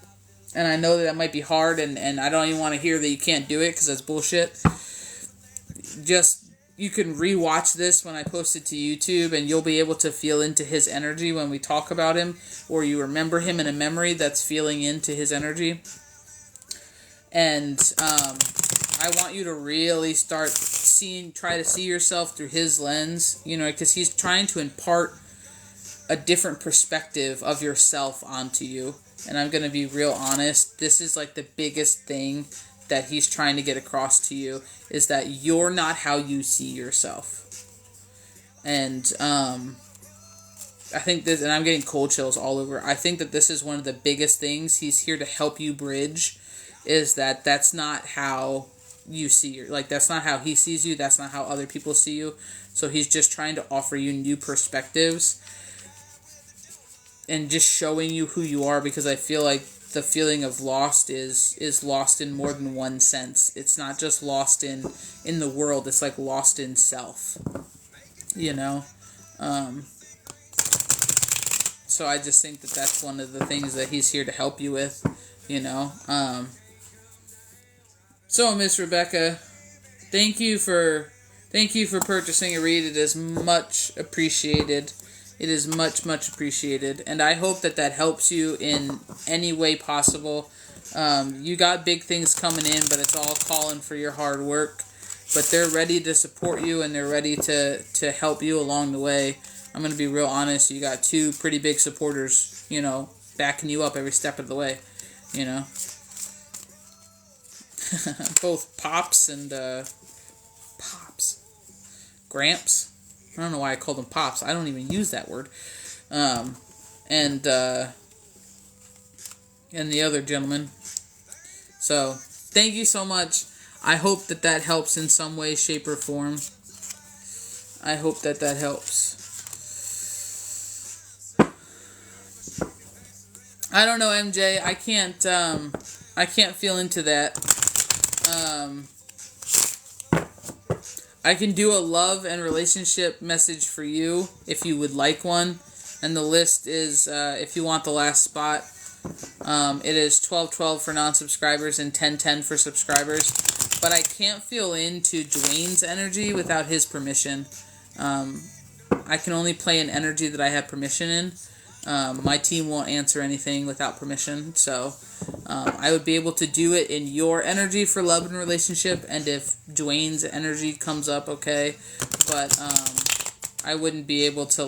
And I know that might be hard, and I don't even want to hear that you can't do it, because that's bullshit. Just, you can rewatch this when I post it to YouTube, and you'll be able to feel into his energy when we talk about him, or you remember him in a memory that's feeling into his energy. And I want you to really try to see yourself through his lens, because he's trying to impart a different perspective of yourself onto you. And I'm going to be real honest, this is like the biggest thing that he's trying to get across to you, is that you're not how you see yourself. And I think this, and I'm getting cold chills all over, I think that this is one of the biggest things he's here to help you bridge, is that that's not how you see that's not how he sees you, that's not how other people see you. So he's just trying to offer you new perspectives and just showing you who you are, because I feel like the feeling of lost is lost in more than one sense. It's not just lost in the world, it's like lost in self, so I just think that that's one of the things that he's here to help you with, so Miss Rebekah, thank you for purchasing a read. It is much appreciated. It is much, much appreciated. And I hope that helps you in any way possible. You got big things coming in, but it's all calling for your hard work. But they're ready to support you, and they're ready to help you along the way. I'm going to be real honest. You got two pretty big supporters, backing you up every step of the way, Both Pops and Gramps. I don't know why I called them Pops. I don't even use that word. And the other gentleman. So, thank you so much. I hope that helps in some way, shape, or form. I hope that helps. I don't know, MJ. I can't feel into that. I can do a love and relationship message for you if you would like one. And the list is, if you want the last spot, it is 1212 for non-subscribers and 1010 for subscribers. But I can't feel into Dwayne's energy without his permission. I can only play an energy that I have permission in. My team won't answer anything without permission, so I would be able to do it in your energy for love and relationship, and if Dwayne's energy comes up, okay, but I wouldn't be able to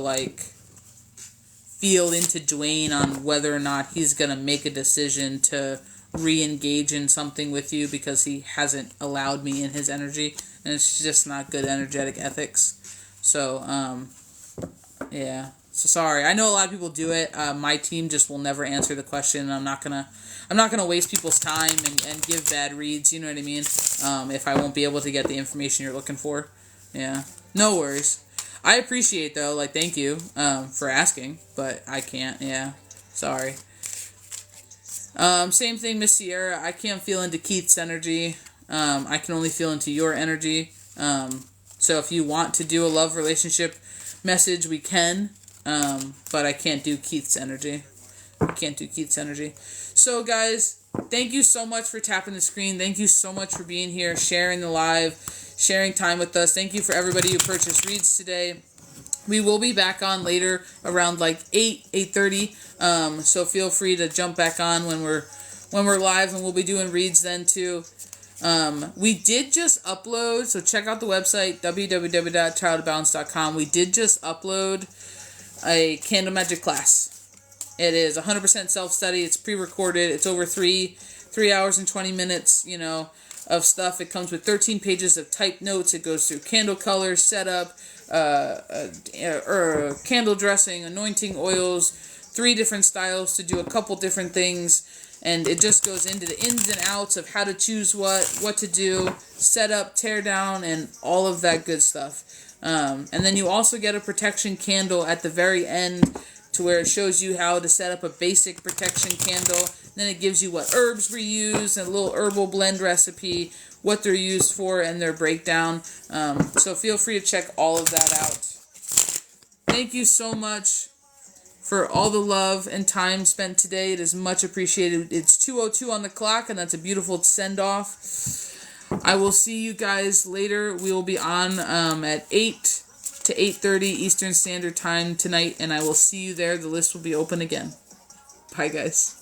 feel into Dwayne on whether or not he's gonna make a decision to re-engage in something with you, because he hasn't allowed me in his energy, and it's just not good energetic ethics. So yeah. So sorry. I know a lot of people do it. My team just will never answer the question. I'm not gonna waste people's time and give bad reads. You know what I mean? If I won't be able to get the information you're looking for. Yeah. No worries. I appreciate though. Thank you for asking, but I can't. Yeah. Sorry. Same thing, Miss Sierra. I can't feel into Keith's energy. I can only feel into your energy. So if you want to do a love relationship message, we can. But I can't do Keith's energy. So guys, thank you so much for tapping the screen. Thank you so much for being here, sharing the live, sharing time with us. Thank you for everybody who purchased reads today. We will be back on later around 8:30. So feel free to jump back on when we're live, and we'll be doing reads then too. We did just upload, so check out the website www.childofbalance.com. We did just upload a candle magic class. It is 100% self-study. It's pre-recorded. It's over 3 hours and 20 minutes, of stuff. It comes with 13 pages of typed notes. It goes through candle colors, setup, candle dressing, anointing oils, 3 different styles to do a couple different things. And it just goes into the ins and outs of how to choose what to do, set up, tear down, and all of that good stuff. And then you also get a protection candle at the very end to where it shows you how to set up a basic protection candle. Then it gives you what herbs we use and a little herbal blend recipe, what they're used for, and their breakdown. So feel free to check all of that out. Thank you so much for all the love and time spent today. It is much appreciated. It's 2:02 on the clock, and that's a beautiful send-off. I will see you guys later. We will be on at 8 to 8:30 Eastern Standard Time tonight, and I will see you there. The list will be open again. Bye, guys.